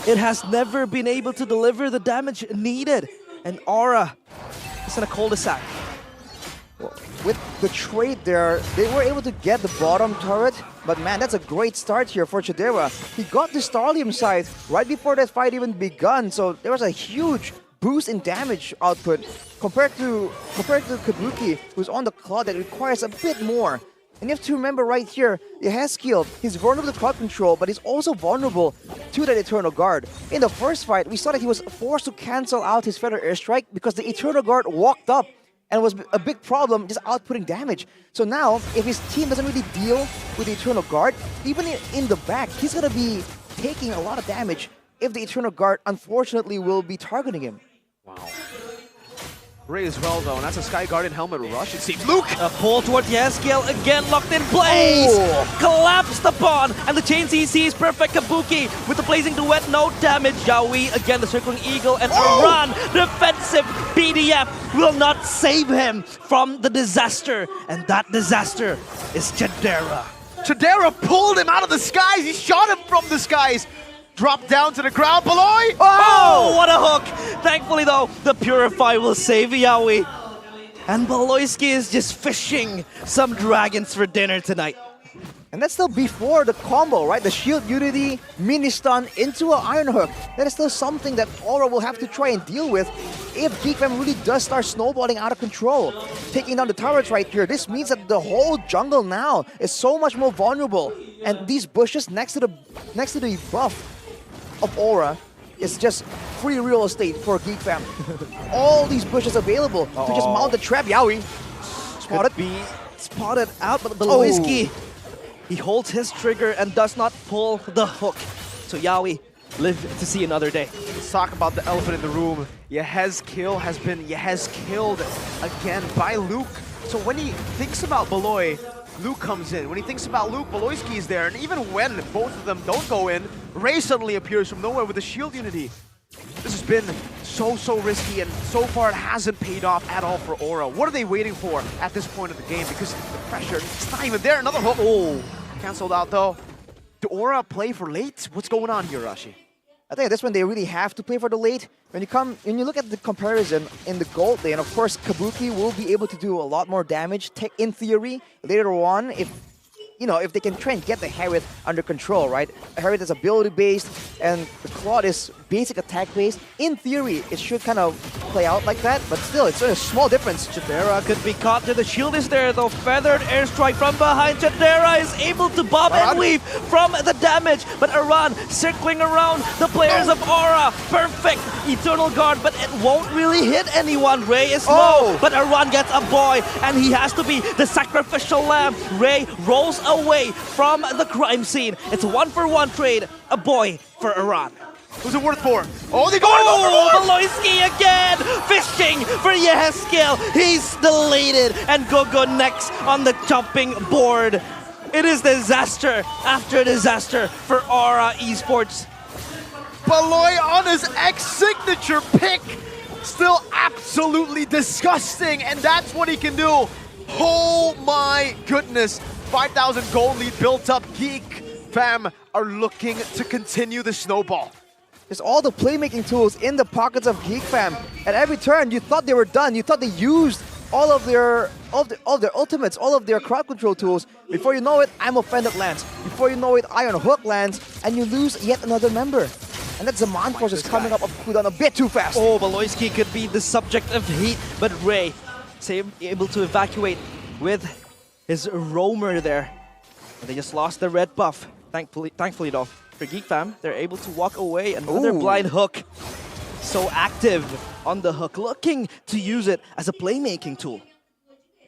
it has never been able to deliver the damage needed. And Aura is in a cul-de-sac. With the trade there, they were able to get the bottom turret, but man, that's a great start here for Chadera. He got the Starlium scythe right before that fight even begun, so there was a huge boost in damage output compared to Kabuki, who's on the cloud that requires a bit more. And you have to remember right here, Yeskiel, he's vulnerable to cloud control, but he's also vulnerable to that Eternal Guard. In the first fight, we saw that he was forced to cancel out his Feather Airstrike because the Eternal Guard walked up and was a big problem just outputting damage. So now, if his team doesn't really deal with the Eternal Guard, even in the back, he's gonna be taking a lot of damage if the Eternal Guard, unfortunately, will be targeting him. Wow. Ray as well, though, and that's a Sky Guardian helmet rush, it seems. Luke! A pull towards Yeskiel, again locked in place! Oh. Collapsed upon, and the chain CC is perfect. Kabuki with the blazing duet, no damage. Yaoi, again the circling eagle, and Aran, defensive BDF, will not save him from the disaster. And that disaster is Chadera. Chadera pulled him out of the skies, he shot him from the skies! Dropped down to the ground, Beloy! Oh, what a hook! Thankfully, though, the Purify will save Yaoi. And Beloyski is just fishing some dragons for dinner tonight. And that's still before the combo, right? The Shield Unity, mini stun into an Iron Hook. That is still something that Aura will have to try and deal with if Geek Fam really does start snowballing out of control. Taking down the turrets right here, this means that the whole jungle now is so much more vulnerable. And these bushes next to the buff of Aura is just free real estate for Geek Fam. All these bushes available to just mount the trap. Yaoi spotted. Could be spotted out, but Beloyski, he holds his trigger and does not pull the hook. So Yaoi live to see another day. Let's talk about the elephant in the room. Kill has been killed again by Luke. So when he thinks about Beloy, Luke comes in. When he thinks about Luke, Beloyski is there. And even when both of them don't go in, Ray suddenly appears from nowhere with the Shield Unity. This has been so risky, and so far it hasn't paid off at all for Aura. What are they waiting for at this point of the game? Because the pressure, it's not even there. Another hook. Oh, canceled out though. Do Aura play for late? What's going on here, Rashi? I think that's when they really have to play for the late. When you look at the comparison in the gold lane, of course Kabuki will be able to do a lot more damage. In theory, later on, if they can try and get the Harith under control, right? Harith is ability-based, and the Claude is basic attack-based. In theory, it should kind of play out like that, but still, it's a small difference. Chadera could be caught there. The shield is there, though. Feathered airstrike from behind. Chadera is able to bob and weave from the damage, but Aran circling around the players of Aura. Perfect Eternal Guard, but it won't really hit anyone. Ray is low, but Aran gets a boy, and he has to be the sacrificial lamb. Ray rolls away from the crime scene. It's a 1-for-1 trade. A boy for Aran. Who's it worth for? Oh, they go Beloyski again! Fishing for Yeskiel. He's deleted, and Gogo next on the chopping board. It is disaster after disaster for Aura Esports. Beloy on his X-signature pick. Still absolutely disgusting, and that's what he can do. Oh my goodness. 5,000 gold lead built up. Geek Fam are looking to continue the snowball. There's all the playmaking tools in the pockets of Geek Fam. At every turn, you thought they were done. You thought they used all of their ultimates, all of their crowd control tools. Before you know it, I'm Offended lands. Before you know it, Iron Hook lands, and you lose yet another member. And that Zaman Force is coming up cooldown a bit too fast. Oh, Beloyski could be the subject of heat, but Ray is able to evacuate with his roamer there. And they just lost the red buff. Thankfully though, for Geek Fam, they're able to walk away. Another blind hook. So active on the hook, looking to use it as a playmaking tool.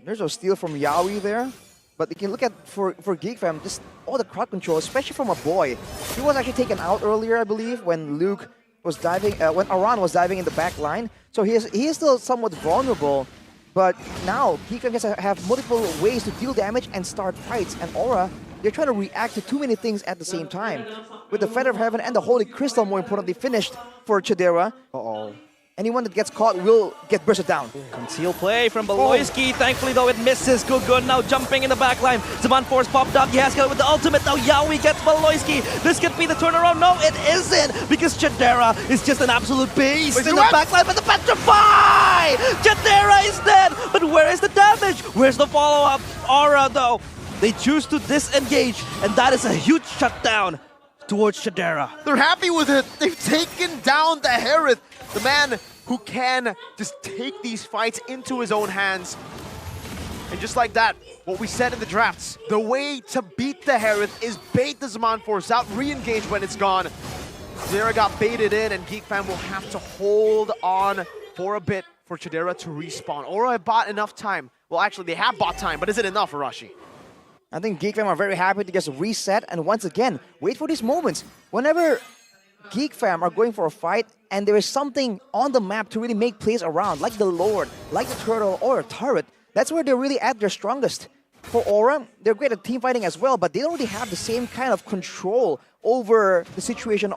There's a steal from Yaoi there. But you can look at, for Geek Fam, just all the crowd control, especially from a boy. He was actually taken out earlier, I believe, when Luke was diving, when Aran was diving in the back line. So he is still somewhat vulnerable. But now, Geek Fam gets to have multiple ways to deal damage and start fights. And Aura, they're trying to react to too many things at the same time. With the Feather of Heaven and the Holy Crystal, more importantly, finished for Chadera. Anyone that gets caught will get bursted down. Conceal play from Beloyski. Thankfully, though, it misses. Gugun now jumping in the backline. Zaman Force popped up. Yeskiel with the ultimate. Now Yaoi gets Beloyski. This could be the turnaround. No, it isn't. Because Chadera is just an absolute beast in the backline. But the Petrify! Chadera is dead. But where is the damage? Where's the follow-up? Aura, though, they choose to disengage. And that is a huge shutdown towards Chadera. They're happy with it. They've taken down the Harith, the man who can just take these fights into his own hands. And just like that, what we said in the drafts, the way to beat the Harith is bait the Zaman Force out, re-engage when it's gone. Chadera got baited in, and Geek Fam will have to hold on for a bit for Chadera to respawn. Aura have bought enough time. Well, actually, they have bought time, but is it enough, Arashi? I think Geek Fam are very happy to just reset and once again, wait for these moments. Whenever Geek Fam are going for a fight, and there is something on the map to really make plays around, like the Lord, like the Turtle, or a turret. That's where they're really at their strongest. For Aura, they're great at team fighting as well, but they don't really have the same kind of control over the situation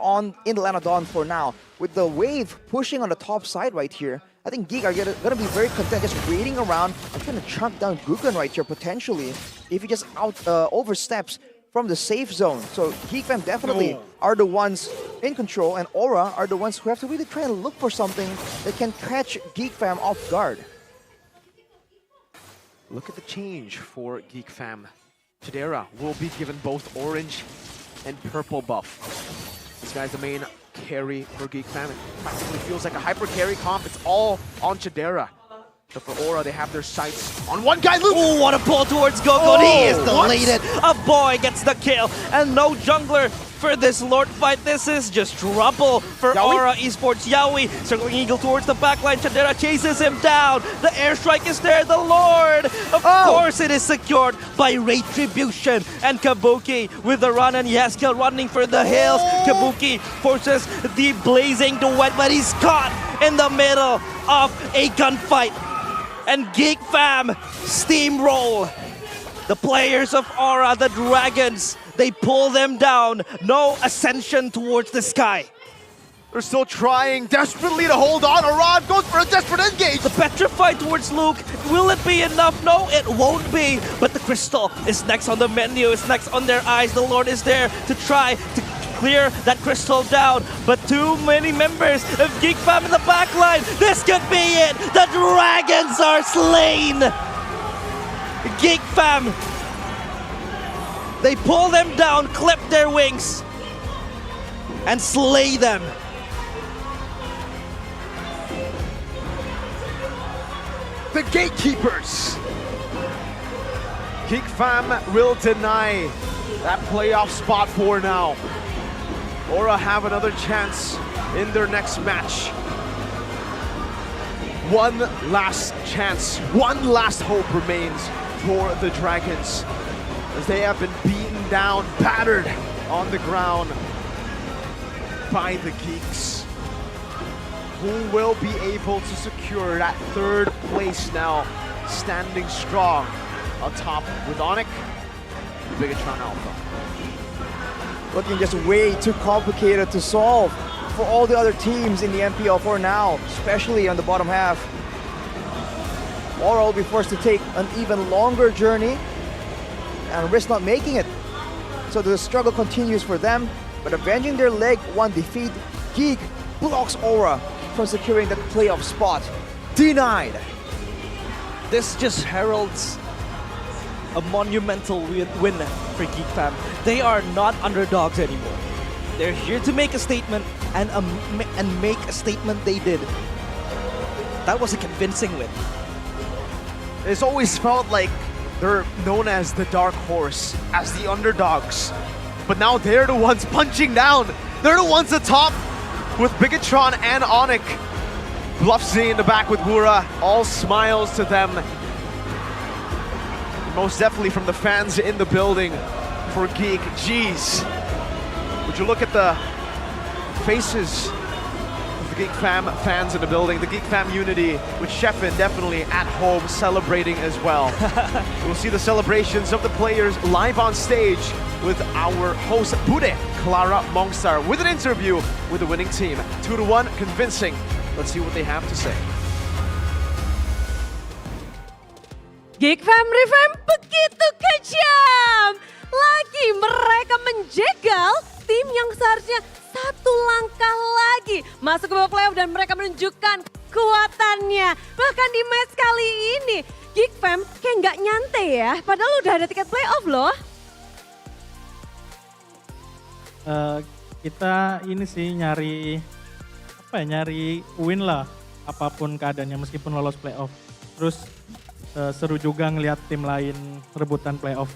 in the Land of Dawn for now. With the wave pushing on the top side right here, I think Geek are gonna be very content just waiting around and trying to chunk down Guggen right here potentially if he just oversteps from the safe zone. So Geek Fam definitely are the ones in control, and Aura are the ones who have to really try and look for something that can catch Geek Fam off guard. Look at the change for Geek Fam. Chidera will be given both orange and purple buff. This guy's the main carry for Geek Fam. It practically feels like a hyper carry comp. It's all on Chidera. So for Aura, they have their sights on one guy, Luke! Ooh, what a pull towards Gogo. He is deleted. A boy gets the kill, and no jungler for this Lord fight. This is just trouble for Yaoi? Aura Esports. Yaoi circling Eagle towards the backline. Chadera chases him down. The airstrike is there. The Lord, of course, it is secured by Retribution. And Kabuki with the run, and Yaskiel running for the hills. Kabuki forces the blazing duet, but he's caught in the middle of a gunfight. And Geek Fam steamroll. The players of Aura, the Dragons, they pull them down. No ascension towards the sky. They're still trying desperately to hold on. Arad goes for a desperate engage. The petrified towards Luke. Will it be enough? No, it won't be. But the crystal is next on the menu. It's next on their eyes. The Lord is there to try to clear that crystal down. But too many members of Geek Fam in the backline. This could be it. The Dragons are slain. Geek Fam, they pull them down, clip their wings, and slay them. The gatekeepers. Geek Fam will deny that playoff spot for now. Aura have another chance in their next match. One last chance, one last hope remains for the Dragons, as they have been beaten down, battered on the ground by the Geeks, who will be able to secure that third place now, standing strong atop with Onyx and Bigatron Alpha. Looking just way too complicated to solve for all the other teams in the MPL for now, especially on the bottom half. Aura will be forced to take an even longer journey and risk not making it. So the struggle continues for them, but avenging their leg one defeat, Geek blocks Aura from securing the playoff spot. Denied. This just heralds a monumental win for Geek Fam. They are not underdogs anymore. They're here to make a statement, and make a statement they did. That was a convincing win. It's always felt like they're known as the dark horse, as the underdogs. But now they're the ones punching down. They're the ones atop with Bigatron and Onyx. Bluffsy in the back with Wura, all smiles to them. Most definitely from the fans in the building for Geek. Jeez. Would you look at the faces of the Geek Fam fans in the building, the Geek Fam unity, with Sheffin definitely at home celebrating as well. We'll see the celebrations of the players live on stage with our host, Bude Clara Mongstar, with an interview with the winning team. 2-1, convincing. Let's see what they have to say. Geek Fam Revamp begitu kejam. Lagi mereka menjegal tim yang seharusnya satu langkah lagi masuk ke babak playoff, dan mereka menunjukkan kekuatannya. Bahkan di match kali ini, Geek Fam kayak nggak nyantai ya, padahal udah ada tiket playoff loh. Kita ini sih nyari win lah, apapun keadaannya meskipun lolos playoff. Terus seru juga ngelihat tim lain rebutan playoff.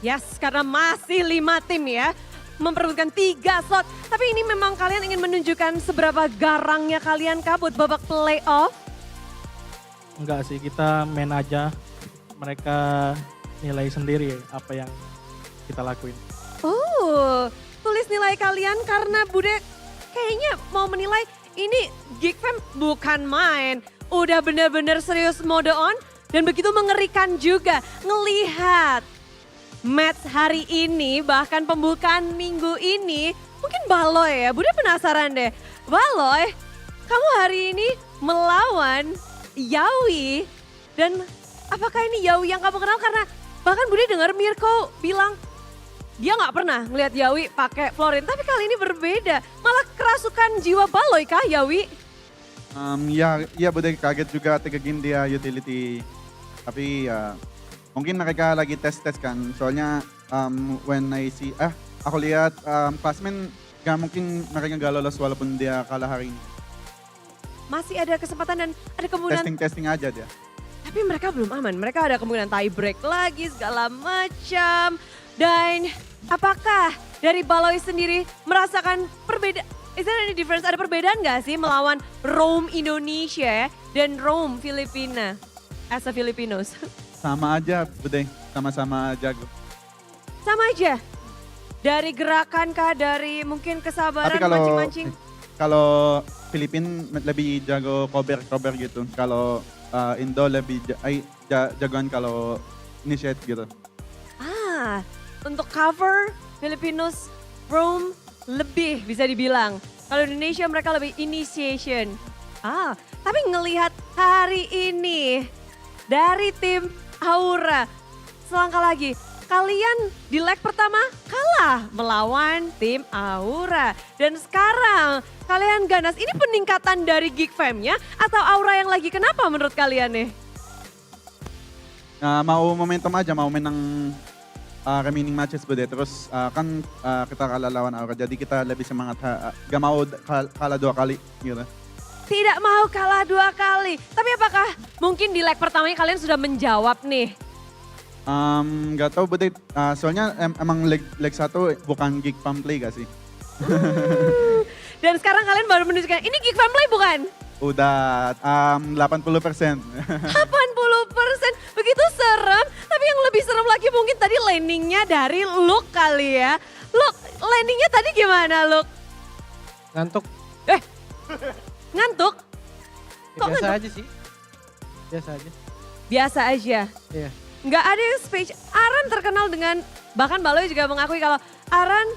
Yes, karena masih 5 tim ya, memperebutkan 3 slot. Tapi ini memang kalian ingin menunjukkan seberapa garangnya kalian kabut babak playoff? Enggak sih, kita main aja. Mereka nilai sendiri apa yang kita lakuin. Oh, tulis nilai kalian karena Bude kayaknya mau menilai ini Geek Fam bukan main. Udah bener-bener serius mode on dan begitu mengerikan juga ngelihat match hari ini bahkan pembukaan minggu ini. Mungkin Baloy ya, Bunda penasaran deh. Baloy, kamu hari ini melawan Yawi dan apakah ini Yawi yang kamu kenal? Karena bahkan Budi dengar Mirko bilang dia nggak pernah ngelihat Yawi pakai Florin, tapi kali ini berbeda. Malah kerasukan jiwa Baloy kah Yawi? Ya Bude kaget juga 3 game dia utility. Tapi ya mungkin mereka lagi tes-tes kan. Soalnya when I see, aku lihat classmen gak mungkin mereka gak lolos walaupun dia kalah hari ini. Masih ada kesempatan dan ada kemungkinan. Testing aja dia. Tapi mereka belum aman. Mereka ada kemungkinan tie break lagi segala macam. Dan apakah dari Baloy sendiri merasakan perbedaan? Is there any difference? Ada perbedaan nggak sih melawan Rome Indonesia dan Rome Filipina as a Filipinos? Sama aja Bude, sama-sama jago. Sama aja. Dari gerakan kah, dari mungkin kesabaran Tapi kalau mancing-mancing? kalau Filipin lebih jago cover gitu. Kalau Indo lebih jagoan kalau initiate gitu. Untuk cover Filipinos Rome lebih bisa dibilang. Kalau Indonesia mereka lebih initiation. Tapi ngelihat hari ini dari tim Aura, selangkah lagi kalian di leg pertama kalah melawan tim Aura. Dan sekarang kalian ganas, ini peningkatan dari Geek Fam-nya atau Aura yang lagi kenapa menurut kalian nih? Mau momentum aja, mau menang remaining matches Bude. Terus kan kita kalah lawan Aura, jadi kita lebih semangat. Gak mau kalah 2 kali gitu. Tidak mau kalah 2 kali. Tapi apakah mungkin di leg pertamanya kalian sudah menjawab nih? Gak tau Bude, soalnya emang leg 1 bukan Geek Fam Play gak sih? Dan sekarang kalian baru menunjukkan, ini Geek Fam Play bukan? Udah 80%. 80%, begitu serem. Tapi yang lebih serem lagi mungkin tadi landingnya dari Luke kali ya. Luke, landingnya tadi gimana Luke? Ngantuk. Ngantuk? Kok Biasa ngantuk? aja sih. Biasa aja. Biasa aja. Iya. Nggak ada yang spesial. Aran terkenal dengan, bahkan Baloy juga mengakui kalau Aran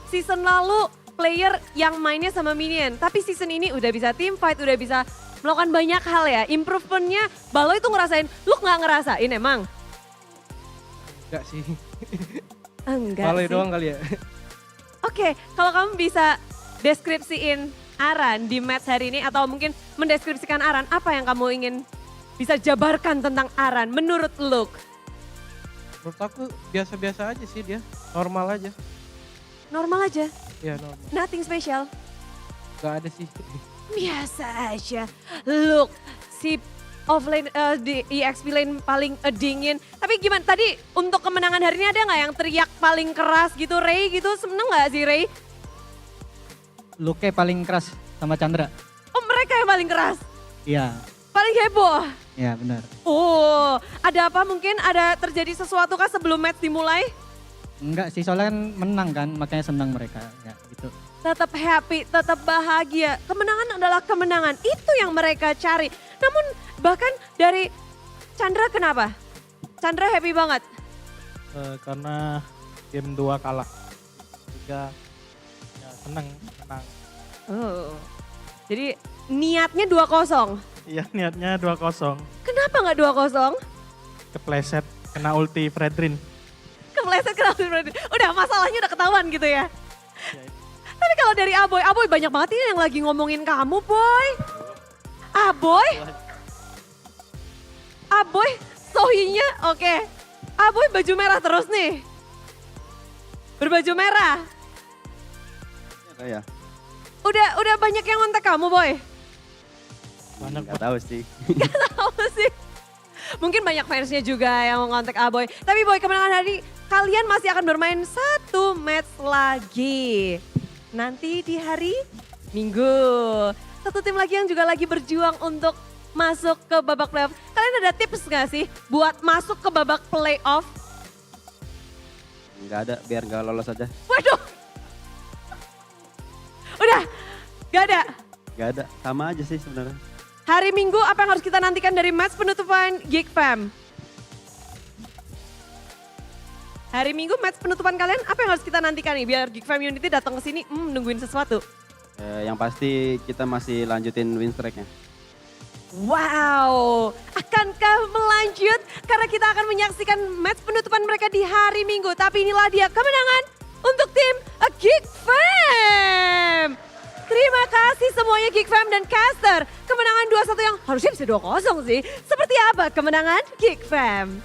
season lalu player yang mainnya sama minion. Tapi season ini udah bisa team fight, udah bisa melakukan banyak hal ya. Improvementnya Baloy tuh ngerasain, lu nggak ngerasain emang? Enggak sih. Enggak Baloy sih. doang kali ya. Oke, kalau kamu bisa deskripsiin Aran di match hari ini atau mungkin mendeskripsikan Aran, apa yang kamu ingin bisa jabarkan tentang Aran menurut Luke? Menurut aku biasa-biasa aja sih dia. Normal aja. Normal aja, Iya normal. nothing special. Gak ada sih. Biasa aja. Look, si offlane di EXP lane paling dingin. Tapi gimana tadi untuk kemenangan hari ini ada nggak yang teriak paling keras gitu, Ray gitu? Seneng nggak sih Ray? Luke paling keras sama Chandra. Oh mereka yang paling keras, Iya, paling heboh. ya benar. Oh, ada apa mungkin ada terjadi sesuatu kah sebelum match dimulai? Enggak sih, soalnya kan menang kan, makanya senang mereka. Ya gitu. Tetap happy, tetap bahagia. Kemenangan adalah kemenangan, itu yang mereka cari. Namun bahkan dari Chandra kenapa? Chandra happy banget. Karena game 2 kalah. 3 ya seneng, menang. Oh, jadi niatnya 2-0. Iya niatnya 2-0. Kenapa nggak 2-0? Kepleset, kena ulti Fredrin. Kepleset kenapa berarti? Udah masalahnya udah ketahuan gitu ya. Tapi kalau dari Aboy banyak banget ini yang lagi ngomongin kamu, Boy. Aboy, sohinya oke. Aboy baju merah terus nih. Berbaju merah. Ya, Udah banyak yang ngontak kamu, Boy. Banyak nggak tahu sih. Tahu sih. Mungkin banyak fansnya juga yang mau ngontak Aboy. Tapi Boy, kemenangan hari kalian masih akan bermain 1 match lagi. Nanti di hari Minggu. 1 tim lagi yang juga lagi berjuang untuk masuk ke babak playoff. Kalian ada tips gak sih buat masuk ke babak playoff? Nggak ada, biar nggak lolos aja. Waduh. Udah, Gak ada. Gak ada, sama aja sih sebenarnya. Hari Minggu apa yang harus kita nantikan dari match penutupan Geek Fam? Hari Minggu match penutupan kalian apa yang harus kita nantikan nih biar Geek Fam Unity datang ke sini nungguin sesuatu. Yang pasti kita masih lanjutin win streak-nya. Wow, akankah melanjut? Karena kita akan menyaksikan match penutupan mereka di hari Minggu. Tapi inilah dia kemenangan untuk tim Geek Fam. Terima kasih semuanya Geek Fam dan Caster. Kemenangan 2-1 yang harusnya bisa 2-0 sih. Seperti apa kemenangan Geek Fam?